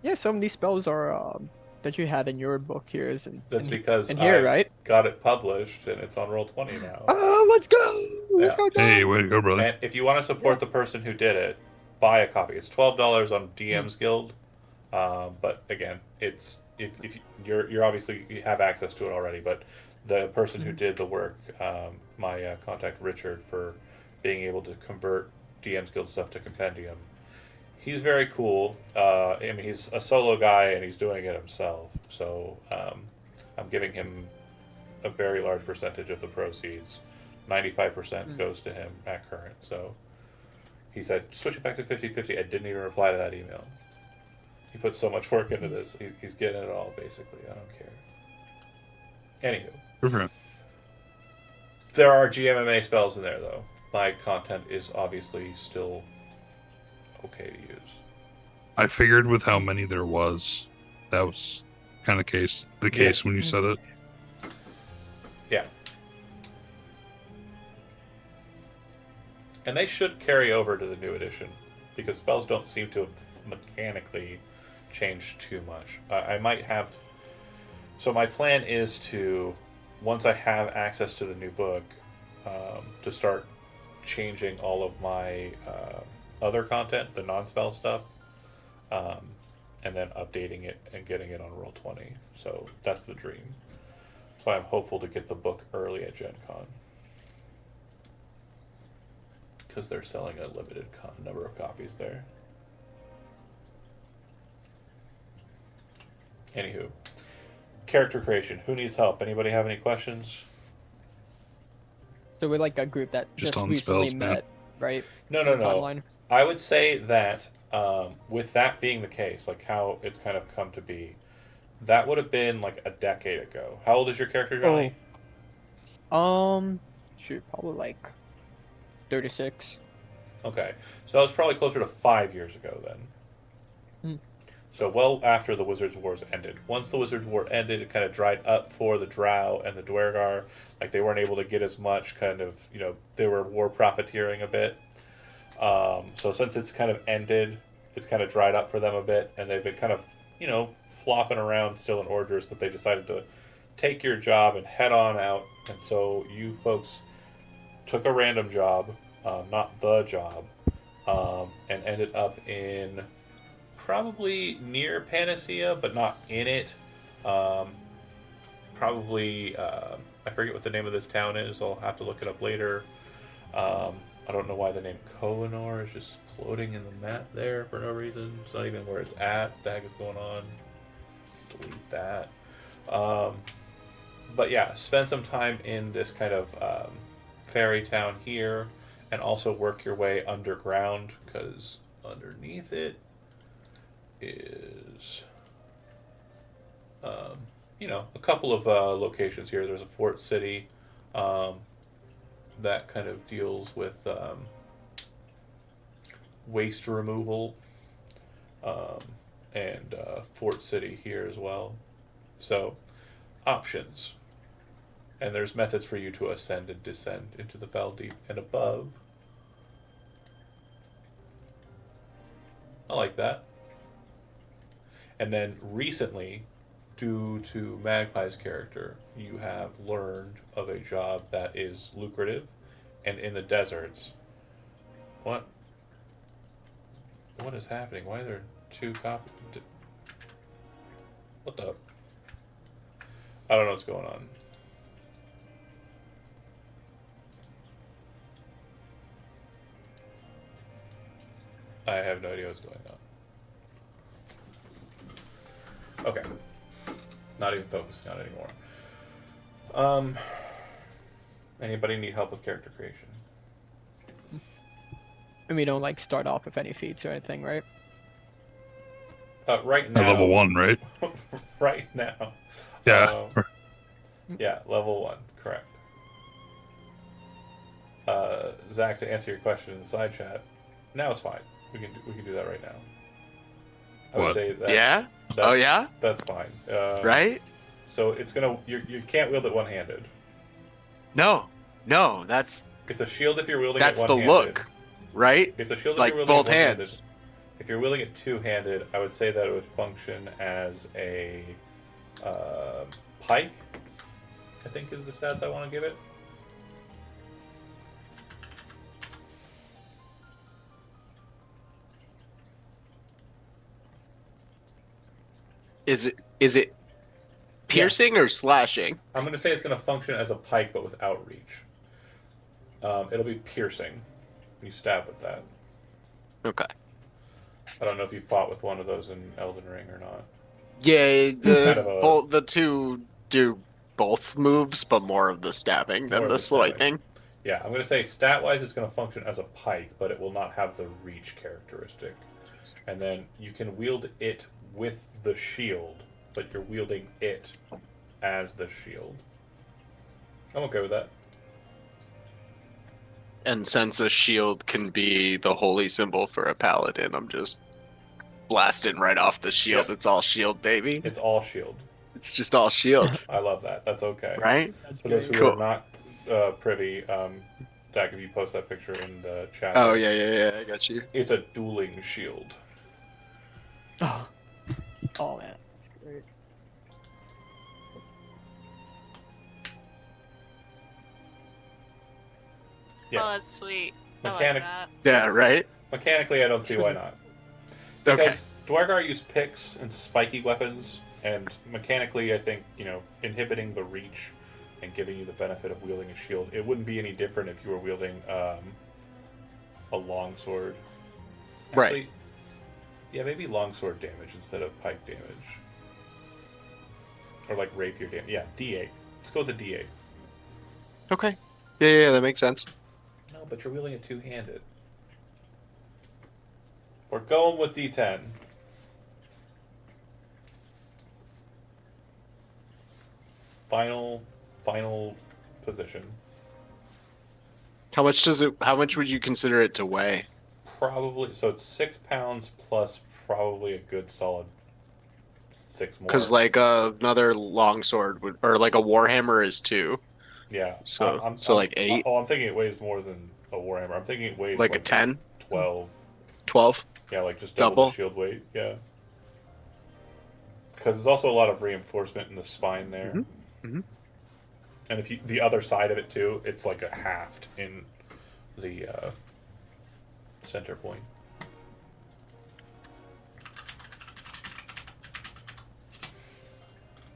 Yeah, some of these spells are that you had in your book here is in. That's because in here, I right? got it published and it's on Roll20 now. Oh, let's go! Let's Yeah. go! John! Hey, way to go, brother. And if you want to support the person who did it, buy a copy. It's $12 on DM's Guild. But again, it's if you're obviously you have access to it already. But the person who did the work, my contact Richard for being able to convert DM's Guild stuff to compendium. He's very cool. I mean, he's a solo guy and he's doing it himself. So I'm giving him a very large percentage of the proceeds. 95% goes to him at current. So he said, switch it back to 50-50. I didn't even reply to that email. He put so much work into this. He's getting it all, basically. I don't care. Anywho. Good for him. There are GMMA spells in there, though. My content is obviously still okay to use. I figured with how many there was, that was kind of the case when you said it. Yeah. And they should carry over to the new edition, because spells don't seem to have mechanically changed too much. I might have... So my plan is to, once I have access to the new book, to start changing all of my other content, the non-spell stuff, and then updating it and getting it on Roll20. So that's the dream. So I'm hopeful to get the book early at Gen Con. Because they're selling a limited number of copies there. Anywho. Character creation. Who needs help? Anybody have any questions? So we're like a group that Just just on recently spells, man. met, right? No. Timeline. I would say that with that being the case, like how it's kind of come to be, that would have been like a decade ago. How old is your character, Johnny? Shoot, probably like 36. Okay. So that was probably closer to 5 years ago then. So well after the Wizards' Wars ended. Once the Wizards' War ended, it kind of dried up for the Drow and the Dwergar. Like they weren't able to get as much kind of, they were war profiteering a bit. So since it's kind of ended, it's kind of dried up for them a bit, and they've been kind of, flopping around still in Orders, but they decided to take your job and head on out. And so you folks took a random job, not the job, and ended up in probably near Panacea, but not in it. Probably, I forget what the name of this town is. I'll have to look it up later. I don't know why the name Kohinoor is just floating in the map there for no reason. It's not even where it's at. What the heck is going on? Delete that. But yeah, spend some time in this kind of fairy town here, and also work your way underground, because underneath it is, a couple of locations here. There's a fort city that kind of deals with waste removal, and Fort City here as well. So options. And there's methods for you to ascend and descend into the Val Deep and above. I like that. And then recently, due to Magpie's character, you have learned of a job that is lucrative and in the deserts. What? What is happening? Why are there two copies? What the? I don't know what's going on. I have no idea what's going on. Okay. Not even focusing on it anymore. Anybody need help with character creation? And we don't like start off with any feats or anything, right? Right At now. level 1, right? Right now. Yeah. Yeah, level 1, correct. Zach, to answer your question in the side chat, now it's fine. We can do that right now. I would What? say that. Yeah? that- Oh, yeah? That's fine. Right? So it's gonna you can't wield it one-handed. No. No, that's It's a shield if you're wielding that's it the one-handed. look, right? It's a shield if Like you're wielding both it one-handed. hands. If you're wielding it two-handed, I would say that it would function as a pike. I think is the stats I want to give it. Is it piercing or slashing? I'm going to say it's going to function as a pike, but without reach. It'll be piercing. You stab with that. Okay. I don't know if you fought with one of those in Elden Ring or not. Yeah, kind of a- the two do both moves, but more of the stabbing More than of the the stabbing. swiping. Yeah, I'm going to say stat-wise it's going to function as a pike, but it will not have the reach characteristic. And then you can wield it with the shield, but you're wielding it as the shield. I'm okay with that. And since a shield can be the holy symbol for a paladin, I'm just blasting right off the shield. Yep. It's all shield, baby. It's all shield. It's just all shield, I love that. That's okay. right? That's For those great. who Cool. are not privy, Zach, if you post that picture in the chat. Oh yeah, I got you. It's a dueling shield. Oh, oh man, that's great. Yeah. Oh, that's sweet. Mechanic- I like Yeah, right. Mechanically, I don't see why not. Okay. Because Dwargar use picks and spiky weapons, and mechanically, I think, inhibiting the reach and giving you the benefit of wielding a shield, it wouldn't be any different if you were wielding a longsword. Right. Actually, yeah, maybe longsword damage instead of pike damage. Or like rapier damage. Yeah, D8. Let's go with the D8. Okay. Yeah, that makes sense. No, but you're wielding it two-handed. We're going with D10. Final position. How much would you consider it to weigh? Probably, so it's 6 pounds plus probably a good solid 6 more. Because like another longsword would, or like a warhammer is 2, yeah. so like 8, Oh, I'm thinking it weighs more than a Warhammer. I'm thinking it weighs like a 10, 12. 12. Yeah, like just double the Double? shield weight. Yeah. Because there's also a lot of reinforcement in the spine there. Mhm. Mhm. And if you the other side of it too, it's like a haft in the center point.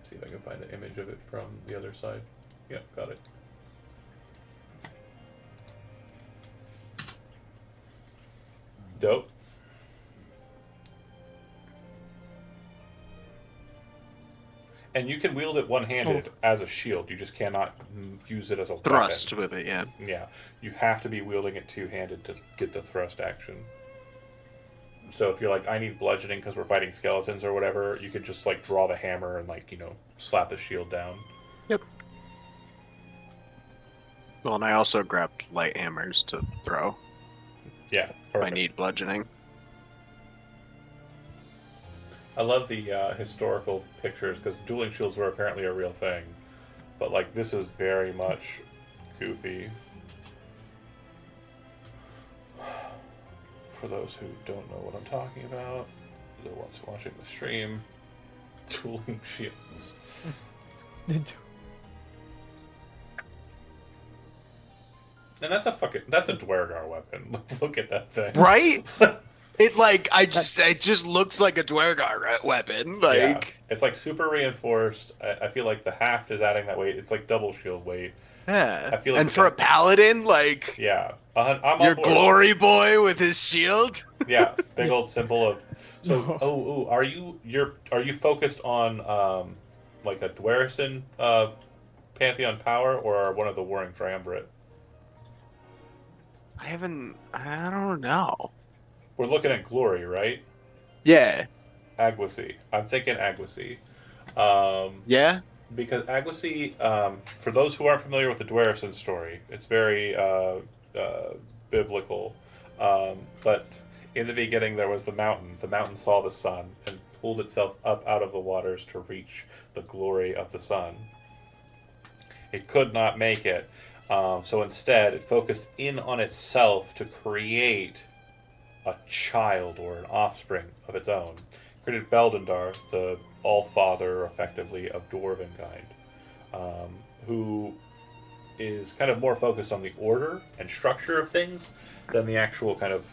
See if I can find the image of it from the other side. Yep, got it. Dope. And you can wield it one-handed as a shield. You just cannot use it as a Thrust weapon. with it, yeah. Yeah, you have to be wielding it two-handed to get the thrust action. So if you're like, I need bludgeoning because we're fighting skeletons or whatever, you could just like draw the hammer and like slap the shield down. Yep. Well, and I also grabbed light hammers to throw Yeah, if I perfect. need bludgeoning. I love the historical pictures because dueling shields were apparently a real thing, but like this is very much goofy. For those who don't know what I'm talking about, the ones watching the stream, dueling shields. And that's a Dwergar weapon. Look at that thing. Right? It just looks like a Dwergar weapon. Like, yeah. It's like super reinforced. I feel like the haft is adding that weight. It's like double shield weight. yeah. I feel like and for a paladin, like, yeah, I'm on your board. glory boy with his shield. Yeah, big old symbol of. So, are you focused on like a Dwerison Pantheon power or one of the Warring Triumvirate? I don't know. We're looking at glory, right? Yeah. Aguacy. I'm thinking Aguacy. Yeah? Because Aguacy, for those who aren't familiar with the Dwerison story, it's very biblical. But in the beginning, there was the mountain. The mountain saw the sun and pulled itself up out of the waters to reach the glory of the sun. It could not make it. So instead, it focused in on itself to create a child or an offspring of its own. Created Beldendar, the all-father, effectively, of Dwarvenkind, who is kind of more focused on the order and structure of things than the actual kind of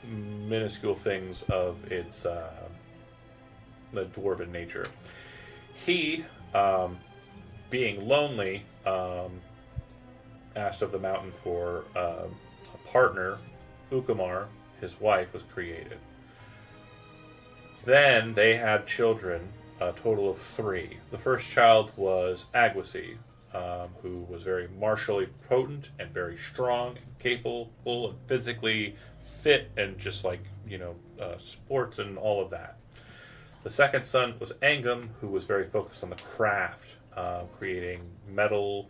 minuscule things of its the dwarven nature. He, being lonely, asked of the mountain for a partner. Ukamar, his wife, was created. Then they had children, a total of 3. The first child was Aguacy, who was very martially potent and very strong and capable and physically fit and just like, sports and all of that. The second son was Angum, who was very focused on the craft, creating metal,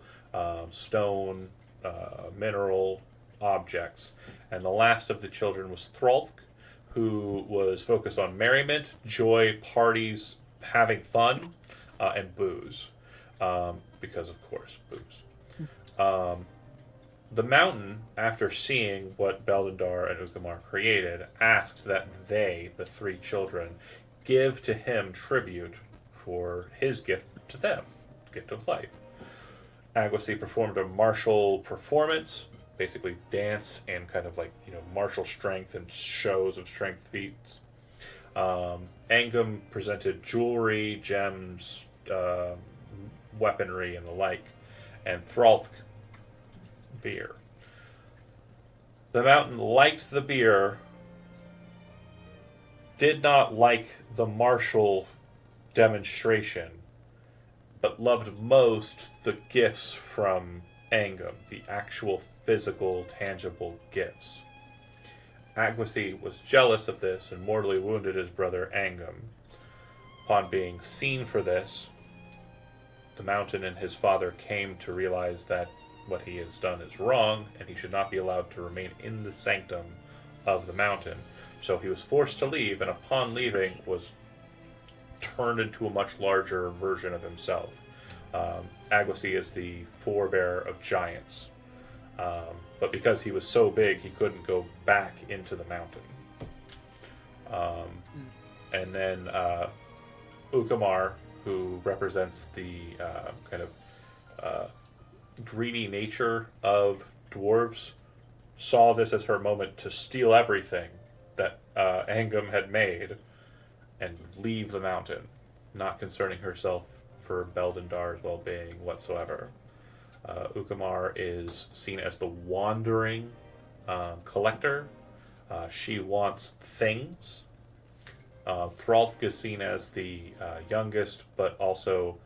stone, mineral objects. And the last of the children was Thralk, who was focused on merriment, joy, parties, having fun, and booze. Because, of course, booze. The mountain, after seeing what Beldendar and Ukamar created, asked that they, the 3 children, give to him tribute for his gift to them, gift of life. Aguacy performed a martial performance, basically dance and kind of like, martial strength and shows of strength feats. Angum presented jewelry, gems, weaponry, and the like. And Thralk, beer. The mountain liked the beer, did not like the martial demonstration, but loved most the gifts from Angum, the actual physical, tangible gifts. Aguacy was jealous of this and mortally wounded his brother Angum. Upon being seen for this, the mountain and his father came to realize that what he has done is wrong, and he should not be allowed to remain in the sanctum of the mountain. So he was forced to leave, and upon leaving was turned into a much larger version of himself. Aguacy is the forebearer of giants. But because he was so big, he couldn't go back into the mountain. And then Ukamar, who represents the kind of greedy nature of dwarves, saw this as her moment to steal everything that Angum had made and leave the mountain, not concerning herself for Beldendar's well-being whatsoever. Ukamar is seen as the wandering collector. She wants things. Thralk is seen as the youngest, but also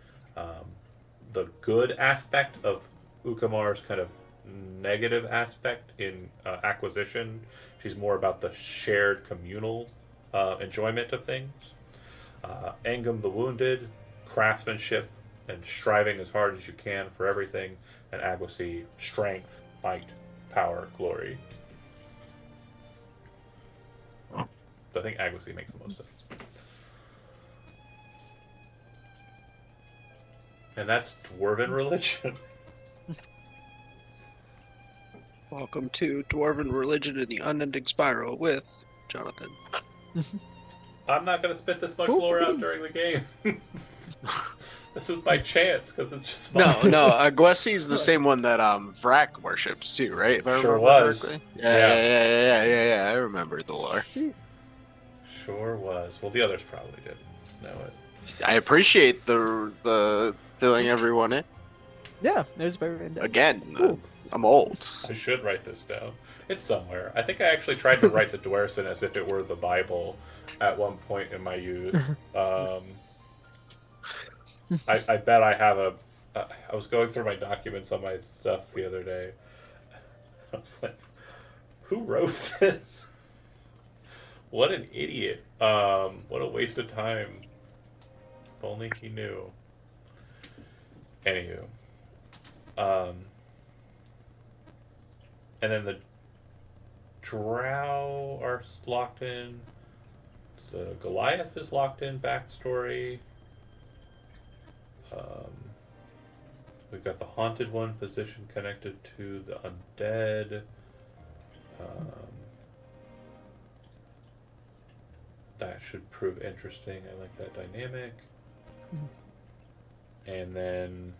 the good aspect of Ukamar's kind of negative aspect in acquisition. She's more about the shared communal enjoyment of things. Angum the wounded, craftsmanship, and striving as hard as you can for everything, and Aguacy, strength, might, power, glory. So I think Aguacy makes the most sense. And that's dwarven religion. Welcome to Dwarven Religion in the Unending Spiral with Jonathan. I'm not going to spit this much lore out during the game. This is my chance, because it's just fun. No, Gwesi's the same one that Vrak worships too, right? If I Sure remember was. correctly. Yeah. Yeah. I remember the lore. Sure was. Well, the others probably didn't know it. I appreciate the filling everyone in. Yeah, there's very random. Again, Cool. I'm old. I should write this down. It's somewhere. I think I actually tried to write the Dwersen as if it were the Bible at one point in my youth. I bet I have a. I was going through my documents on my stuff the other day. I was like, who wrote this? What an idiot. What a waste of time. If only he knew. Anywho. And then the Drow are locked in. The Goliath is locked in backstory. We've got the Haunted One position connected to the Undead. That should prove interesting. I like that dynamic. And then,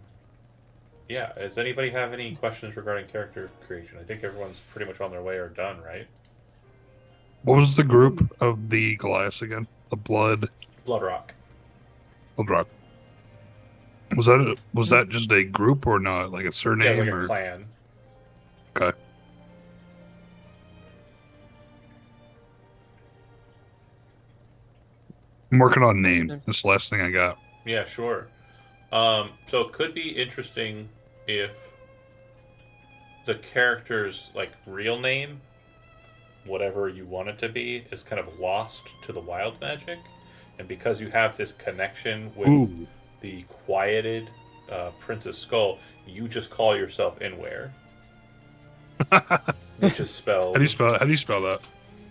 yeah, does anybody have any questions regarding character creation? I think everyone's pretty much on their way or done, right? What was the group of the Goliaths again? The Blood Bloodrock. Rock. Was that just a group or not? Like a Yeah, surname like a or clan. okay? I'm working on name. This last thing I got. Yeah, sure. So it could be interesting if the character's like real name, whatever you want it to be, is kind of lost to the wild magic, and because you have this connection with Ooh. the quieted Princess Skull, you just call yourself Inware, which is spelled. How do you spell that?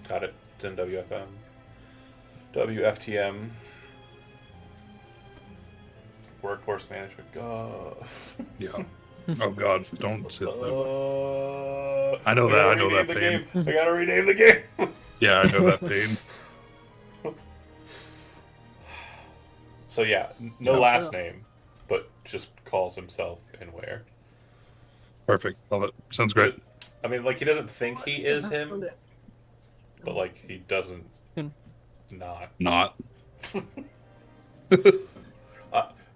Got it. It's in WFM. WFTM. Workforce management. Yeah. Oh God! Don't sit there. I know that. I know that pain. pain. I gotta rename the game. Yeah, I know that pain. So yeah, no Yeah. last name, but just calls himself Inware. Perfect. Love it. Sounds great. I mean, like, he doesn't think he is him, but like he doesn't not. Not.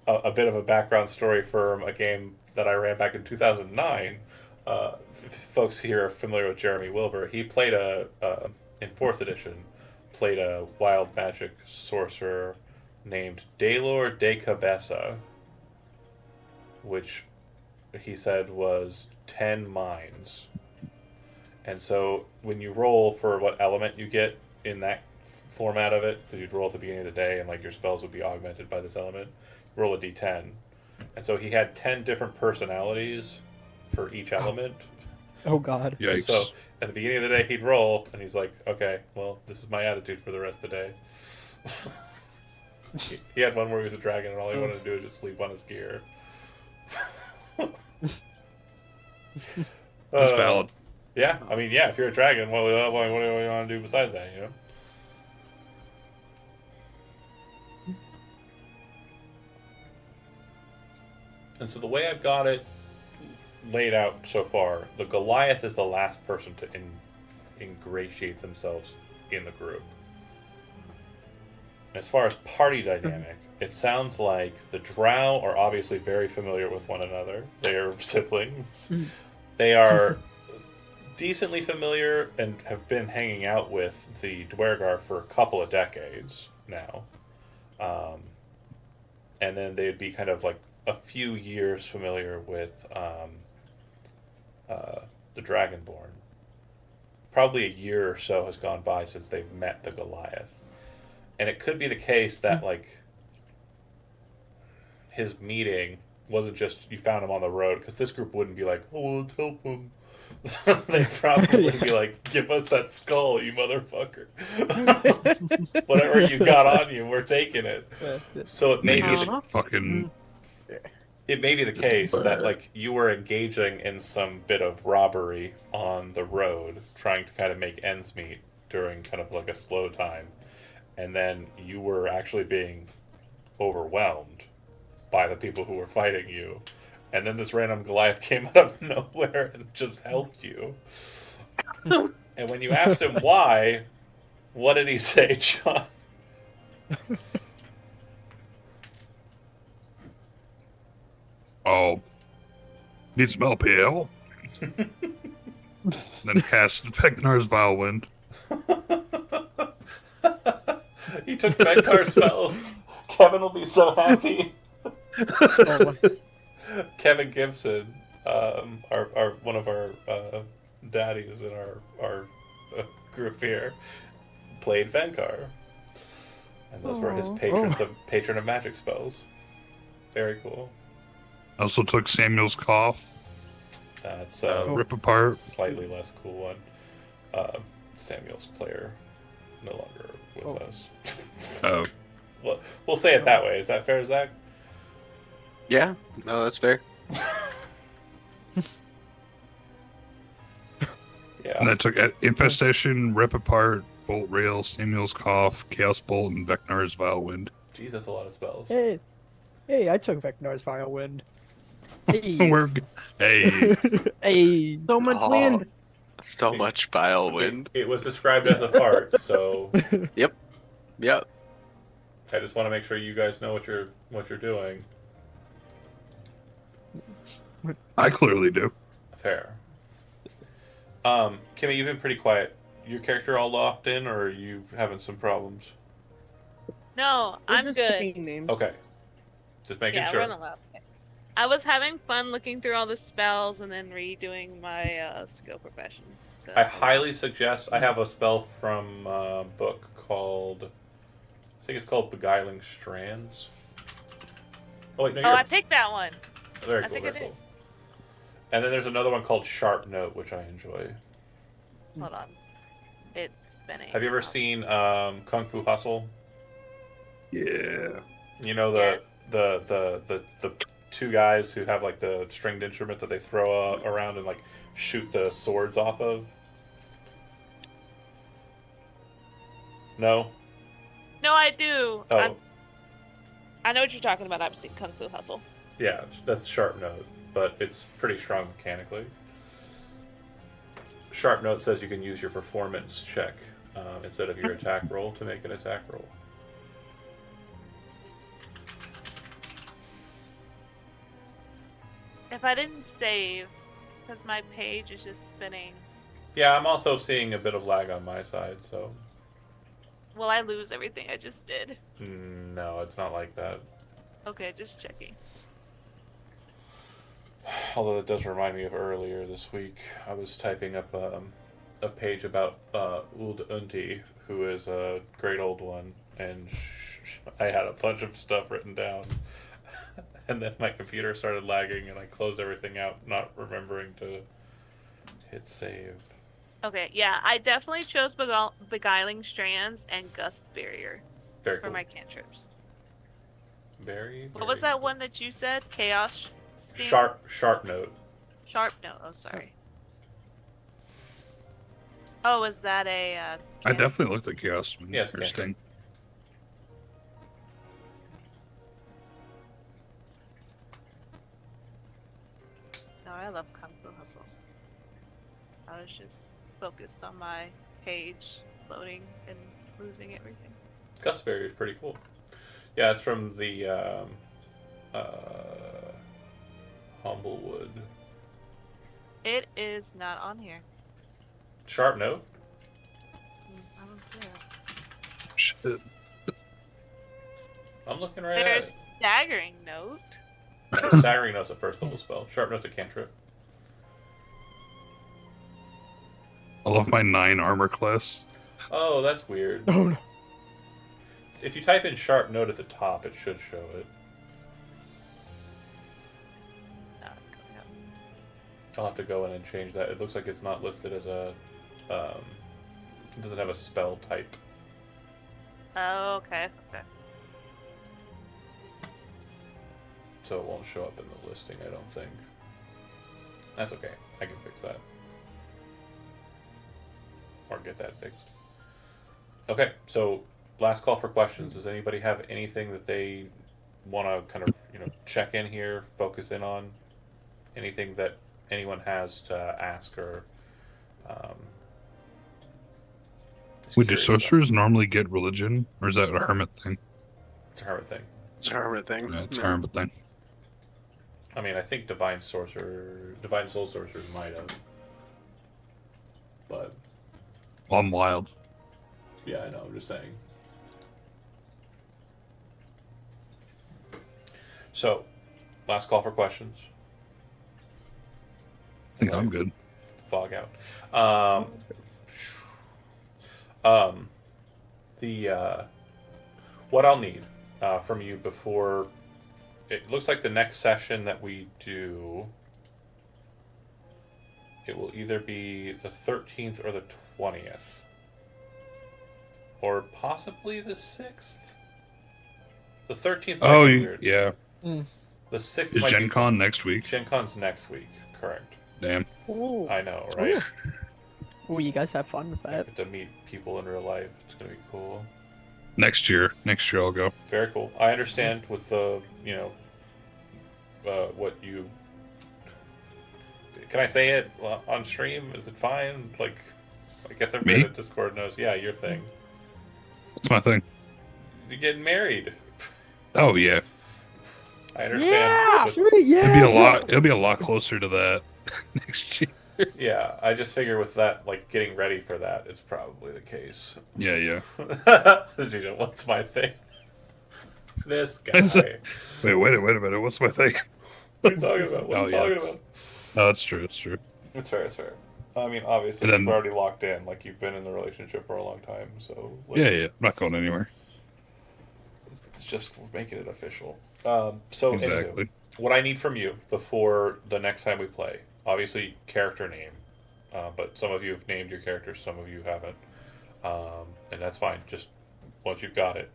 A bit of a background story for a game that I ran back in 2009. Folks here are familiar with Jeremy Wilbur. He played in 4th edition, played a wild magic sorcerer named Daelor de Cabeza, which he said was 10 minds. And so when you roll for what element you get in that format of it, because you'd roll at the beginning of the day and like your spells would be augmented by this element, roll a d10. And so he had 10 different personalities for each element. Oh God. And Yikes. so at the beginning of the day he'd roll and he's like, okay, well, this is my attitude for the rest of the day. He had one where he was a dragon and all he wanted to do was just sleep on his gear. That's valid. Yeah, I mean, yeah, if you're a dragon, what do you want to do besides that, you know? And so the way I've got it laid out so far, the Goliath is the last person to ingratiate themselves in the group. As far as party dynamic, it sounds like the Drow are obviously very familiar with one another. They are siblings. They are decently familiar and have been hanging out with the Dwergar for a couple of decades now. And then they'd be kind of like a few years familiar with the Dragonborn. Probably a year or so has gone by since they've met the Goliath. And it could be the case that, like, his meeting wasn't just you found him on the road, because this group wouldn't be like, oh, let's help him. They'd probably be like, give us that skull, you motherfucker. Whatever you got on you, we're taking it. So it may be Just the, fucking it may be the case that like you were engaging in some bit of robbery on the road, trying to kind of make ends meet during kind of like a slow time, and then you were actually being overwhelmed by the people who were fighting you, and then this random Goliath came out of nowhere and just helped you. And when you asked him why, what did he say, John? Oh, need some LPL? Then cast Vegnar's Vile Wind. He took Venkar spells. Kevin will be so happy. Oh my. Kevin Gibson, our one of our daddies in our group here, played Venkar, and those were his patron of magic spells. Very cool. I also took Samuel's Cough. That's Rip Apart. slightly less cool one. Samuel's player no longer with us. Oh, Well, we'll say it that way. Is that fair, Zach? Yeah, no, that's fair. Yeah. and I took Infestation, Rip Apart, Bolt Rail, Samuel's Cough, Chaos Bolt, and Vegnar's Vile Wind. Jeez, that's a lot of spells. Hey, I took Vecnar's Vile Wind. Hey, We're hey. hey. So much Oh. wind. So much bile wind. It was described as a fart, so Yep. I just want to make sure you guys know what you're doing. I clearly do. Fair. Kimmy, you've been pretty quiet. Your character all locked in, or are you having some problems? No, We're I'm just good. picking names. Okay. Just making Yeah, sure. we're in a lab. I was having fun looking through all the spells and then redoing my skill professions. I highly suggest. I have a spell from a book called. I think it's called Beguiling Strands. Oh wait, no, you're Oh, I picked that one. very I cool. think I Very did. cool. And then there's another one called Sharp Note, which I enjoy. Hold on. It's spinning. Have you ever seen Kung Fu Hustle? Yeah. You know Yeah. the two guys who have like the stringed instrument that they throw around and like shoot the swords off of. No. No, I do. Oh, I know what you're talking about. I've seen Kung Fu Hustle. yeah, that's Sharp Note, but it's pretty strong mechanically. Sharp Note says you can use your performance check instead of your attack roll to make an attack roll. If I didn't save, because my page is just spinning, Yeah, I'm also seeing a bit of lag on my side, so will I lose everything I just did? no, it's not like that. Okay, just checking. Although it does remind me of earlier this week, I was typing up a page about Uld Unti, who is a great old one, and I had a bunch of stuff written down. And then my computer started lagging, and I closed everything out, not remembering to hit save. Okay, yeah, I definitely chose Beguiling Strands and Gust Barrier Very for cool. my cantrips. Very. What was very- that one that you said? Chaos Sting? Sharp Note. Sharp note. Oh, sorry. Oh, is that a? I definitely looked at Chaos. Yes, or Sting. No, I love Kung Fu Hustle. I was just focused on my page loading and losing everything. Gust Barrier is pretty cool. Yeah, it's from the Humblewood. It is not on here. Sharp Note. I don't see it. Shit. I'm looking right There's at Staggering Note. it. Staggering Note's a first level spell. Sharp Note's a cantrip. I love my 9 armor class. Oh, that's weird. Oh no. If you type in Sharp Note at the top, it should show it. Not coming up. I'll have to go in and change that. It looks like it's not listed as a. It doesn't have a spell type. Oh, okay. Okay. so it won't show up in the listing, I don't think. That's okay. I can fix that. Or get that fixed. Okay, so last call for questions. Does anybody have anything that they want to kind of, check in here, focus in on? Anything that anyone has to ask or is Wait, do curious about? sorcerers normally get religion, or is that a hermit thing? It's a hermit thing. It's a hermit thing. Yeah, it's a Yeah. hermit thing. I mean, I think Divine Soul Sorcerers might have. But, I'm wild. yeah, I know, I'm just saying. So, last call for questions. I think I'm good. Fog out. What I'll need from you before it looks like the next session that we do, it will either be the 13th or the 20th, or possibly the 6th. The 13th. Might Oh, be weird. yeah. The 6th Is might Gen be Con next week? Gen Con's next week. Correct. Damn. Ooh. I know, right? Ooh, you guys have fun with I that. get to meet people in real life. It's gonna be cool. Next year I'll go. Very cool. I understand with the, what you. Can I say it on stream? Is it fine? Like, I guess everybody Me? at Discord knows. Yeah, your thing. That's my thing. You're getting married. Oh yeah. I understand. Yeah, with- sweet, yeah. It'll be a lot closer to that next year. yeah, I just figure with that, like getting ready for that, it's probably the case. Yeah. What's my thing? This guy. What Wait a minute. What's my thing? are you talking about? What are you Oh, yeah. talking about? No, that's true. It's true. It's fair. It's fair. I mean, obviously, And then- you've already locked in. Like, you've been in the relationship for a long time, so... Yeah. I'm not going anywhere. It's just making it official. So, Exactly. anywho, what I need from you before the next time we play, obviously, character name. But some of you have named your characters, some of you haven't. And that's fine. Just once you've got it.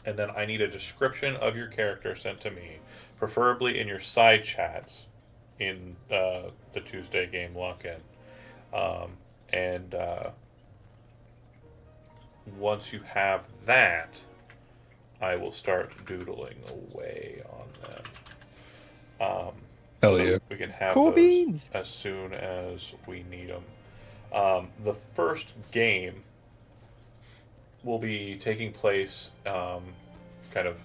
And then I need a description of your character sent to me, preferably in your side chats in the Tuesday game lock-in. And once you have that, I will start doodling away on them. Hell So yeah. we can have Cool those beans. as soon as we need them. The first game will be taking place kind of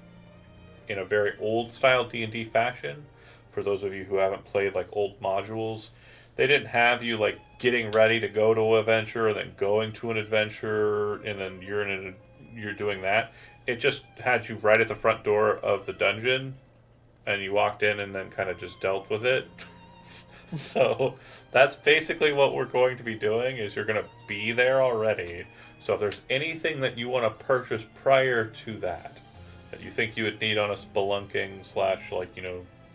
in a very old style D&D fashion. For those of you who haven't played like old modules, they didn't have you like getting ready to go to an adventure and then going to an adventure and then you're doing that. It just had you right at the front door of the dungeon and you walked in and then kind of just dealt with it. So that's basically what we're going to be doing is you're going to be there already. So if there's anything that you want to purchase prior to that you think you would need on a spelunking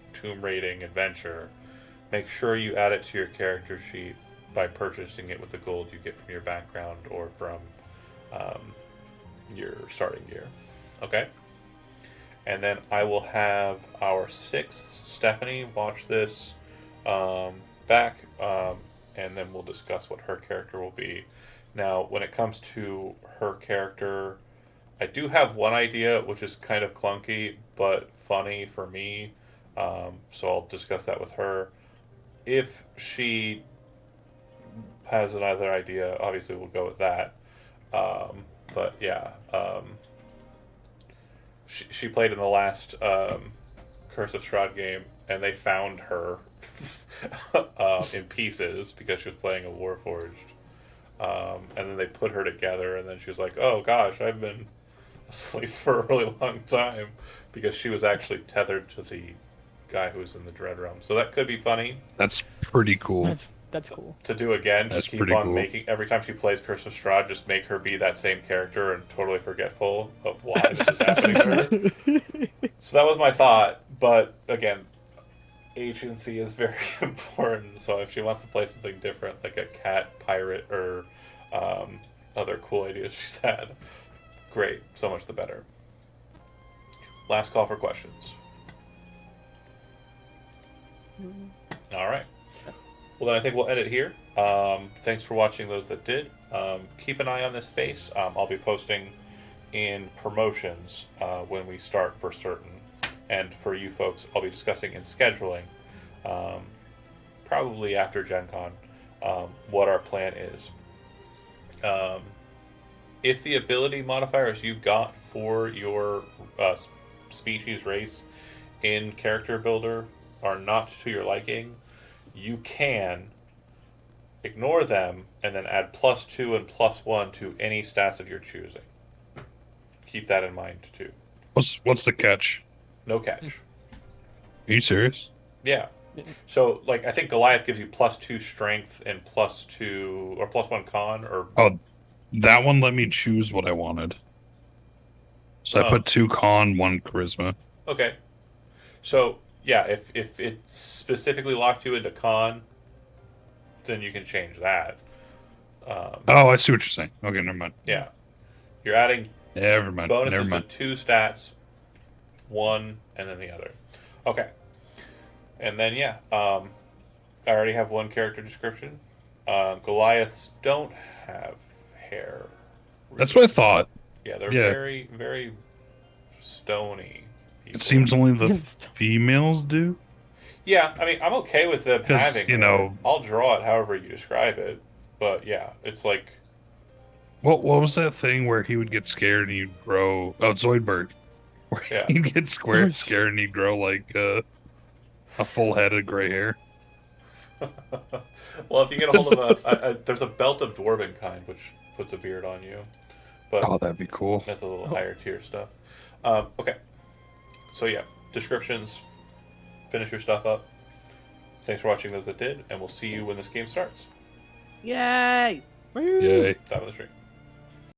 / tomb raiding adventure, make sure you add it to your character sheet by purchasing it with the gold you get from your background or from your starting gear. Okay? And then I will have our 6th, Stephanie, watch this back, and then we'll discuss what her character will be. Now, when it comes to her character, I do have one idea, which is kind of clunky, but funny for me, so I'll discuss that with her. If she has another idea, obviously we'll go with that. But yeah, she played in the last Curse of Strahd game, and they found her in pieces because she was playing a Warforged. And then they put her together, and then she was like, "Oh gosh, I've been asleep for a really long time," because she was actually tethered to the guy who was in the Dread Realm. So that could be funny That's pretty cool. That's cool. to do again. That's Just keep pretty on cool. making every time she plays Curse of Strahd, just make her be that same character and totally forgetful of why this is happening to her. So that was my thought, but again, agency is very important. So if she wants to play something different, like a cat pirate or other cool ideas she's had, great. So much the better. Last call for questions. All right. Well, then I think we'll end it here. Thanks for watching those that did. Keep an eye on this space. I'll be posting in promotions when we start for certain. And for you folks, I'll be discussing in scheduling, probably after Gen Con, what our plan is. If the ability modifiers you got for your species race in Character Builder are not to your liking, you can ignore them and then add +2 and +1 to any stats of your choosing. Keep that in mind too. What's the catch? No catch. Are you serious? Yeah. So, like, I think Goliath gives you +2 strength and +2 or +1 con, or Oh, that one let me choose what I wanted. So I Oh. put 2 con, 1 charisma. okay. So yeah, if it specifically locked you into con, then you can change that. Oh, I see what you're saying. Okay, never mind. Yeah, you're adding Never mind. bonuses Never mind. to 2 stats, one and then the other. Okay, and then yeah, I already have 1 character description. Goliaths don't have hair. That's what I thought. Yeah, they're Yeah. very very stony. People. It seems only the females do. Yeah, I mean, I'm okay with them 'Cause, having. you hair. know- I'll draw it however you describe it, but yeah, it's like What was that thing where he would get scared and you'd grow? Oh, Zoidberg. Where Yeah. he'd get scared and he'd grow like a full head of gray hair. well, if you get a hold of there's a belt of dwarven kind which puts a beard on you, but Oh, that'd be cool. that's a little higher tier stuff. Okay, so yeah, descriptions. Finish your stuff up. Thanks for watching those that did, and we'll see you when this game starts. Yay! Woo! Yay. Top of the stream.